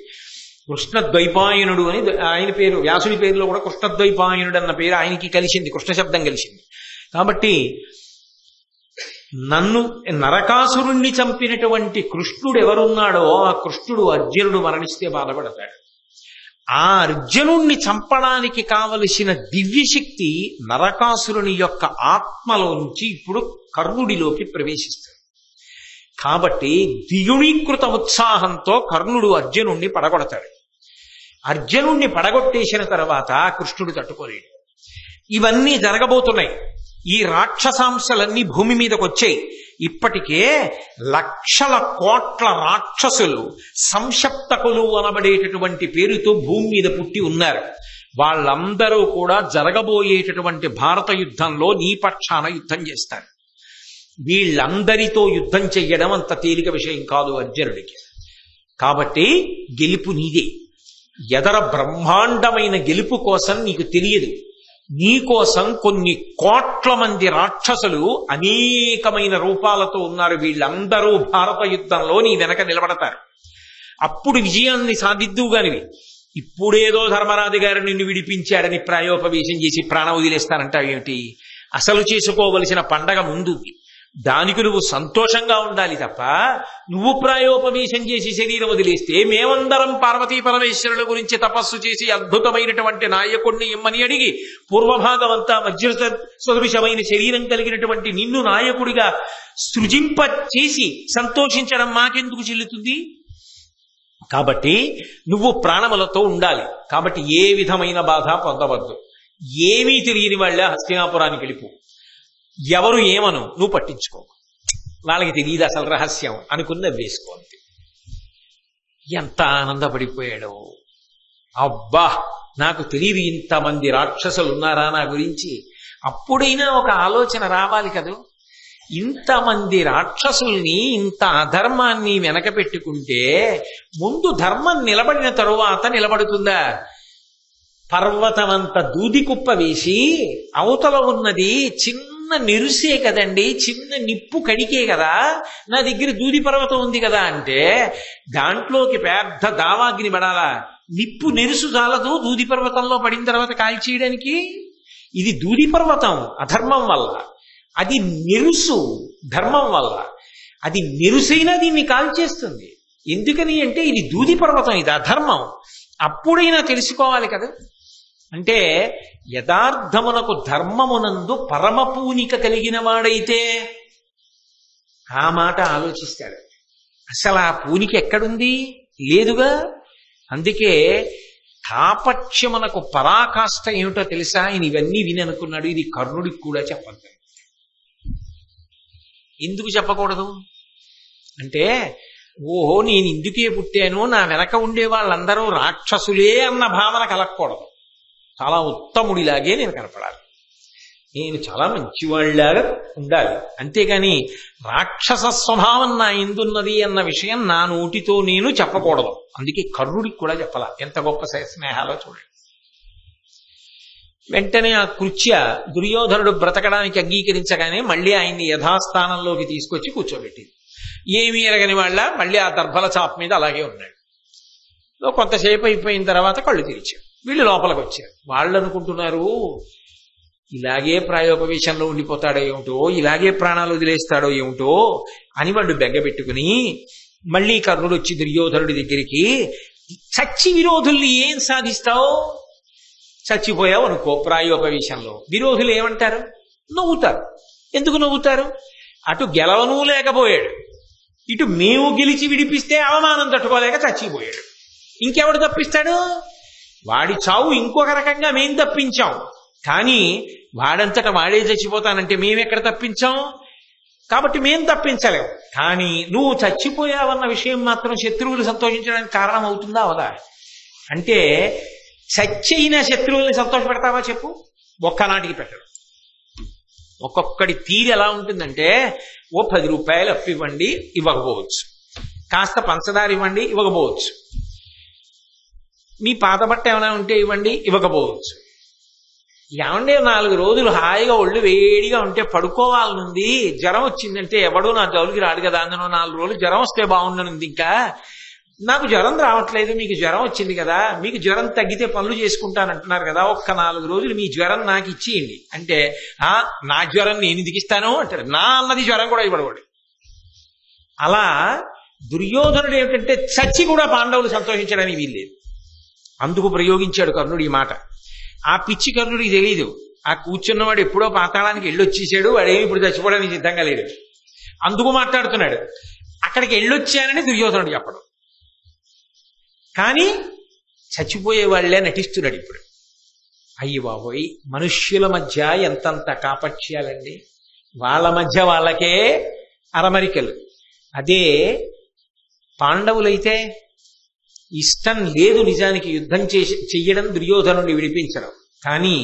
కృష్ణ ద్వైపాయనుడు అని ఆయన పేరు. వ్యాసుడి పేరులో కూడా కృష్ణద్వైపాయనుడు అన్న పేరు ఆయనకి కలిసింది, కృష్ణ శబ్దం కలిసింది. కాబట్టి నన్ను నరకాసురుణ్ణి చంపినటువంటి కృష్ణుడు ఎవరున్నాడో ఆ కృష్ణుడు అర్జునుడు మరణిస్తే బాధపడతాడు. ఆ అర్జునుణ్ణి చంపడానికి కావలసిన దివ్యశక్తి నరకాసురుని యొక్క ఆత్మలో నుంచి ఇప్పుడు కర్ణుడిలోకి ప్రవేశిస్తుంది. కాబట్టి ద్విగుణీకృత ఉత్సాహంతో కర్ణుడు అర్జునుణ్ణి పడగొడతాడు. అర్జునుణ్ణి పడగొట్టేసిన తర్వాత కృష్ణుడు తట్టుకోలేడు. ఇవన్నీ జరగబోతున్నాయి. ఈ రాక్షసాంశలన్నీ భూమి మీదకి వచ్చాయి. ఇప్పటికే లక్షల కోట్ల రాక్షసులు సంశప్తకులు అనబడేటటువంటి పేరుతో భూమి మీద పుట్టి ఉన్నారు. వాళ్ళందరూ కూడా జరగబోయేటటువంటి భారత యుద్ధంలో నీ పక్షాన యుద్ధం చేస్తారు. వీళ్ళందరితో యుద్ధం చెయ్యడం అంత తేలిక విషయం కాదు అర్జునుడికి. కాబట్టి గెలుపు నీదే. ఎదర బ్రహ్మాండమైన గెలుపు కోసం నీకు తెలియదు. నీకోసం కొన్ని కోట్ల మంది రాక్షసులు అనేకమైన రూపాలతో ఉన్నారు. వీళ్ళందరూ భారత యుద్ధంలో నీ వెనక నిలబడతారు. అప్పుడు విజయాన్ని సాధిద్దువుగానివి. ఇప్పుడేదో ధర్మరాజు గారు నిన్ను విడిపించాడని ప్రాయోపవేశం చేసి ప్రాణం వదిలేస్తానంటావేమిటి? అసలు చేసుకోవలసిన పండగ ముందు. దానికి నువ్వు సంతోషంగా ఉండాలి తప్ప నువ్వు ప్రాయోపవేశం చేసి శరీరం వదిలేస్తే మేమందరం పార్వతీ పరమేశ్వరుల గురించి తపస్సు చేసి అద్భుతమైనటువంటి నాయకుడిని ఇమ్మని అడిగి పూర్వభాగం అంతా వజ్ర సదృశమైన శరీరం కలిగినటువంటి నిన్ను నాయకుడిగా సృజింప చేసి సంతోషించడం మాకెందుకు చెల్లుతుంది? కాబట్టి నువ్వు ప్రాణములతో ఉండాలి. కాబట్టి ఏ విధమైన బాధ పొందవద్దు. ఏమీ తెలియని వాళ్ళ హస్తినాపురానికి వెళ్ళిపో. ఎవరు ఏమను నువ్వు పట్టించుకో. వాళ్ళకి తెలియదు అసలు రహస్యం అనుకున్న వేసుకోండి. ఎంత ఆనందపడిపోయాడు. అబ్బా, నాకు తెలియదు ఇంతమంది రాక్షసులు ఉన్నారా నా గురించి. అప్పుడైనా ఒక ఆలోచన రావాలి కదూ. ఇంతమంది రాక్షసుల్ని ఇంత అధర్మాన్ని వెనక పెట్టుకుంటే ముందు ధర్మం నిలబడిన తరువాత నిలబడుతుందా? పర్వతమంత దూది కుప్ప వేసి అవతల ఉన్నది చిన్న నిరుసే కదండి, చిన్న నిప్పు కడికే కదా, నా దగ్గర దూది పర్వతం ఉంది కదా అంటే దాంట్లోకి పెద్ద దావాగ్ని పడాలా? నిప్పు నెరుసు చాలదు దూది పర్వతంలో పడిన తర్వాత కాల్చేయడానికి. ఇది దూది పర్వతం అధర్మం వల్ల, అది నెరుసు ధర్మం వల్ల. అది నెరుసైనా దీన్ని కాల్చేస్తుంది. ఎందుకని అంటే ఇది దూది పర్వతం, ఇది అధర్మం. అప్పుడైనా తెలుసుకోవాలి కదా. అంటే యథార్థమునకు ధర్మమునందు పరమ పూనిక కలిగిన వాడైతే ఆ మాట ఆలోచిస్తాడు. అసలు ఆ పూనిక ఎక్కడుంది? లేదుగా. అందుకే కాపక్ష్యమునకు పరాకాష్ఠ ఏమిటో తెలుసా? ఆయన ఇవన్నీ విని అనుకున్నాడు ఇది కర్ణుడికి కూడా చెప్పద్దు. ఎందుకు చెప్పకూడదు అంటే, ఓహో నేను ఇందుకే పుట్టాను, నా వెనక ఉండే వాళ్ళందరూ రాక్షసులే అన్న భావన కలగకూడదు. చాలా ఉత్తముడిలాగే నేను కనపడాలి, నేను చాలా మంచివాళ్ళలాగా ఉండాలి. అంతేగాని రాక్షస స్వభావం నా ఎందున్నది అన్న విషయం నా నోటితో నేను చెప్పకూడదు. అందుకే కర్ణుడికి కూడా చెప్పాల. ఎంత గొప్ప స్నేహాలో చూడండి. వెంటనే ఆ కృత్య దుర్యోధనుడు బ్రతకడానికి అంగీకరించగానే మళ్ళీ ఆయన్ని యథాస్థానంలోకి తీసుకొచ్చి కూర్చోబెట్టింది. ఏమీ ఎరగని వాళ్ళ మళ్ళీ ఆ దర్భల చాప మీద అలాగే ఉన్నాడు. కొంతసేపు అయిపోయిన తర్వాత కళ్ళు తెరిచారు. వీళ్ళు లోపలికి వచ్చారు. వాళ్ళు అనుకుంటున్నారు ఇలాగే ప్రాయోపవేశంలో ఉండిపోతాడో ఏమిటో, ఇలాగే ప్రాణాలు వదిలేస్తాడో ఏమిటో అని వాళ్ళు బెంగపెట్టుకుని మళ్ళీ కర్ణుడు వచ్చి దుర్యోధనుడి దగ్గరికి, చచ్చి విరోధుల్ని ఏం సాధిస్తావు? చచ్చిపోయావు అనుకో ప్రాయోపవేశంలో, విరోధులు ఏమంటారు? నవ్వుతారు. ఎందుకు నవ్వుతారు? అటు గెలవను లేకపోయాడు, ఇటు మేము గెలిచి విడిపిస్తే అవమానం తట్టుకోలేక చచ్చిపోయాడు. ఇంకెవడు తప్పిస్తాడు? వాడి చావు ఇంకొక రకంగా మేం తప్పించాం, కానీ వాడంతట వాడే చచ్చిపోతానంటే మేమెక్కడ తప్పించాం? కాబట్టి మేం తప్పించలేం. కానీ నువ్వు చచ్చిపోయావన్న విషయం మాత్రం శత్రువులు సంతోషించడానికి కారణం అవుతుందా అవదా? అంటే చచ్చైన శత్రువుల్ని సంతోషపెడతావా చెప్పు? ఒక్కనాటికి పెట్టడు. ఒక్కొక్కడి తీరు ఎలా ఉంటుందంటే, ఓ 10 రూపాయలు అప్పు ఇవ్వండి, ఇవ్వకపోవచ్చు. కాస్త పంచదార ఇవ్వండి, ఇవ్వకపోవచ్చు. మీ పాత బట్ట ఏమైనా ఉంటే ఇవ్వండి, ఇవ్వకపోవచ్చు. ఏమంటే 4 రోజులు హాయిగా ఒళ్ళు వేడిగా ఉంటే పడుకోవాలనుంది, జ్వరం వచ్చిందంటే ఎవడో నా జౌలికి రాడు కదా, అందులో 4 రోజులు జ్వరం వస్తే బాగుండనుంది. ఇంకా నాకు జ్వరం రావట్లేదు, మీకు జ్వరం వచ్చింది కదా, మీకు జ్వరం తగ్గితే పనులు చేసుకుంటానంటున్నారు కదా, ఒక్క 4 రోజులు మీ జ్వరం నాకు ఇచ్చేయండి అంటే, నా జ్వరం నేను దిగిస్తాను అంటాడు. నా అన్నది జ్వరం కూడా ఇవ్వడవాడు. అలా దుర్యోధనుడు ఏమిటంటే చచ్చి కూడా పాండవులు సంతోషించడానికి వీల్లేదు. అందుకు ప్రయోగించాడు కర్ణుడు ఈ మాట. ఆ పిచ్చి కర్ణుడికి తెలియదు, ఆ కూర్చున్నవాడు ఎప్పుడో పాతాళానికి వెళ్ళొచ్చేసాడు, వాడేమి ఇప్పుడు చచ్చిపోవడానికి సిద్ధంగా లేడు. అందుకు మాట్లాడుతున్నాడు. అక్కడికి వెళ్ళొచ్చానని దుర్యోధనుడు చెప్పడం, కానీ చచ్చిపోయే వాళ్లే నటిస్తున్నాడు ఇప్పుడు. అయ్యి బాబోయ్, మనుష్యుల మధ్య ఎంతంత కాపక్ష్యాలండి, వాళ్ళ మధ్య వాళ్ళకే అరమరికలు. అదే పాండవులైతే ఇష్టం లేదు నిజానికి యుద్ధం చెయ్యడం, దుర్యోధనుడిని విడిపించడం. కానీ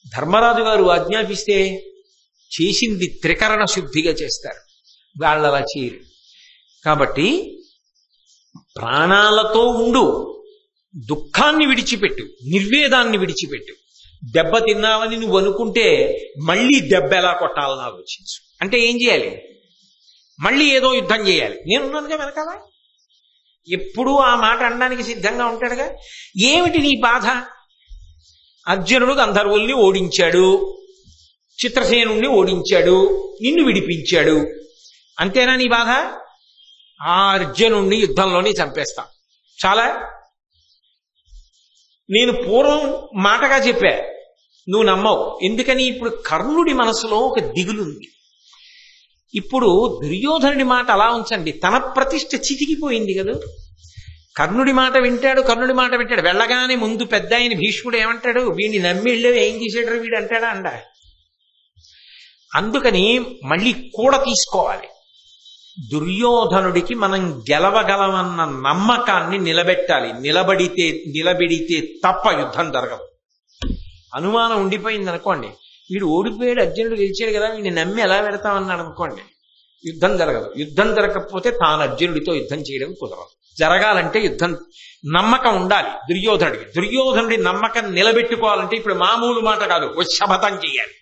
ధర్మరాజు గారు ఆజ్ఞాపిస్తే చేసింది త్రికరణ శుద్ధిగా చేస్తారు. వాళ్ళలా చేయరు. కాబట్టి ప్రాణాలతో ఉండు, దుఃఖాన్ని విడిచిపెట్టు, నిర్వేదాన్ని విడిచిపెట్టు. దెబ్బ తిన్నావని నువ్వు అనుకుంటే మళ్ళీ దెబ్బ ఎలా కొట్టాలని ఆలోచించు. అంటే ఏం చేయాలి? మళ్ళీ ఏదో యుద్ధం చేయాలి. నేనున్నానుగా వెనకాల. ఎప్పుడూ ఆ మాట అనడానికి సిద్ధంగా ఉంటాడుగా. ఏమిటి నీ బాధ? అర్జునుడు గంధర్వుల్ని ఓడించాడు, చిత్రసేనుణ్ణి ఓడించాడు, నిన్ను విడిపించాడు, అంతేనా నీ బాధ? ఆ అర్జునుణ్ణి యుద్ధంలోనే చంపేస్తా, చాలా. నేను పూర్వం మాటగా చెప్పా, నువ్వు నమ్మవు. ఎందుకని? ఇప్పుడు కర్ణుడి మనసులో ఒక దిగులుంది. ఇప్పుడు దుర్యోధనుడి మాట అలా ఉంచండి, తన ప్రతిష్ఠ చితికిపోయింది కదా. కర్ణుడి మాట వింటాడు, కర్ణుడి మాట వింటాడు. వెళ్ళగానే ముందు పెద్ద ఆయన భీష్ముడు ఏమంటాడు? వీడిని నమ్మి వెళ్ళేవి ఏం చేసాడు వీడు అంటాడా? అందుకని మళ్ళీ కూడా తీసుకోవాలి. దుర్యోధనుడికి మనం గెలవగలమన్న నమ్మకాన్ని నిలబెట్టాలి. నిలబడితే తప్ప యుద్ధం జరగదు. అనుమానం ఉండిపోయింది అనుకోండి, వీడు ఓడిపోయాడు, అర్జునుడు గెలిచాడు కదా, వీడిని నమ్మి ఎలా పెడతామన్నాడు అనుకోండి, యుద్ధం జరగదు. యుద్ధం జరగకపోతే తాను అర్జునుడితో యుద్ధం చేయడం కుదరదు. జరగాలంటే యుద్ధం నమ్మకం ఉండాలి దుర్యోధనుడికి. దుర్యోధనుడి నమ్మకం నిలబెట్టుకోవాలంటే ఇప్పుడు మామూలు మాట కాదు, శపథం చేయాలి.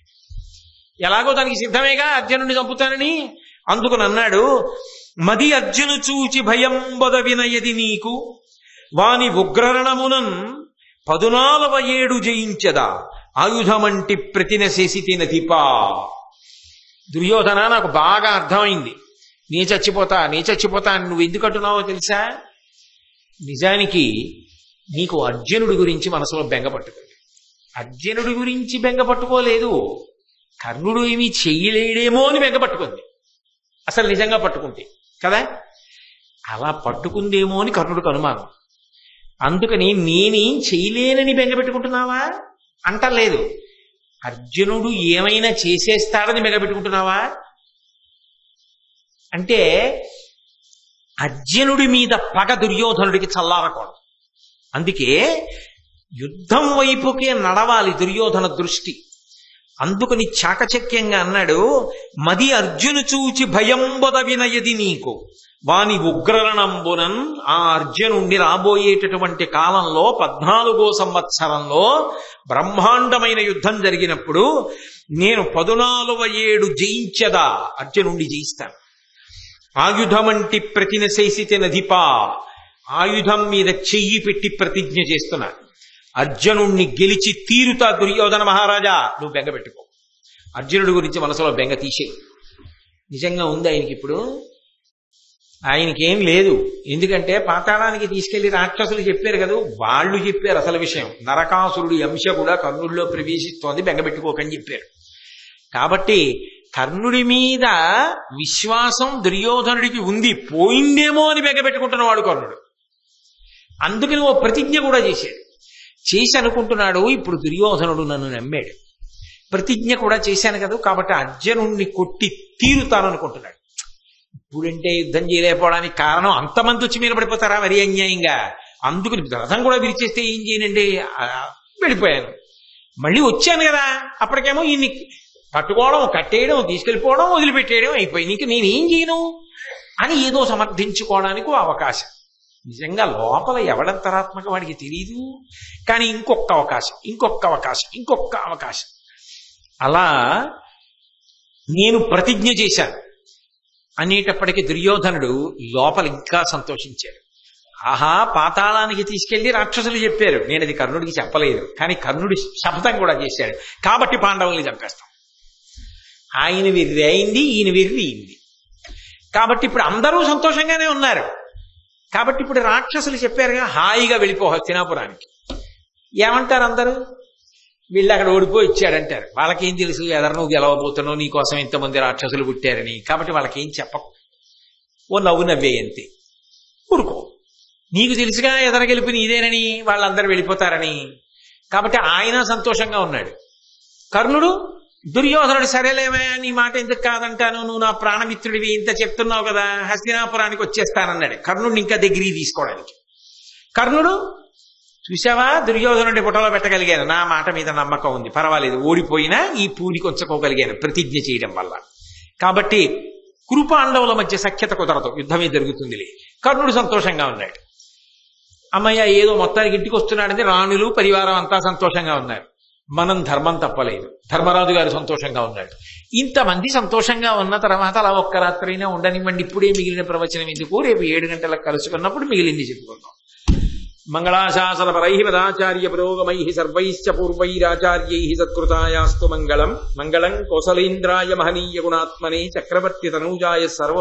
ఎలాగో దానికి సిద్ధమేగా అర్జునుడిని చంపుతానని. అందుకుని అన్నాడు, మది అర్జును చూచి భయంబద వినయది నీకు వాని ఉగ్రరణమునన్ 14వ ఏడు జయించదా ఆయుధమంటి ప్రతినశేసి నదిపా. దుర్యోధన, నాకు బాగా అర్థమైంది, నీ చచ్చిపోతా అని నువ్వు ఎందుకు అంటున్నావో తెలుసా? నిజానికి నీకు అర్జునుడి గురించి మనసులో బెంగ పట్టుకుంది. అర్జునుడి గురించి బెంగ పట్టుకోలేదు, కర్ణుడు ఏమీ చెయ్యలేడేమో అని బెంగ పట్టుకుంది. అసలు నిజంగా పట్టుకుంటే కదా, అలా పట్టుకుందేమో అని కర్ణుడికి అనుమానం. అందుకని నేనేం చేయలేనని బెంగ పెట్టుకుంటున్నావా అంటలేదు. అర్జునుడు ఏమైనా చేసేస్తాడని బెంగ పెట్టుకుంటున్నావా అంటే, అర్జునుడి మీద పగ దుర్యోధనుడికి చల్లారకూడదు. అందుకే యుద్ధం వైపుకే నడవాలి దుర్యోధన దృష్టి. అందుకని చాకచక్యంగా అన్నాడు, మది అర్జును చూచి భయంబద వినయది నీకు వాని ఉగ్రరణంబునన్. ఆ అర్జునుండి రాబోయేటటువంటి కాలంలో 14వ సంవత్సరంలో బ్రహ్మాండమైన యుద్ధం జరిగినప్పుడు నేను 14వ ఏడు జయించదా అర్జునుండి జయిస్తాను. ఆయుధమంటి ప్రతినశేసి నదిపా, ఆయుధం మీద చెయ్యి పెట్టి ప్రతిజ్ఞ చేస్తున్నా, అర్జునుణ్ణి గెలిచి తీరుతా. దుర్యోధన మహారాజా, నువ్వు బెంగ పెట్టుకో, అర్జునుడి గురించి మనసులో బెంగ తీసేయి. నిజంగా ఉంది ఆయనకి ఇప్పుడు, ఆయనకేం లేదు. ఎందుకంటే పాతాళానికి తీసుకెళ్లి రాక్షసులు చెప్పారు కదా, వాళ్ళు చెప్పారు అసలు విషయం. నరకాసురుడి అంశ కూడా కర్ణుడిలో ప్రవేశిస్తోంది, బెంగపెట్టుకోకని చెప్పారు. కాబట్టి కర్ణుడి మీద విశ్వాసం దుర్యోధనుడికి ఉంది, పోయిందేమో అని బెంగపెట్టుకుంటున్నవాడు కర్ణుడు. అందుకని ఓ ప్రతిజ్ఞ కూడా చేసి అనుకుంటున్నాడు, ఇప్పుడు దుర్యోధనుడు నన్ను నమ్మాడు, ప్రతిజ్ఞ కూడా చేశాను కదా, కాబట్టి అర్జునుడిని కొట్టి తీరుతాననుకుంటున్నాడు. ఇప్పుడంటే యుద్ధం చేయలేకపోవడానికి కారణం అంతమంది వచ్చి మీద పడిపోతారా మరీ అన్యాయంగా. అందుకని రథం కూడా విరిచేస్తే ఏం చేయనండి, వెళ్ళిపోయాను. మళ్ళీ వచ్చాను కదా, అప్పటికేమో ఈయన్ని పట్టుకోవడం, కట్టేయడం, తీసుకెళ్ళిపోవడం, వదిలిపెట్టేయడం అయిపోయింది. ఇంక నేనేం చేయను అని ఏదో సమర్థించుకోవడానికి అవకాశం. నిజంగా లోపల ఎవడంతరాత్మక వాడికి తెలియదు. కానీ ఇంకొక అవకాశం అలా నేను ప్రతిజ్ఞ చేశాను అనేటప్పటికీ దుర్యోధనుడు లోపల ఇంకా సంతోషించాడు. ఆహా, పాతాళానికి తీసుకెళ్లి రాక్షసులు చెప్పారు, నేను అది కర్ణుడికి చెప్పలేదు, కానీ కర్ణుడి శపథం కూడా చేశాడు, కాబట్టి పాండవుల్ని చంపేస్తాం. ఆయన విర్రి అయింది, ఈయన విర్రి అయింది. కాబట్టి ఇప్పుడు అందరూ సంతోషంగానే ఉన్నారు. కాబట్టి ఇప్పుడు రాక్షసులు చెప్పారుగా, హాయిగా వెళ్ళిపో హస్తినాపురానికి. ఏమంటారు అందరూ? వీళ్ళు అక్కడ ఓడిపోయి ఇచ్చాడంటారు. వాళ్ళకేం తెలుసు, ఎదరు నువ్వు గెలవబోతున్నావు, నీకోసం ఇంతమంది రాక్షసులు పుట్టారని. కాబట్టి వాళ్ళకేం చెప్పకు, ఓ నవ్వు నవ్వేయంతే, ఊరుకో. నీకు తెలుసుగా ఎదర గెలిపి నీదేనని, వాళ్ళందరూ వెళ్ళిపోతారని. కాబట్టి ఆయన సంతోషంగా ఉన్నాడు. కర్ణుడు, దుర్యోధనుడు, సరేలేవా నీ మాట ఎందుకు కాదంటాను, నువ్వు నా ప్రాణమిత్రుడివి, ఇంత చెప్తున్నావు కదా, హస్తినాపురానికి వచ్చేస్తానన్నాడు కర్ణుడిని ఇంకా దగ్గరికి తీసుకోవడానికి. కర్ణుడు, చూసావా దుర్యోధనుడి పుటలో పెట్టగలిగాను, నా మాట మీద నమ్మకం ఉంది, పర్వాలేదు, ఓడిపోయినా ఈ పూని కొంచుకోగలిగాను ప్రతిజ్ఞ చేయడం వల్ల. కాబట్టి కురుపాండవుల మధ్య సఖ్యత కుదరదు, యుద్ధమే జరుగుతుందిలే. కర్ణుడు సంతోషంగా ఉన్నాడు. అమ్మయ్య, ఏదో మొత్తానికి ఇంటికి వస్తున్నాడని రాణులు పరివారం అంతా సంతోషంగా ఉన్నారు. మనం ధర్మం తప్పలేదు, ధర్మరాజు గారు సంతోషంగా ఉన్నాడు. ఇంతమంది సంతోషంగా ఉన్న తర్వాత అలా ఒక్క రాత్రైనా ఉండనివ్వండి. ఇప్పుడే మిగిలిన ప్రవచనం ఎందుకు, రేపు 7 గంటలకు కలుసుకున్నప్పుడు మిగిలింది చెప్పుకుందాం. మంగళాశాసన పరై పదాచార్య పురోగమై సర్వైశ్చ పూర్వైరాచార్యై సత్కృతాయాస్తు మంగళం. మంగళం కోసలేంద్రాయ మహనీయ గుణాత్మనే చక్రవర్తి తనూజాయ సర్వ